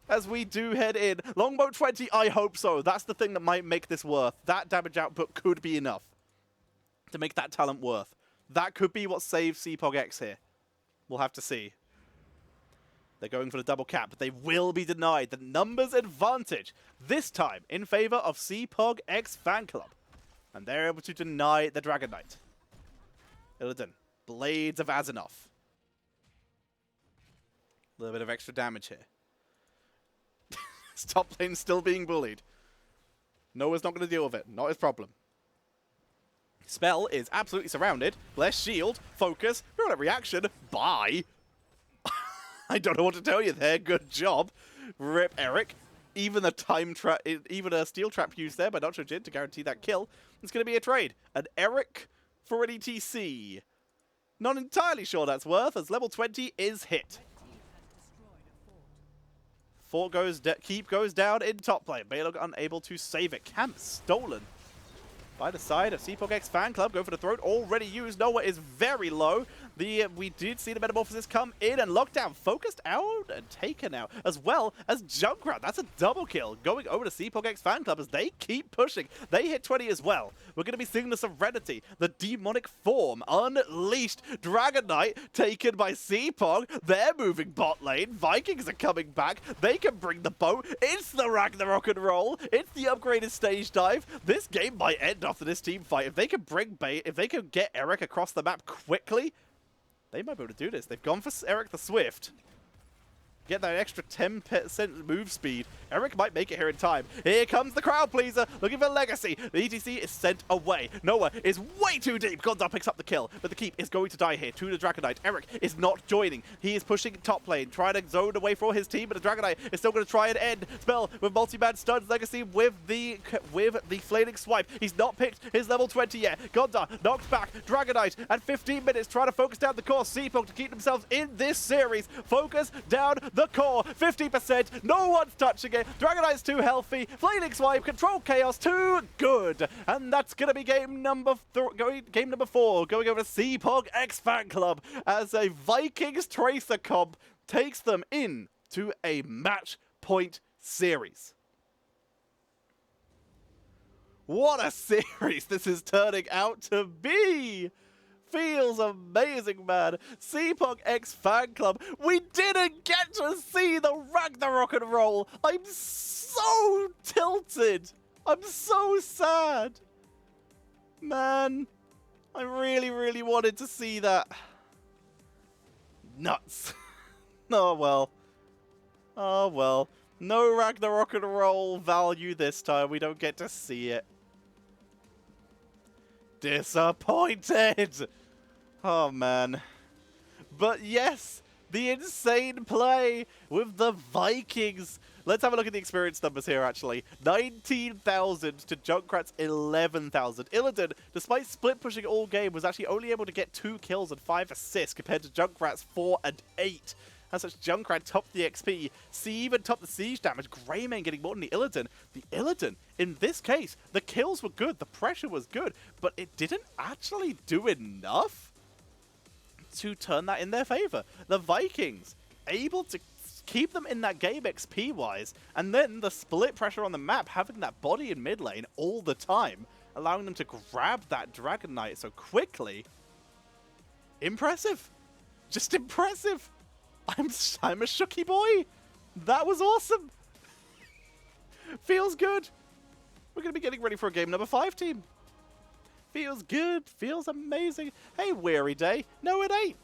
As we do head in. Longbow 20, I hope so. That's the thing that might make this worth. That damage output could be enough to make that talent worth. That could be what saves CPogX here. We'll have to see. They're going for the double cap, but they will be denied the numbers advantage. This time in favor of CPogX Fanclub. And they're able to deny the Dragon Knight. Illidan. Blades of Azinov. A little bit of extra damage here. His top lane's still being bullied. Noah's not going to deal with it. Not his problem. Spell is absolutely surrounded. Bless shield. Focus. Virulent reaction. Bye. I don't know what to tell you there. Good job. Rip Eric. Even a time trap, even a steel trap used there by Nitrogen to guarantee that kill. It's going to be a trade. An Eric for an ETC. Not entirely sure that's worth, as level 20 is hit. Keep goes down in top lane. Balog unable to save it. Camp stolen by the side of CPogX Fanclub. Go for the throat. Already used. Noah is very low. We did see the Metamorphosis come in, and Lockdown focused out and taken out, as well as JUNKRAT. That's a double kill going over to CPogX Fanclub as they keep pushing. They hit 20 as well. We're going to be seeing the Serenity, the demonic form unleashed. Dragon Knight taken by CPog. They're moving bot lane. Vikings are coming back. They can bring the boat. It's the Ragnarok and roll. It's the upgraded stage dive. This game might end after this team fight. If they can bring bait, if they can get Eric across the map quickly, they might be able to do this. They've gone for Eric the Swift. Get that extra 10% move speed. Eric might make it here in time. Here comes the crowd pleaser, looking for Legacy. The ETC is sent away. Noah is way too deep. Gondar picks up the kill, but the keep is going to die here to the Dragon Knight. Eric is not joining. He is pushing top lane, trying to zone away for his team, but the Dragon Knight is still going to try and end. Spell with multi-man stuns. Legacy with the flaming swipe. He's not picked his level 20 yet. Gondar knocked back. Dragon Knight at 15 minutes, trying to focus down the course. CPog to keep themselves in this series. Focus down the core. 50%. No one's touching it. Dragon Knight's too healthy. Flaming swipe. Control chaos. Too good. And that's going to be game number 4 going over to CPogX Fanclub as a Vikings Tracer comp takes them in to a match point series. What a series this is turning out to be! Feels amazing, man. CPogX Fanclub. We didn't get to see the Ragnarok and roll. I'm so tilted. I'm so sad. Man, I really, really wanted to see that. Nuts. Oh, well. Oh, well. No Ragnarok and roll value this time. We don't get to see it. Disappointed. Oh, man. But yes, the insane play with the Vikings. Let's have a look at the experience numbers here, actually. 19,000 to JUNKRAT's 11,000. Illidan, despite split pushing all game, was actually only able to get 2 kills and 5 assists compared to JUNKRAT's 4 and 8. As such, JUNKRAT topped the XP. C even topped the siege damage. Greymane getting more than the Illidan. The Illidan, in this case, the kills were good, the pressure was good, but it didn't actually do enough to turn that in their favor. The Vikings, able to keep them in that game XP-wise, and then the split pressure on the map, having that body in mid lane all the time, allowing them to grab that Dragon Knight so quickly. Impressive. Just impressive. I'm a shooky boy. That was awesome. Feels good. we're going to be getting ready for a game number 5, team. Feels good. Feels amazing. Hey, weary day. No, it ain't.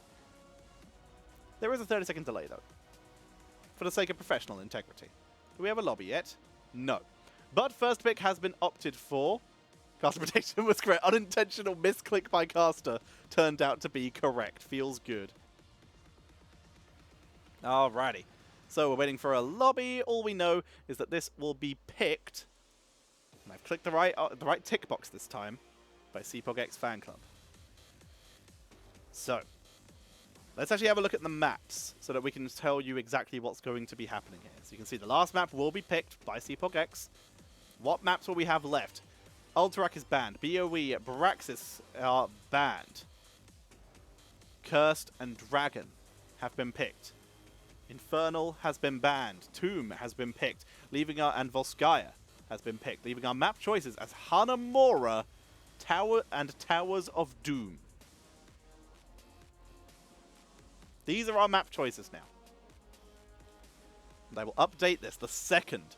There is a 30-second delay, though. For the sake of professional integrity. Do we have a lobby yet? No. But first pick has been opted for. Caster prediction was correct. Unintentional misclick by caster turned out to be correct. Feels good. Alrighty. So we're waiting for a lobby. All we know is that this will be picked. And I've clicked the right tick box this time by CPogX Fanclub. So let's actually have a look at the maps so that we can tell you exactly what's going to be happening here. So you can see the last map will be picked by CPogX. What maps will we have left? Ultrak is banned. BOE, Braxis are banned. Cursed and Dragon have been picked. Infernal has been banned. Tomb has been picked. And Volskaya has been picked. Leaving our map choices as Hanamura, Tower and Towers of Doom. These are our map choices now. And I will update this the second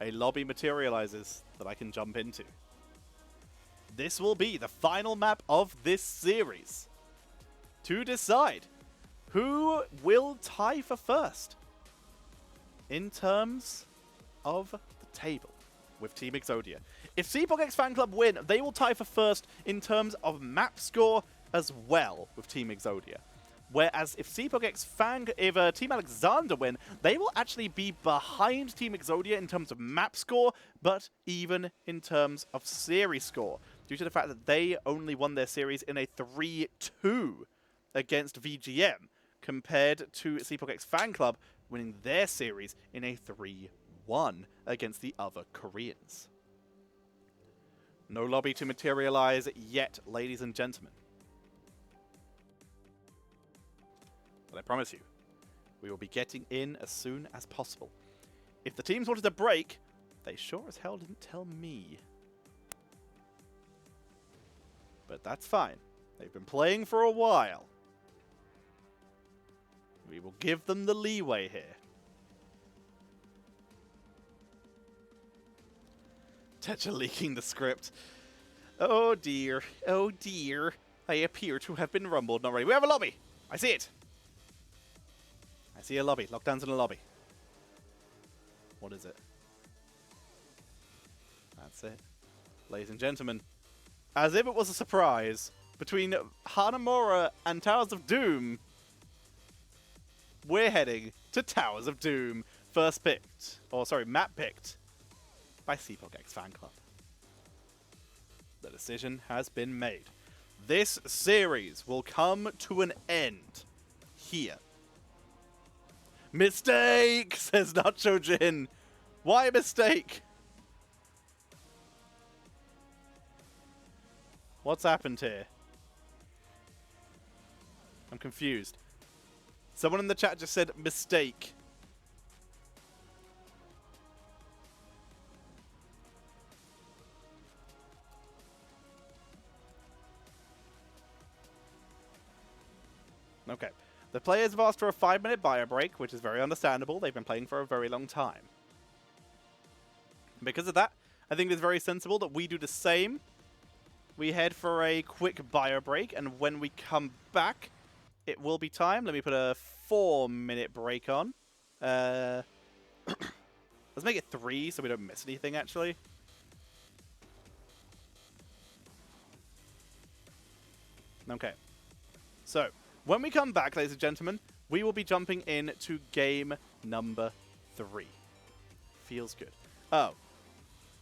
a lobby materializes that I can jump into. This will be the final map of this series to decide who will tie for first in terms of the table with Team Exodia. If CPogX Fanclub win, they will tie for first in terms of map score as well with Team Exodia. Whereas if if Team Alexander win, they will actually be behind Team Exodia in terms of map score, but even in terms of series score, due to the fact that they only won their series in a 3-2 against VGM, compared to CPogX Fanclub winning their series in a 3-1 against the other Koreans. No lobby to materialize yet, ladies and gentlemen. But I promise you, we will be getting in as soon as possible. If the teams wanted to break, they sure as hell didn't tell me. But that's fine. They've been playing for a while. We will give them the leeway here. Tetcher leaking the script. Oh dear. Oh dear. I appear to have been rumbled. Not ready. We have a lobby. I see it. I see a lobby. Lockdown's in a lobby. What is it? That's it. Ladies and gentlemen, as if it was a surprise, between Hanamura and Towers of Doom, we're heading to Towers of Doom. First picked, or sorry, map picked by CPogX Fanclub. The decision has been made. This series will come to an end here. Mistake, says Nacho Jin. Why a mistake? What's happened here? I'm confused. Someone in the chat just said mistake. Okay. The players have asked for a 5-minute bio break, which is very understandable. They've been playing for a very long time. Because of that, I think it's very sensible that we do the same. We head for a quick bio break, and when we come back, it will be time. Let me put a 4-minute break on. Let's make it 3 so we don't miss anything, actually. Okay. So, when we come back, ladies and gentlemen, we will be jumping into game number 3. Feels good. Oh.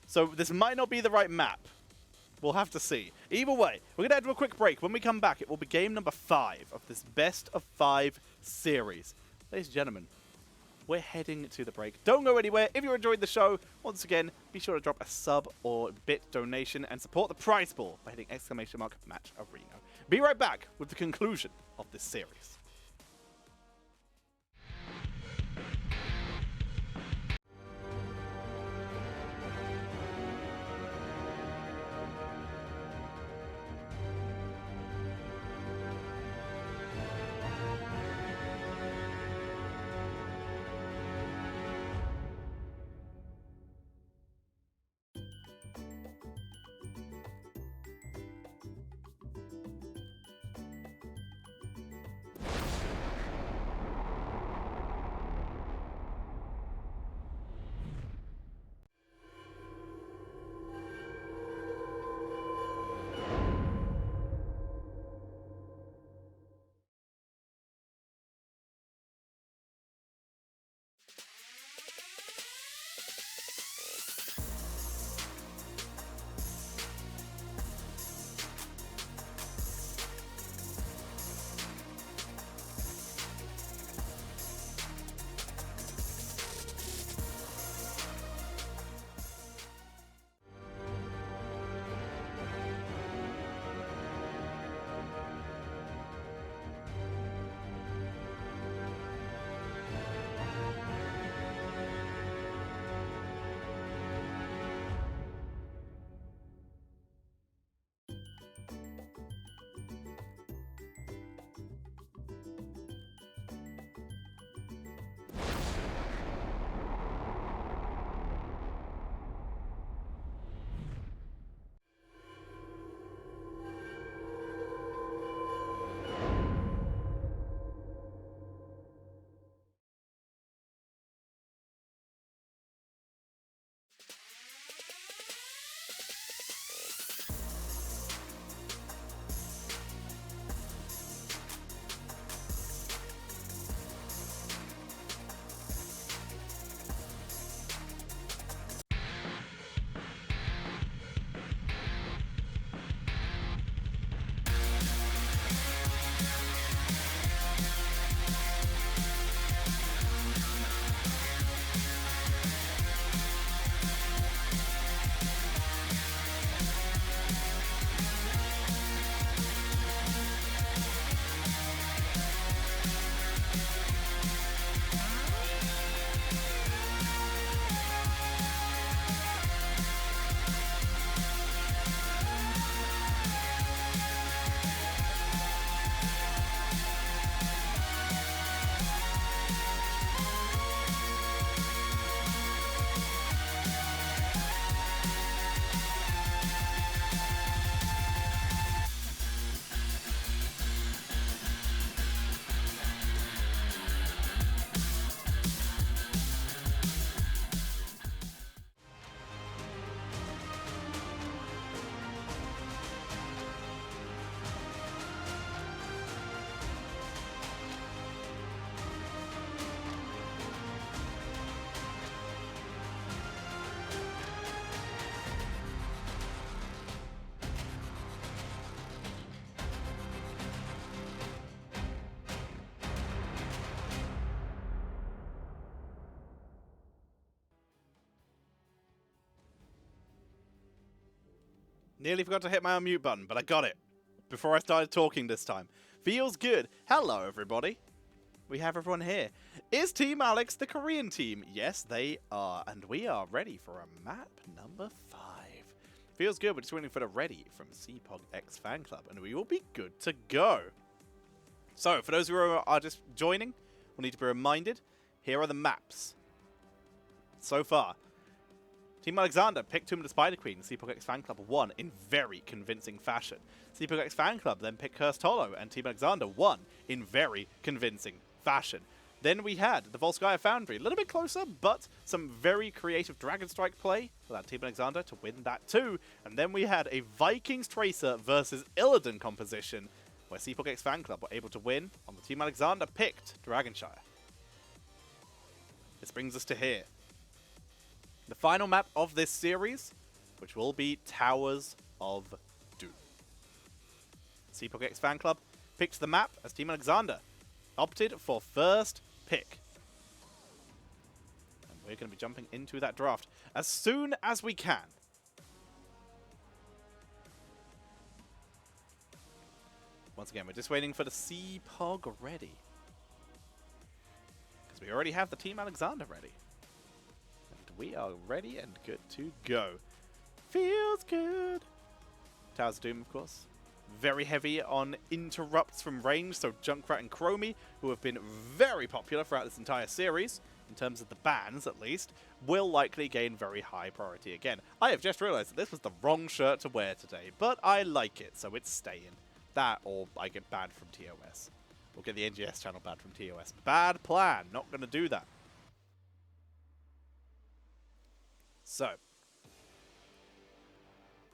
So, this might not be the right map. We'll have to see. Either way, we're going to head to a quick break. When we come back, it will be game number 5 of this best of 5 series. Ladies and gentlemen, we're heading to the break. Don't go anywhere. If you enjoyed the show, once again, be sure to drop a sub or bit donation and support the prize pool by hitting !match arena. Be right back with the conclusion of this series. Nearly forgot to hit my unmute button, but I got it before I started talking this time. Feels good. Hello, everybody. We have everyone here. Is Team Alex the Korean team? Yes, they are. And we are ready for a map number 5. Feels good. We're just waiting for the ready from CPogX Fanclub, and we will be good to go. So, for those who are just joining, we'll need to be reminded, here are the maps. So far, Team Alexander picked Tomb of the Spider Queen. CPogX Fanclub won in very convincing fashion. CPogX Fanclub then picked Cursed Hollow, and Team Alexander won in very convincing fashion. Then we had the Volskaya Foundry, a little bit closer, but some very creative Dragon Strike play allowed Team Alexander to win that too. And then we had a Vikings Tracer versus Illidan composition, where CPogX Fanclub were able to win on the Team Alexander picked Dragonshire. This brings us to here. The final map of this series, which will be Towers of Doom. CPogX Fanclub picked the map as Team Alexander opted for first pick. And we're going to be jumping into that draft as soon as we can. Once again, we're just waiting for the CPog ready. Because we already have the Team Alexander ready. We are ready and good to go. Feels good. Towers of Doom, of course. Very heavy on interrupts from range, so JUNKRAT and Chromie, who have been very popular throughout this entire series, in terms of the bans at least, will likely gain very high priority again. I have just realized that this was the wrong shirt to wear today, but I like it, so it's staying. That, or I get banned from TOS. We'll get the NGS channel banned from TOS. Bad plan. Not going to do that. So,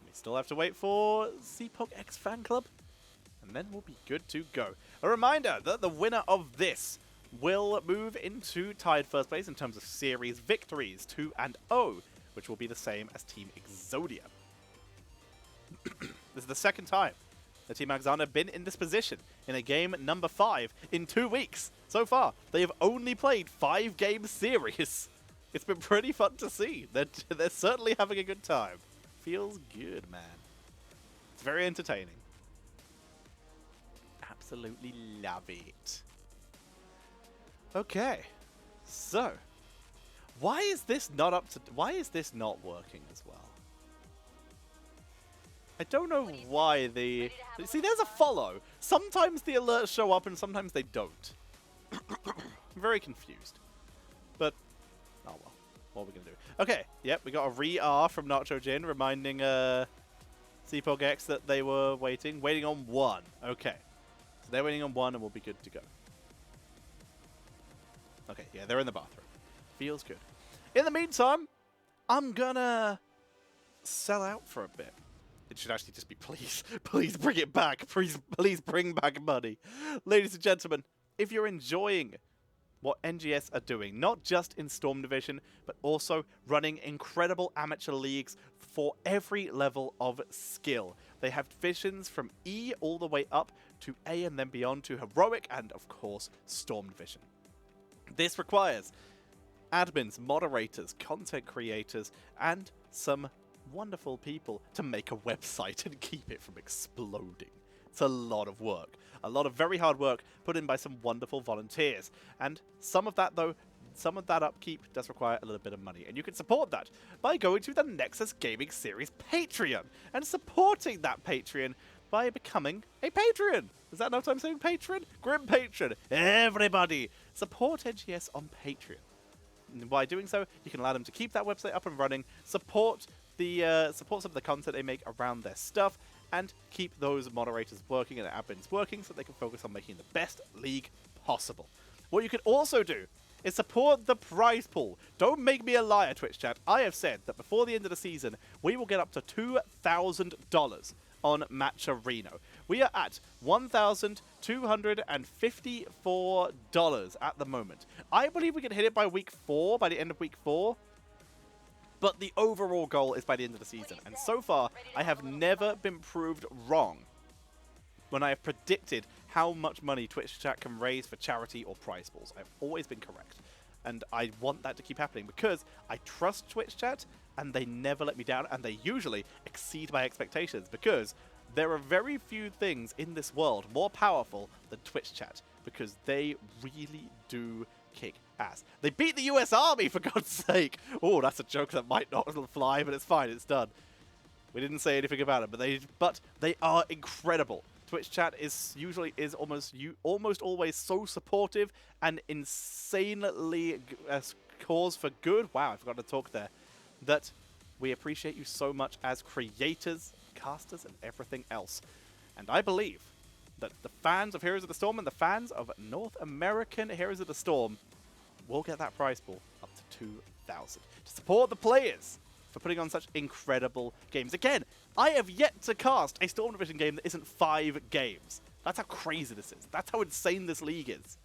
we still have to wait for CPogX Fanclub, and then we'll be good to go. A reminder that the winner of this will move into tied first place in terms of series victories, 2-0, which will be the same as Team Exodia. This is the second time that Team Alexander have been in this position in a game number 5 in 2 weeks. So far, they have only played 5-game series. It's been pretty fun to see. They're certainly having a good time. Feels good, man. It's very entertaining. Absolutely love it. Okay. So, why is this not working as well? I don't know why the... See, there's a follow. Sometimes the alerts show up and sometimes they don't. I'm very confused. But... oh well, what are we going to do? Okay, yep, we got a re-R from Nacho Jin reminding CPogX that they were waiting on 1. Okay, so they're waiting on 1 and we'll be good to go. Okay, yeah, they're in the bathroom. Feels good. In the meantime, I'm gonna sell out for a bit. It should actually just be please, please bring it back. Please bring back money. Ladies and gentlemen, if you're enjoying what NGS are doing, not just in Storm Division, but also running incredible amateur leagues for every level of skill. They have divisions from E all the way up to A and then beyond to Heroic and, of course, Storm Division. This requires admins, moderators, content creators, and some wonderful people to make a website and keep it from exploding. It's a lot of work. A lot of very hard work put in by some wonderful volunteers. And some of that, though, some of that upkeep does require a little bit of money. And you can support that by going to the Nexus Gaming Series Patreon and supporting that Patreon by becoming a patron. Is that what I'm saying? Patron? Grim patron. Everybody, support NGS on Patreon. And by doing so, you can allow them to keep that website up and running, support some of the content they make around their stuff, and keep those moderators working and the admins working so they can focus on making the best league possible. What you can also do is support the prize pool. Don't make me a liar, Twitch chat. I have said that before the end of the season, we will get up to $2,000 on Match Arena. We are at $1,254 at the moment. I believe we can hit it by week 4, by the end of week 4. But the overall goal is by the end of the season. And so far, I have never been proved wrong when I have predicted how much money Twitch chat can raise for charity or prize pools. I've always been correct. And I want that to keep happening because I trust Twitch chat and they never let me down, and they usually exceed my expectations, because there are very few things in this world more powerful than Twitch chat, because they really do kick ass. They beat the US Army, for God's sake! Oh, that's a joke that might not fly, but it's fine, it's done. We didn't say anything about it, but they are incredible. Twitch chat is almost always so supportive and insanely cause for good. Wow, I forgot to talk there. That we appreciate you so much as creators, casters, and everything else. And I believe that the fans of Heroes of the Storm and the fans of North American Heroes of the Storm will get that prize pool up to 2,000 to support the players for putting on such incredible games. Again, I have yet to cast a Storm Division game that isn't 5 games. That's how crazy this is. That's how insane this league is.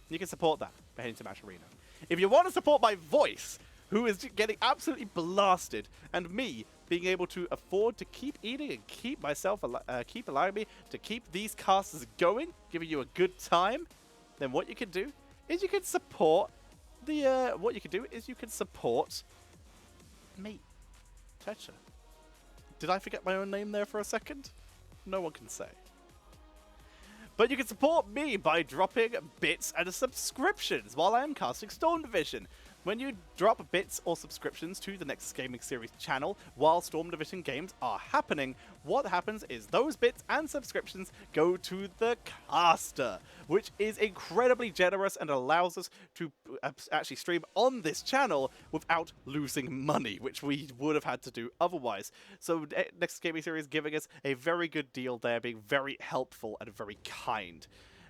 You can support that by heading to Match Arena. If you want to support my voice, who is getting absolutely blasted, and me being able to afford to keep eating and keep allowing me to keep these casters going, giving you a good time, then what you can do is you can support me, Tetcher. Did I forget my own name there for a second? No one can say. But you can support me by dropping bits and subscriptions while I am casting Storm Division. When you drop bits or subscriptions to the Nexus Gaming Series channel while Storm Division games are happening, what happens is those bits and subscriptions go to the caster, which is incredibly generous and allows us to actually stream on this channel without losing money, which we would have had to do otherwise. So Nexus Gaming Series giving us a very good deal there, being very helpful and very kind.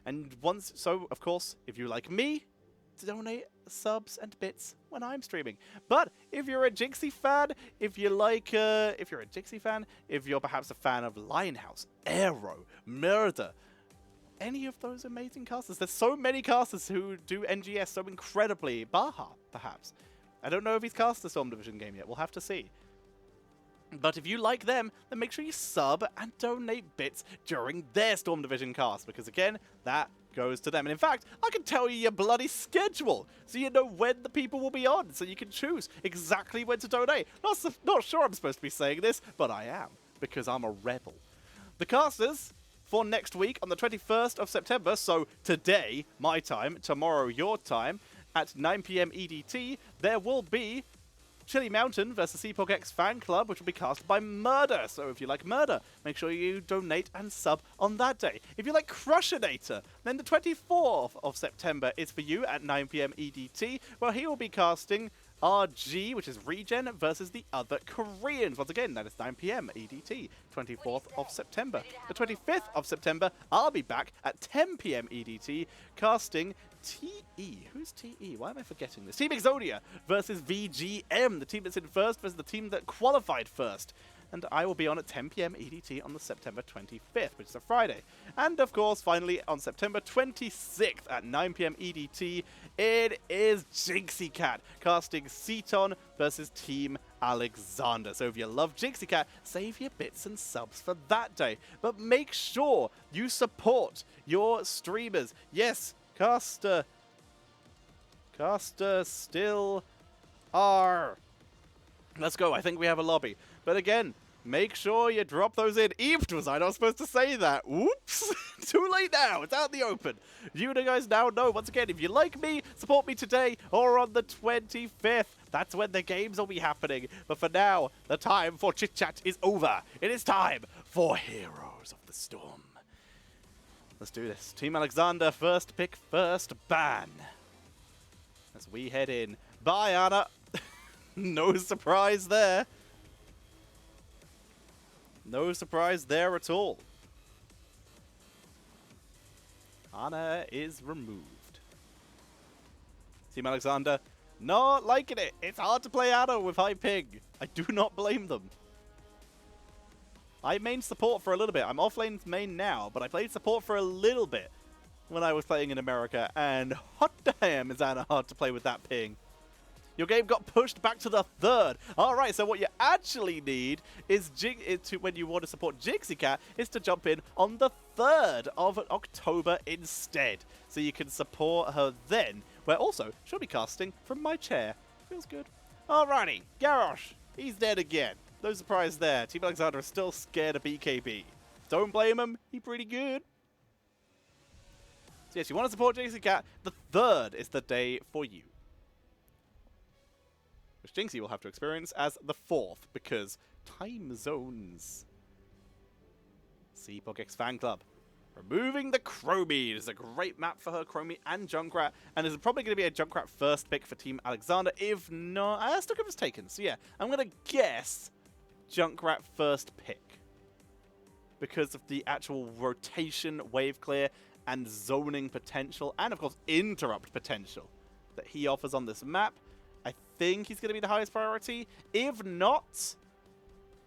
And of course, if you like me, donate subs and bits when I'm streaming. But if you're a Jinxie fan, if you're perhaps a fan of Lionhouse, Aero, Murder, any of those amazing casters. There's so many casters who do NGS so incredibly. Baha, perhaps. I don't know if he's cast a Storm Division game yet. We'll have to see. But if you like them, then make sure you sub and donate bits during their Storm Division cast, because again, that goes to them. And in fact, I can tell you your bloody schedule, so you know when the people will be on, so you can choose exactly when to donate. Not sure I'm supposed to be saying this, but I am, because I'm a rebel. The casters for next week on the 21st of September, so today, my time, tomorrow, your time, at 9 PM EDT, there will be Chili Mountain versus CPogX Fanclub, which will be cast by Murder. So if you like Murder, make sure you donate and sub on that day. If you like Crushinator, then the 24th of September is for you at 9 PM EDT, where he will be casting RG, which is Regen, versus the other Koreans. Once again, that is 9 PM EDT, 24th of September. The 25th of September, I'll be back at 10 PM EDT, casting TE. Who's TE? Why am I forgetting this? Team Exodia versus VGM, the team that's in first versus the team that qualified first. And I will be on at 10 PM EDT on the September 25th, which is a Friday. And of course, finally, on September 26th at 9 PM EDT, it is Jinxie Cat casting Ceton versus Team Alexander. So if you love Jinxie Cat, save your bits and subs for that day. But make sure you support your streamers. Yes, Caster still are. Let's go. I think we have a lobby. But again, make sure you drop those in. Even was I not supposed to say that? Oops. Too late now. It's out in the open. You guys now know. Once again, if you like me, support me today or on the 25th. That's when the games will be happening. But for now, the time for chit chat is over. It is time for Heroes of the Storm. Let's do this. Team Alexander, first pick, first ban. As we head in. Bye, Anna. No surprise there. No surprise there at all. Anna is removed. Team Alexander, not liking it. It's hard to play Anna with high ping. I do not blame them. I main support for a little bit. I'm offlane main now, but I played support for a little bit when I was playing in America, and hot damn is Anna hard to play with that ping. Your game got pushed back to the 3rd. Alright, so what you actually need is, when you want to support Jinxie Cat, is to jump in on the 3rd of October instead. So you can support her then, where also she'll be casting from my chair. Feels good. Alrighty, Garrosh, He's dead again. No surprise there. Team Alexander is still scared of BKB. Don't blame him. He's pretty good. So yes, you want to support Jinxie Cat. The 3rd is the day for you. Which Jinxie will have to experience as the 4th, because time zones. CPogX Fanclub. Removing the Chromie. It's a great map for her, Chromie and Junkrat. And it's probably going to be a Junkrat first pick for Team Alexander. If not, STUKOV is taken. So yeah, I'm going to guess Junkrat first pick. Because of the actual rotation, wave clear, and zoning potential. And of course, interrupt potential that he offers on this map. I think he's going to be the highest priority. If not,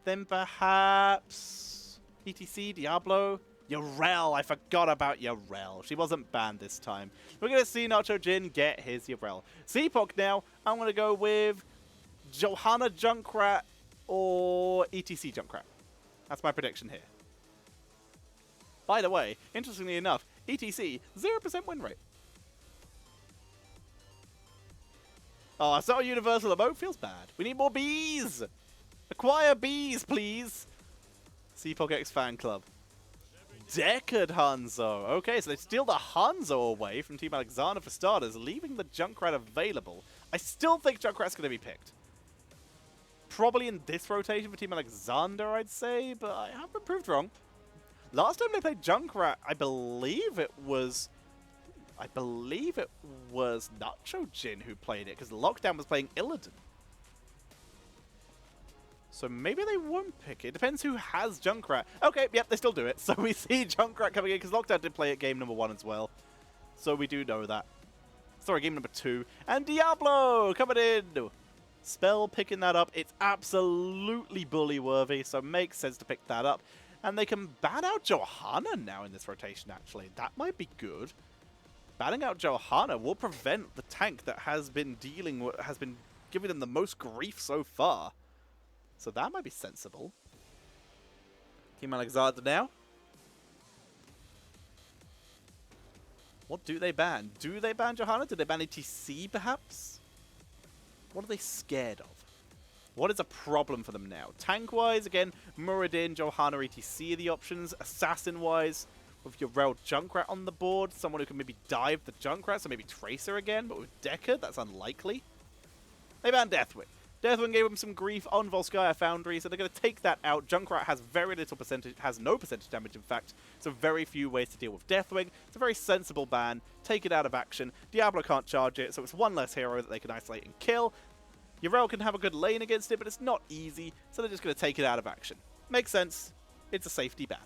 then perhaps ETC, Diablo, Yrel. I forgot about Yrel. She wasn't banned this time. We're going to see Nacho Jin get his Yrel. CPog now, I'm going to go with Johanna Junkrat or ETC Junkrat. That's my prediction here. By the way, interestingly enough, ETC, 0% win rate. Oh, so universal emote feels bad. We need more bees! Acquire bees, please! CPogX Fanclub. Deckard Hanzo. Okay, so they steal the Hanzo away from Team Alexander for starters, leaving the Junkrat available. I still think Junkrat's going to be picked. Probably in this rotation for Team Alexander, I'd say, but I have been proved wrong. Last time they played Junkrat, I believe it was Nacho Jin who played it, because Lockdown was playing Illidan. So maybe they won't pick it. Depends who has Junkrat. Okay, yep, they still do it. So we see Junkrat coming in, because Lockdown did play it game number 1 as well. So we do know that. Sorry, game number 2. And Diablo coming in! Spell picking that up. It's absolutely bully worthy, so makes sense to pick that up. And they can ban out Johanna now in this rotation, actually. That might be good. Banning out Johanna will prevent the tank that has been giving them the most grief so far. So that might be sensible. Team Alexander now. What do they ban? Do they ban Johanna? Do they ban ETC, perhaps? What are they scared of? What is a problem for them now? Tank-wise, again, Muradin, Johanna, ETC are the options. Assassin-wise, with Yrel Junkrat on the board, someone who can maybe dive the Junkrat, so maybe Tracer again, but with Deckard, that's unlikely. They banned Deathwing. Deathwing gave him some grief on Volskaya Foundry, so they're going to take that out. Junkrat has very little percentage, has no percentage damage, in fact, so very few ways to deal with Deathwing. It's a very sensible ban. Take it out of action. Diablo can't charge it, so it's one less hero that they can isolate and kill. Yrel can have a good lane against it, but it's not easy, so they're just going to take it out of action. Makes sense. It's a safety ban.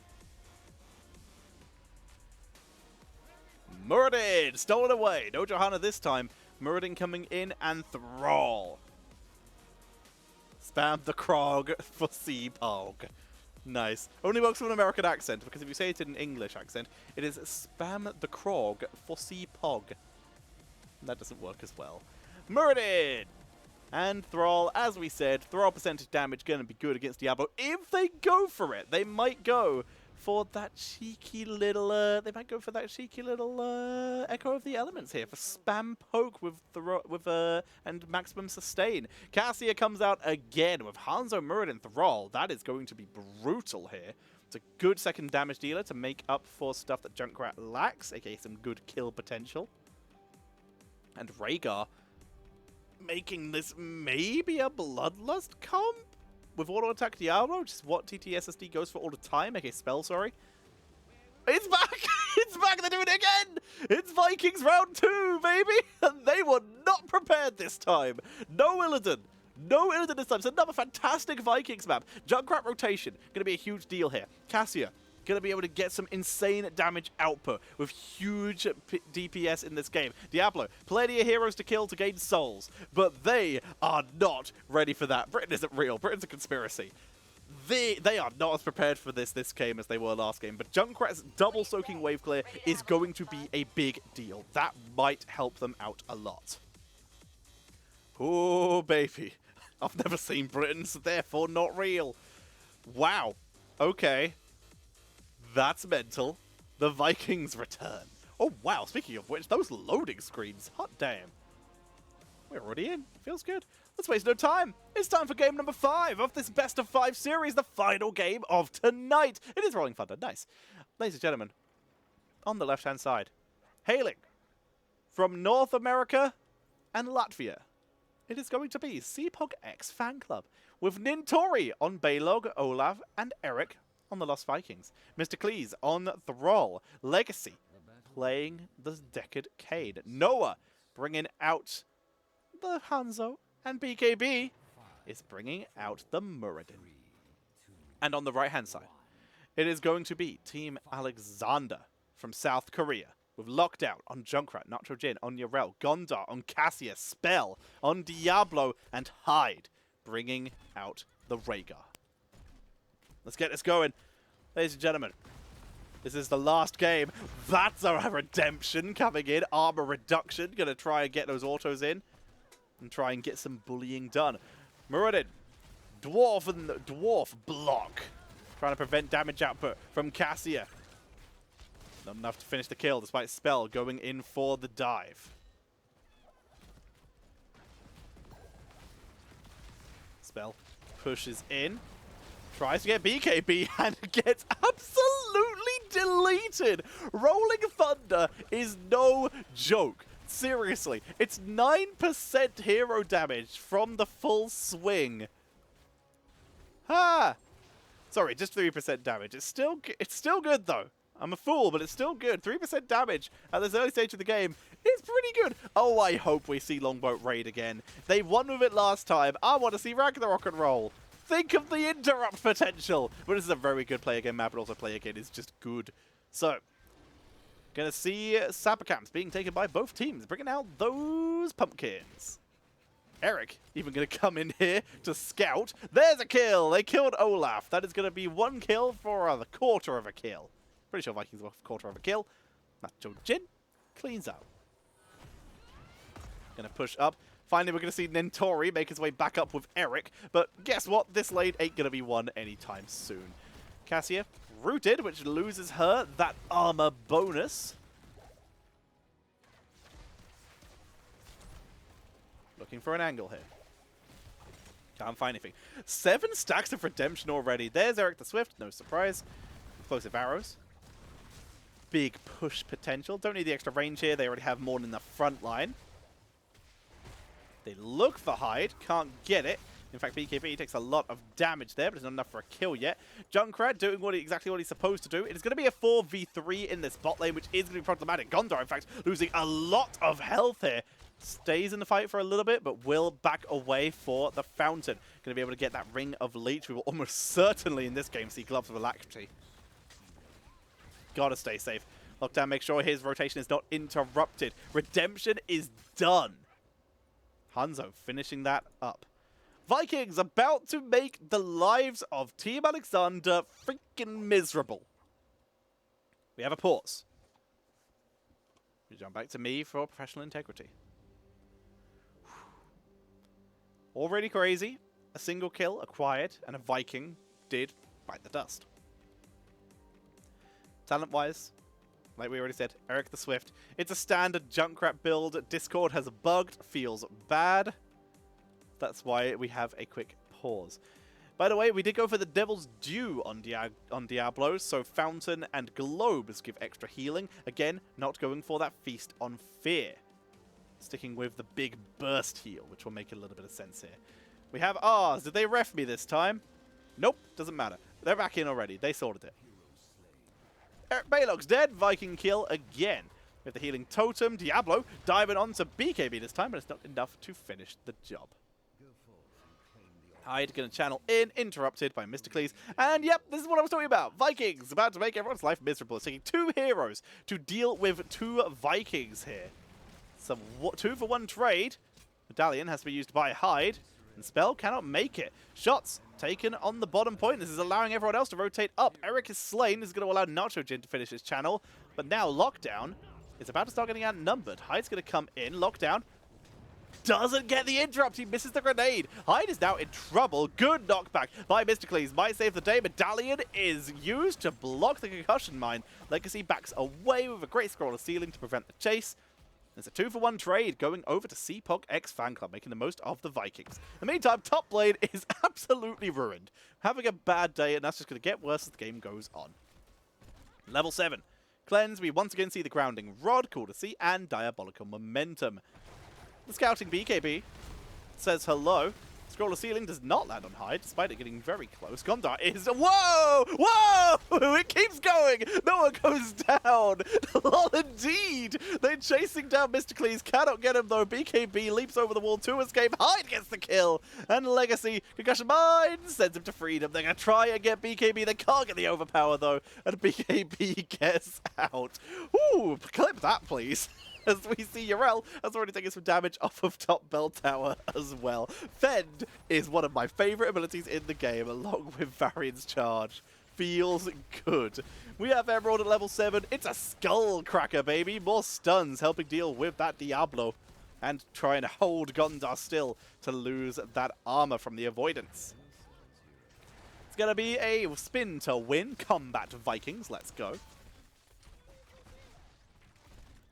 Muradin! Stolen away! No Johanna this time. Muradin coming in and Thrall. Spam the Krog for CPog. Nice. Only works with an American accent, because if you say it in an English accent, it is spam the Krog for CPog. That doesn't work as well. Muradin! And Thrall, as we said, Thrall percentage damage going to be good against Diablo. If they go for it, they might go for that cheeky little, Echo of the Elements here for spam poke with and maximum sustain. Cassia comes out again with Hanzo, Muradin, Thrall. That is going to be brutal here. It's a good second damage dealer to make up for stuff that Junkrat lacks, aka some good kill potential. And Rhaegar making this maybe a Bloodlust comp with auto attack Diablo, which is what TTSSD goes for all the time. Okay, spell, sorry. It's back! It's back! They're doing it again! It's Vikings round 2, baby! And they were not prepared this time. No Illidan. No Illidan this time. It's another fantastic Vikings map. Junkrat rotation. Going to be a huge deal here. Cassia going to be able to get some insane damage output with huge DPS in this game. Diablo, plenty of heroes to kill to gain souls, but they are not ready for that. Britain isn't real. Britain's a conspiracy. They are not as prepared for this game as they were last game, but Junkrat's double soaking wave clear is going to be a big deal. That might help them out a lot. Oh, baby. I've never seen Britain, so therefore not real. Wow. Okay. That's mental. The Vikings return. Oh, wow. Speaking of which, those loading screens. Hot damn. We're already in. Feels good. Let's waste no time. It's time for game number 5 of this best of 5 series, the final game of tonight. It is Rolling Thunder. Nice. Ladies and gentlemen, on the left-hand side, hailing from North America and Latvia, it is going to be CPogX Fanclub with Nintori on Baylog, Olav, and Eric on the Lost Vikings. Mr. Cleese on Thrall, Legacy playing the Decade. Noah bringing out the Hanzo, and BKB is bringing out the Muradin. And on the right-hand side, it is going to be Team Alexander from South Korea with Lockdown on Junkrat, Natrojin on Yorel, Gondar on Cassia, Spell on Diablo, and Hyde bringing out the Rhaegar. Let's get this going. Ladies and gentlemen, this is the last game. That's our redemption coming in. Armor reduction. Going to try and get those autos in and try and get some bullying done. Muradin, Dwarf and Dwarf block. Trying to prevent damage output from Cassia. Not enough to finish the kill despite Spell going in for the dive. Spell pushes in. Tries to get BKB and gets absolutely deleted. Rolling Thunder is no joke. Seriously, it's 9% hero damage from the full swing. Sorry, just 3% damage. It's still good though. I'm a fool, but it's still good. 3% damage at this early stage of the game is pretty good. Oh, I hope we see Longboat Raid again. They won with it last time. I want to see Ragnarok and roll. Think of the interrupt potential. But this is a very good play again map, but also play again is just good. So, gonna see Sapper Camps being taken by both teams, bringing out those pumpkins. Eric even gonna come in here to scout. There's a kill. They killed Olaf. That is gonna be 1 kill for a quarter of a kill. Pretty sure Vikings were a quarter of a kill. Nacho Jin cleans out. Gonna push up. Finally, we're going to see Nintori make his way back up with Eric. But guess what? This lane ain't going to be won anytime soon. Cassia rooted, which loses her that armor bonus. Looking for an angle here. Can't find anything. 7 stacks of redemption already. There's Eric the Swift. No surprise. Explosive arrows. Big push potential. Don't need the extra range here. They already have more in the front line. They look for Hyde, can't get it. In fact, BKB takes a lot of damage there, but it's not enough for a kill yet. Junkrat doing exactly what he's supposed to do. It is going to be a 4v3 in this bot lane, which is going to be problematic. Gondar, in fact, losing a lot of health here. Stays in the fight for a little bit, but will back away for the Fountain. Going to be able to get that Ring of Leech. We will almost certainly in this game see Gloves of Alacrity. Gotta stay safe. Lockdown, make sure his rotation is not interrupted. Redemption is done. Hanzo finishing that up. Vikings about to make the lives of Team Alexander freaking miserable. We have a pause. We jump back to me for professional integrity. Already crazy. A single kill acquired, and a Viking did bite the dust. Talent-wise, like we already said, Eric the Swift. It's a standard Junkrat build. Discord has bugged, feels bad. That's why we have a quick pause. By the way, we did go for the Devil's Due on Diablo, so Fountain and Globes give extra healing. Again, not going for that Feast on Fear. Sticking with the big burst heal, which will make a little bit of sense here. We have ours. Did they ref me this time? Nope, doesn't matter. They're back in already. They sorted it. Baylog's dead. Viking kill again. With the healing totem, Diablo diving on to BKB this time, but it's not enough to finish the job. Hyde going to channel in, interrupted by Mr. Cleese. And yep, this is what I was talking about. Vikings about to make everyone's life miserable. It's taking 2 heroes to deal with 2 Vikings here. So 2-for-1 trade. Medallion has to be used by Hyde. And Spell cannot make it. Shots taken on the bottom point. This is allowing everyone else to rotate up. Eric is slain. This is going to allow Nacho Jin to finish his channel. But now Lockdown is about to start getting outnumbered. Hyde's going to come in. Lockdown doesn't get the interrupt. He misses the grenade. Hyde is now in trouble. Good knockback by Mr. Cleese. Might save the day. Medallion is used to block the concussion mine. Legacy backs away with a great scroll of ceiling to prevent the chase. It's a 2-for-1 trade going over to CPogX Fanclub, making the most of the Vikings. In the meantime, top lane is absolutely ruined. Having a bad day, and that's just going to get worse as the game goes on. Level 7. Cleanse, we once again see the Grounding Rod, cool to see, and Diabolical Momentum. The Scouting BKB says hello. Scroll of Ceiling does not land on high, despite it getting very close. Gondar is... Whoa! Whoa! It keeps going! No one goes down! Lol, indeed! They're chasing down Mr. Cannot get him, though. BKB leaps over the wall to escape. Hyde gets the kill! And Legacy, Concussion Mine, sends him to freedom. They're going to try and get BKB. They can't get the overpower, though. And BKB gets out. Ooh, clip that, please. As we see Yrel has already taken some damage off of top bell tower as well. Fend is one of my favorite abilities in the game, along with Varian's Charge. Feels good. We have Emerald at level 7. It's a skull cracker, baby. More stuns helping deal with that Diablo. And trying to hold Gondar still to lose that armor from the avoidance. It's going to be a spin to win. Combat Vikings. Let's go.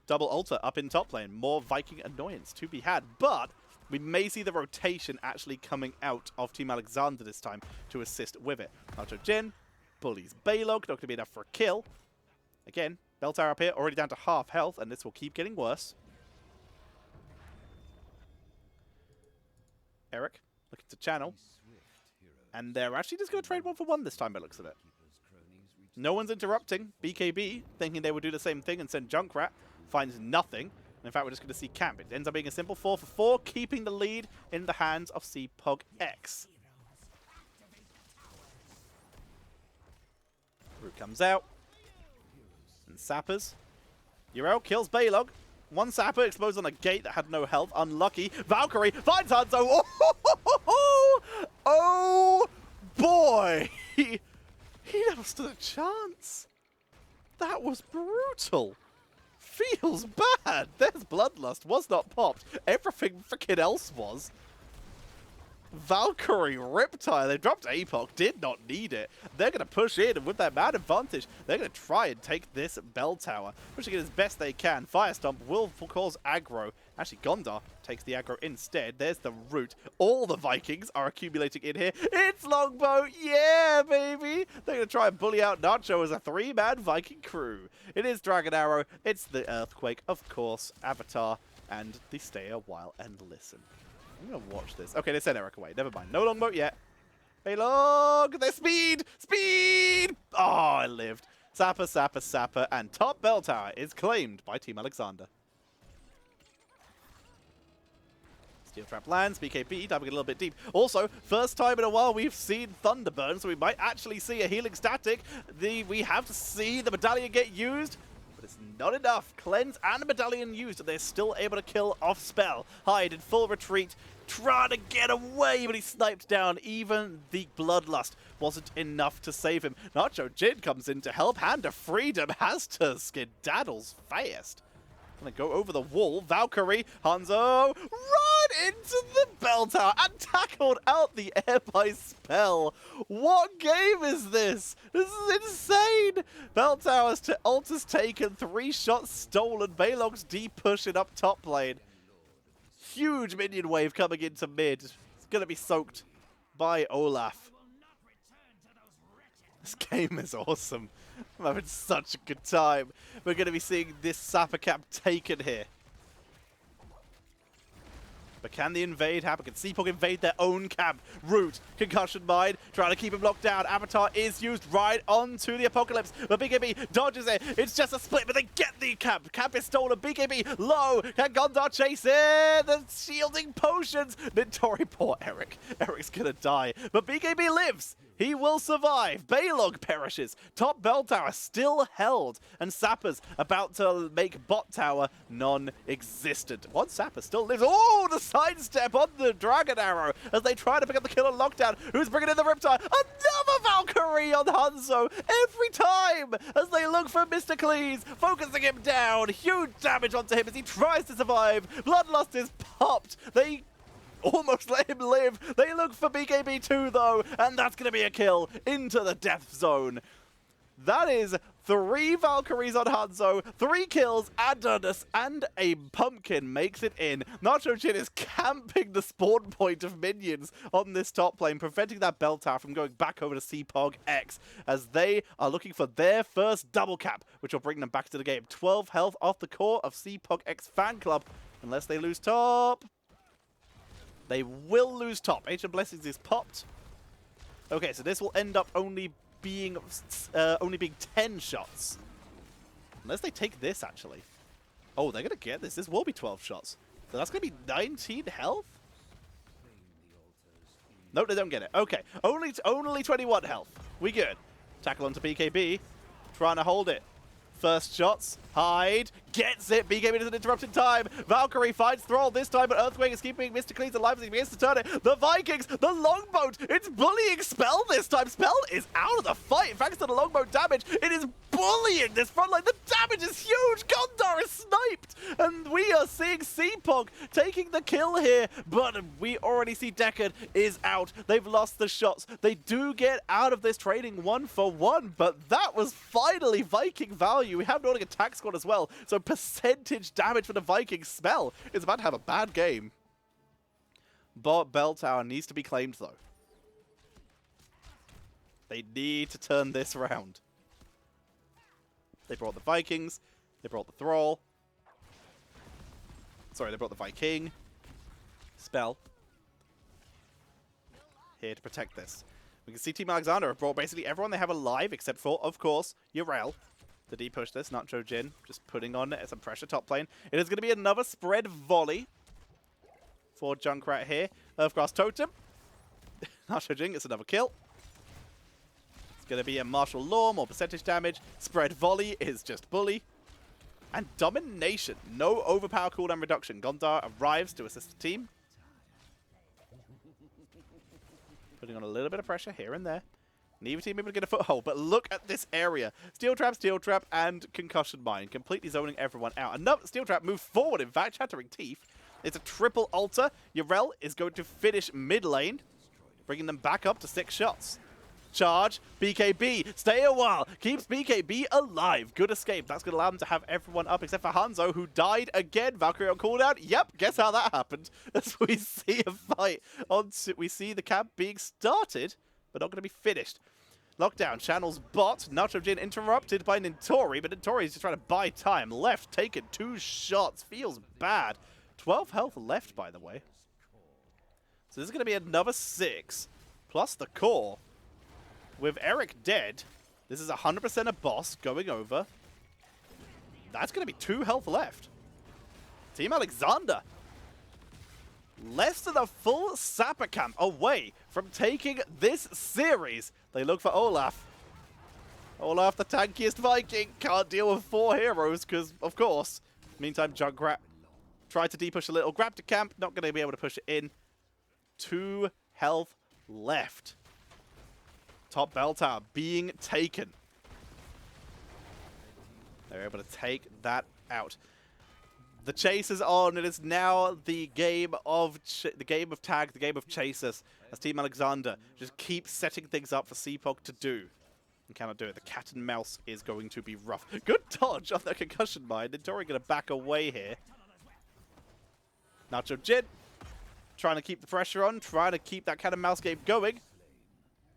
Double Altar up in top lane. More Viking annoyance to be had. But we may see the rotation actually coming out of Team Alexander this time to assist with it. Nacho Jin bullies Balog. Not going to be enough for a kill. Again, Bell Tower up here. Already down to half health. And this will keep getting worse. Eric looking to channel. And they're actually just going to trade 1-for-1 this time by the looks of it. No one's interrupting. BKB thinking they would do the same thing and send Junkrat. Finds nothing. And in fact, we're just going to see camp. It ends up being a simple 4-for-4, keeping the lead in the hands of CPogX. Root comes out. And Sappers. Yrel kills Balog. One Sapper explodes on a gate that had no health. Unlucky. Valkyrie finds Hanzo. Oh boy! He never stood a chance. That was brutal. Feels bad. There's Bloodlust. Was not popped. Everything freaking else was. Valkyrie Riptide. They dropped APOC. Did not need it. They're going to push in, and with that man advantage, they're going to try and take this bell tower. Pushing it as best they can. Firestomp will cause aggro. Actually, Gondar takes the aggro instead. There's the root. All the Vikings are accumulating in here. It's Longbow. Yeah, baby. They're going to try and bully out Nacho as a 3-man Viking crew. It is Dragon Arrow. It's the Earthquake, of course, Avatar, and the Stay a While and Listen. I'm going to watch this. Okay, they sent Eric away. Never mind. No Longbow yet. Balog! Their speed! Speed! Oh, I lived. Sapper, Sapper, Sapper, and top bell tower is claimed by Team Alexander. Steel Trap lands, BKB diving a little bit deep. Also, first time in a while we've seen Thunderburn, so we might actually see a healing static. We have to see the medallion get used, but it's not enough. Cleanse and medallion used, and they're still able to kill off spell. Hyde in full retreat, trying to get away, but he's sniped down. Even the Bloodlust wasn't enough to save him. Nacho Jin comes in to help. Hand of Freedom has to skedaddles fast. Gonna go over the wall. Valkyrie, Hanzo, run into the bell tower and tackled out the air by spell. What game is this? This is insane. Bell towers to Altar's taken, 3 shots stolen. Balog's deep pushing up top lane. Huge minion wave coming into mid. It's gonna be soaked by Olaf. This game is awesome. I'm having such a good time. We're going to be seeing this Sapper camp taken here. But can the invade happen? Can CPog invade their own camp? Root, Concussion Mine, trying to keep him locked down. Avatar is used right onto the Apocalypse. But BKB dodges it. It's just a split, but they get the camp. Camp is stolen. BKB low. Can Gondar chase it? The shielding potions. Mintori, poor Eric. Eric's going to die. But BKB lives. He will survive. Balog perishes. Top bell tower still held. And Sapper's about to make bot tower non-existent. One Sapper still lives. Oh, the sidestep on the Dragon Arrow as they try to pick up the kill on Lockdown. Who's bringing in the Riptide? Another Valkyrie on Hanzo every time as they look for Mr. Cleese, focusing him down. Huge damage onto him as he tries to survive. Bloodlust is popped. They almost let him live. They look for BKB2 though, and that's going to be a kill into the death zone. That is 3 Valkyries on Hanzo, 3 kills, and a pumpkin makes it in. Nacho Jin is camping the spawn point of minions on this top lane, preventing that bell tower from going back over to CPogX as they are looking for their first double cap, which will bring them back to the game. 12 health off the core of CPogX Fanclub, unless they lose top. They will lose top. Ancient Blessings is popped. Okay, so this will end up only being 10 shots. Unless they take this, actually. Oh, they're going to get this. This will be 12 shots. So that's going to be 19 health? Nope, they don't get it. Okay, only 21 health. We good. Tackle onto BKB. Trying to hold it. First shots. Hide. Gets it. BKB doesn't interrupt in time. Valkyrie finds Thrall this time, but Earthquake is keeping Mr. Clean's alive as he begins to turn it. The Vikings, the Longboat. It's bullying Spell this time. Spell is out of the fight. Thanks to the Longboat damage, it is bullying this front line. The damage is huge. Gondar is sniped. And we are seeing CPog taking the kill here, but we already see Deckard is out. They've lost the shots. They do get out of this trading 1-for-1, but that was finally Viking value. We have Nordic attack squad as well, so percentage damage for the Vikings. Spell is about to have a bad game. But Bell Tower needs to be claimed, though. They need to turn this around. They brought the Vikings. They brought the Thrall. Sorry, they brought the Viking. Spell. Here to protect this. We can see Team Alexander have brought basically everyone they have alive, except for, of course, Yrel. To de-push this, Nacho Jin just putting on some pressure top lane. It is going to be another spread volley for JUNKRAT here. Earthgrass Totem. Nacho Jin gets another kill. It's going to be a martial law, more percentage damage. Spread volley is just bully. And domination. No overpower cooldown reduction. Gondar arrives to assist the team. Putting on a little bit of pressure here and there. Neither team able to get a foothold, but look at this area. Steel Trap, and Concussion Mine. Completely zoning everyone out. Another Steel Trap moves forward, in fact, Chattering Teeth. It's a triple altar. Yrel is going to finish mid lane, bringing them back up to 6 shots. Charge, BKB, stay a while, keeps BKB alive. Good escape. That's going to allow them to have everyone up except for Hanzo, who died again. Valkyrie on cooldown. Yep, guess how that happened. As we see a fight. We see the camp being started, but not going to be finished. Lockdown, channels bot. Nacho Jin interrupted by Nintori, but Nintori is just trying to buy time. Left, taken 2 shots. Feels bad. 12 health left, by the way. So this is going to be another 6, plus the core. With Eric dead, this is 100% a boss going over. That's going to be 2 health left. Team Alexander. Less than a full Sapper camp away from taking this series. They look for Olaf. Olaf, the tankiest Viking, can't deal with 4 heroes because, of course. Meantime, JUNKRAT tried to de-push a little. Grabbed a camp, not going to be able to push it in. 2 health left. Top bell tower being taken. They're able to take that out. The chase is on. It is now the game of tag, the game of chasers. As Team Alexander just keeps setting things up for CPog to do. And cannot do it. The cat and mouse is going to be rough. Good dodge on that concussion mine. Nintori going to back away here. Nacho Jin trying to keep the pressure on, trying to keep that cat and mouse game going.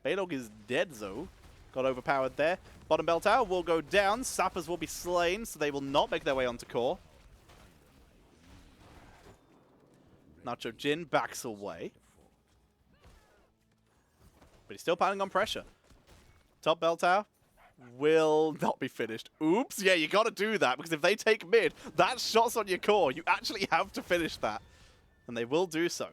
Baylog is dead, though. Got overpowered there. Bottom bell tower will go down. Sappers will be slain, so they will not make their way onto core. Nacho Jin backs away. But he's still piling on pressure. Top bell tower will not be finished. Oops. Yeah, you got to do that, because if they take mid, that's shots on your core. You actually have to finish that. And they will do so.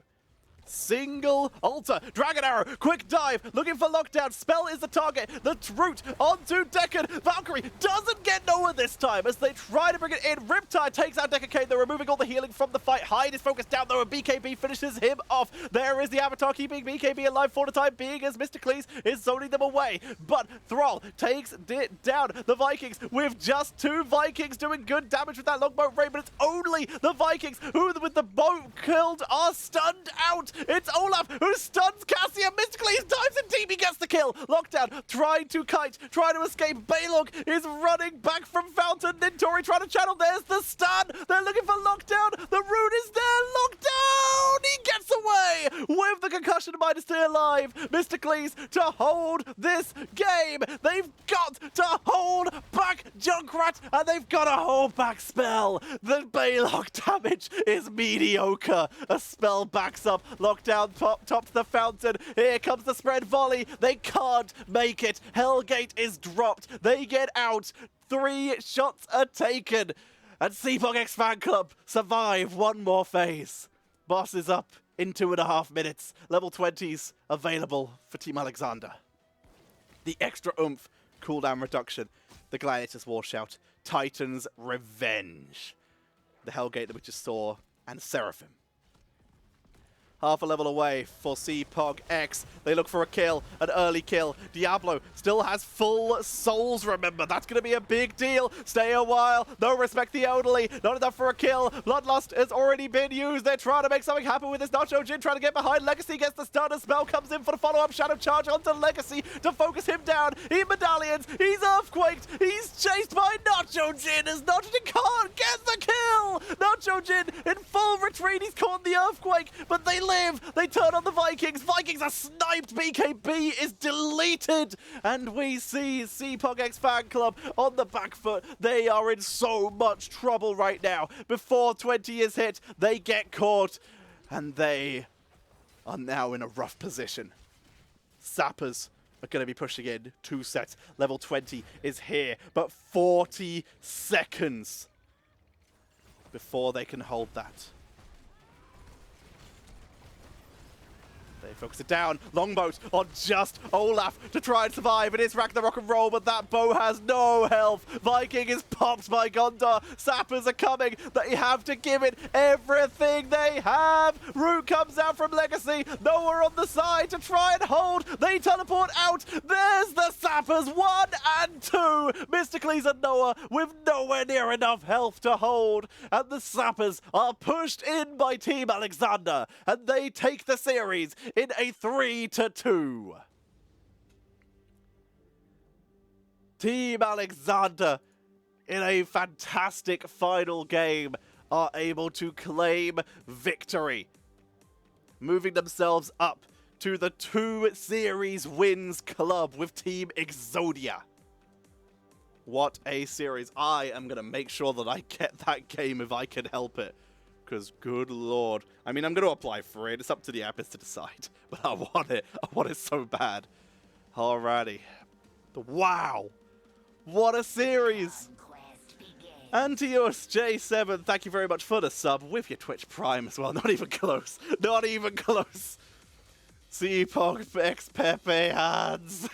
Single altar. Dragon arrow. Quick dive. Looking for lockdown. Spell is the target. The root onto Deckard. Valkyrie doesn't get nowhere this time as they try to bring it in. Riptide takes out Deckard Kane. They're removing all the healing from the fight. Hyde is focused down though, and BKB finishes him off. There is the Avatar keeping BKB alive for the time being as Mr. Cleese is zoning them away. But Thrall takes it down. The Vikings with just 2 Vikings doing good damage with that longbow raid, but it's only the Vikings who with the boat killed are stunned out. It's Olaf who stuns Cassia. Mystically dives in deep. He gets the kill. Lockdown trying to kite, trying to escape. Baylog is running back from Fountain. Nintori trying to channel. There's the stun. They're looking for Lockdown. The rune is there. Lockdown. He gets away with the concussion minus still alive. Mysticles to hold this game. They've got to hold back Junkrat, and they've got a hold back spell. The Baylog damage is mediocre. A spell backs up. Lockdown top to the Fountain. Here comes the spread volley. They can't make it. Hellgate is dropped. They get out. 3 shots are taken. And CPogX Fan Club survive one more phase. Boss is up in 2.5 minutes. Level 20s available for Team Alexander. The extra oomph, cooldown reduction, the Gladiator's War Shout, Titan's Revenge, the Hellgate that we just saw, and Seraphim. Half a level away for CPogX. They look for a kill, an early kill. Diablo still has full souls, remember. That's going to be a big deal. Stay a while. No respect the elderly. Not enough for a kill. Bloodlust has already been used. They're trying to make something happen with this Nacho Jin, trying to get behind. Legacy gets the stun. A spell comes in for the follow-up Shadow Charge onto Legacy to focus him down. He medallions. He's earthquaked. He's chased by Nacho Jin as Nacho Jin can't get the kill. Nacho Jin in full retreat. He's caught in the earthquake, but they live. They turn on the Vikings. Vikings are sniped. BKB is deleted. And we see CPogX Fan Club on the back foot. They are in so much trouble right now. Before 20 is hit, they get caught. And they are now in a rough position. Sappers are going to be pushing in 2 sets. Level 20 is here. But 40 seconds before they can hold that. They focus it down. Longboat on just Olaf to try and survive. It is Rack the Rock and Roll, but that bow has no health. Viking is popped by Gondar. Sappers are coming. They have to give it everything they have. Root comes out from Legacy. Noah on the side to try and hold. They teleport out. There's the Sappers. 1 and 2. Mysticles and Noah with nowhere near enough health to hold. And the Sappers are pushed in by Team Alexander. And they take the series in a 3-2. Team Alexander, in a fantastic final game, are able to claim victory, moving themselves up to the 2 series wins club with Team Exodia. What a series. I am going to make sure that I get that game if I can help it. Because, good lord. I mean, I'm going to apply for it. It's up to the appers to decide. But I want it. I want it so bad. Alrighty. But wow. What a series. Antius J7, thank you very much for the sub. With your Twitch Prime as well. Not even close. Not even close. CPogX Pepe hands.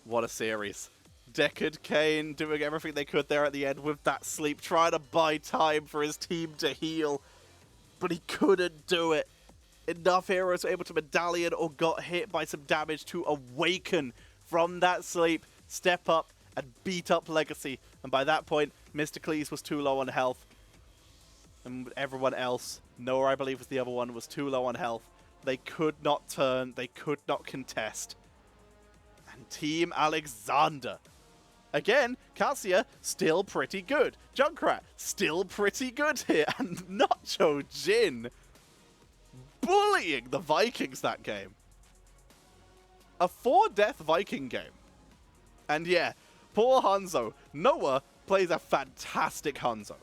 What a series. Deckard Kane doing everything they could there at the end with that sleep, trying to buy time for his team to heal, but he couldn't do it. Enough heroes were able to medallion or got hit by some damage to awaken from that sleep, step up, and beat up Legacy. And by that point, Mysticles was too low on health. And everyone else, Noah I believe was the other one, was too low on health. They could not turn, they could not contest. And Team Alexander, again, Cassia, still pretty good. Junkrat, still pretty good here. And Nacho Jin, bullying the Vikings that game. A 4-death Viking game. And yeah, poor Hanzo. Noah plays a fantastic Hanzo.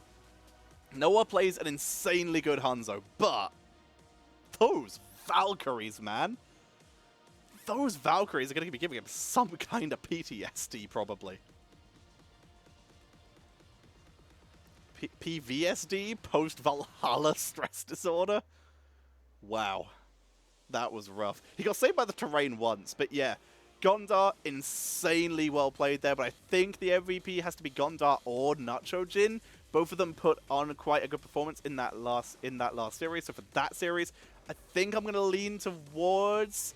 Noah plays an insanely good Hanzo, but those Valkyries, man. Those Valkyries are going to be giving him some kind of PTSD, probably. PVSD? Post-Valhalla stress disorder? Wow. That was rough. He got saved by the terrain once, but yeah. Gondar, insanely well played there, but I think the MVP has to be Gondar or Nacho Jin. Both of them put on quite a good performance in that last series. So for that series, I think I'm going to lean towards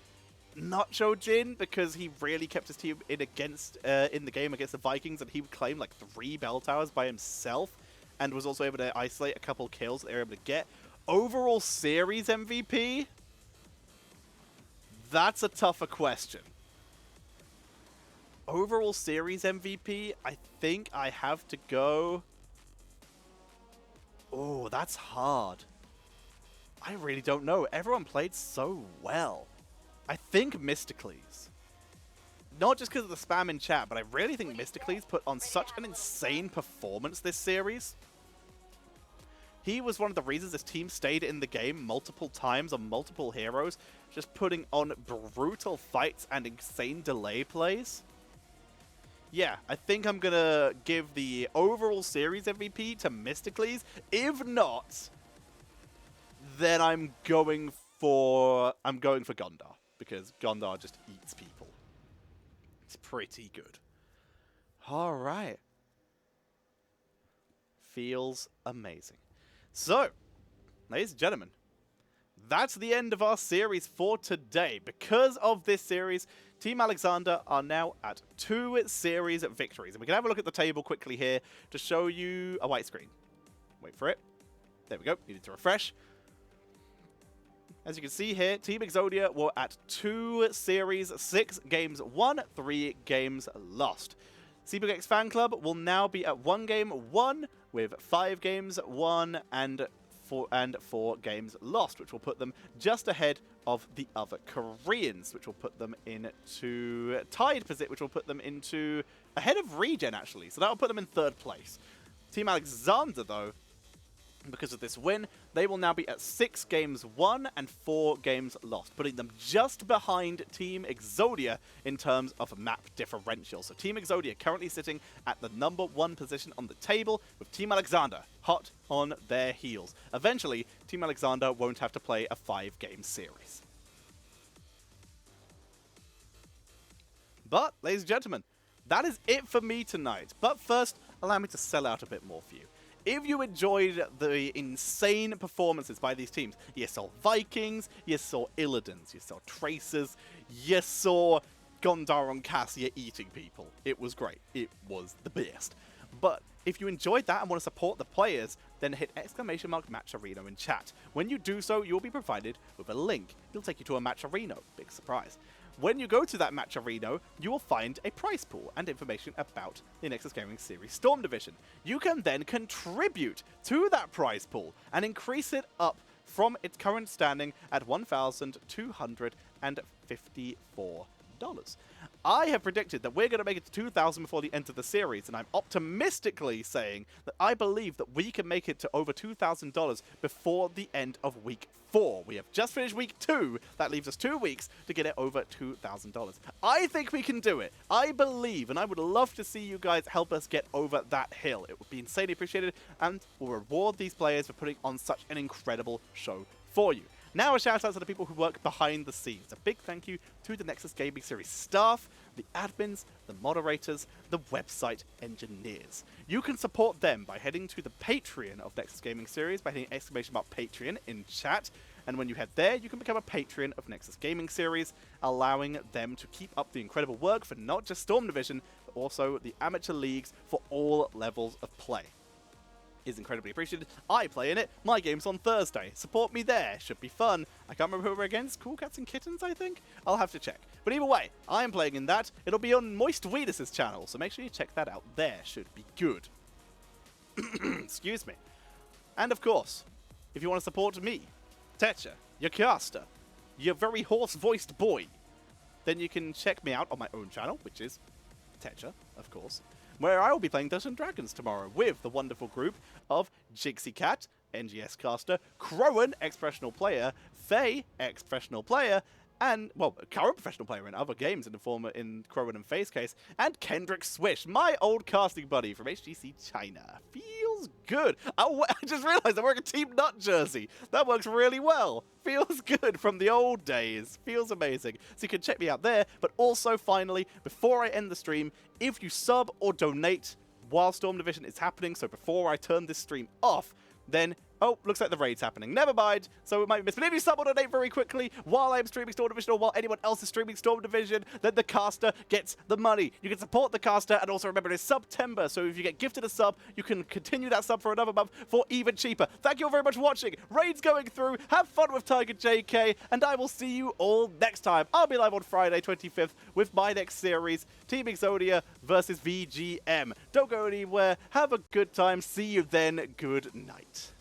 Nacho Jin, because he really kept his team in the game against the Vikings, and he would claim like 3 bell towers by himself, and was also able to isolate a couple kills that they were able to get. Overall series MVP? That's a tougher question. Overall series MVP, I think I have to go... Oh, that's hard. I really don't know. Everyone played so well. I think Mysticles. Not just because of the spam in chat, but I really think Mysticles put on such an insane performance this series. He was one of the reasons this team stayed in the game multiple times on multiple heroes, just putting on brutal fights and insane delay plays. Yeah, I think I'm going to give the overall series MVP to Mysticles. If not, then I'm going for Gondar, because Gondar just eats people. It's pretty good. All right. Feels amazing. So, ladies and gentlemen, that's the end of our series for today. Because of this series, Team Alexander are now at 2 series victories. And we can have a look at the table quickly here to show you a white screen. Wait for it. There we go. Needed to refresh. As you can see here, Team Exodia were at 2 series, 6 games won, 3 games lost. CPogX Fanclub will now be at 1 game won, with 5 games won and 4 games lost, which will put them just ahead of the other Koreans, which will put them into tied position, which will put them into ahead of Regen, actually. So that will put them in 3rd place. Team Alexander, though, because of this win, they will now be at 6 games won and 4 games lost, putting them just behind Team Exodia in terms of map differential. So Team Exodia currently sitting at the number 1 position on the table, with Team Alexander hot on their heels. Eventually, Team Alexander won't have to play a 5-game series. But, ladies and gentlemen, that is it for me tonight. But first, allow me to sell out a bit more for you. If you enjoyed the insane performances by these teams, you saw Vikings, you saw Illidan's, you saw Tracers, you saw Gondar and Cassia eating people. It was great. It was the best. But if you enjoyed that and want to support the players, then hit !Match Arena in chat. When you do so, you'll be provided with a link. It'll take you to a Match Arena. Big surprise. When you go to that Match Arena, you will find a prize pool and information about the Nexus Gaming Series Storm Division. You can then contribute to that prize pool and increase it up from its current standing at $1,254. I have predicted that we're going to make it to 2,000 before the end of the series, and I'm optimistically saying that I believe that we can make it to over $2,000 before the end of week 4. We have just finished week 2. That leaves us 2 weeks to get it over $2,000. I think we can do it. I believe, and I would love to see you guys help us get over that hill. It would be insanely appreciated, and will reward these players for putting on such an incredible show for you. Now a shout out to the people who work behind the scenes. A big thank you to the Nexus Gaming Series staff, the admins, the moderators, the website engineers. You can support them by heading to the Patreon of Nexus Gaming Series by hitting !Patreon in chat. And when you head there, you can become a patron of Nexus Gaming Series, allowing them to keep up the incredible work for not just Storm Division, but also the amateur leagues for all levels of play. Is incredibly appreciated. I play in it. My game's on Thursday. Support me there. Should be fun. I can't remember who we're against. Cool Cats and Kittens, I think? I'll have to check. But either way, I am playing in that. It'll be on Moist Weedus' channel, so make sure you check that out there. Should be good. Excuse me. And of course, if you want to support me, Tetcher, your caster, your very hoarse-voiced boy, then you can check me out on my own channel, which is Tetcher, of course, where I will be playing Dungeons & Dragons tomorrow with the wonderful group of Jigsy Cat, NGS caster, Crowan, ex-professional player, Faye, ex-professional player, and, well, current professional player in other games in the former in Crowan and Faye's case, and Kendrick Swish, my old casting buddy from HGC China. Feels good. I just realized I'm wearing a Team Nut jersey. That works really well. Feels good from the old days. Feels amazing. So you can check me out there, but also, finally, before I end the stream, if you sub or donate while Storm Division is happening, so before I turn this stream off, then Oh, looks like the raid's happening. Never mind. So it might be missed. But if you sub or donate very quickly while I'm streaming Storm Division or while anyone else is streaming Storm Division, then the caster gets the money. You can support the caster, and also remember it's September. So if you get gifted a sub, you can continue that sub for another month for even cheaper. Thank you all very much for watching. Raids going through. Have fun with Tiger JK, and I will see you all next time. I'll be live on Friday 25th with my next series, Team Exodia versus VGM. Don't go anywhere. Have a good time. See you then. Good night.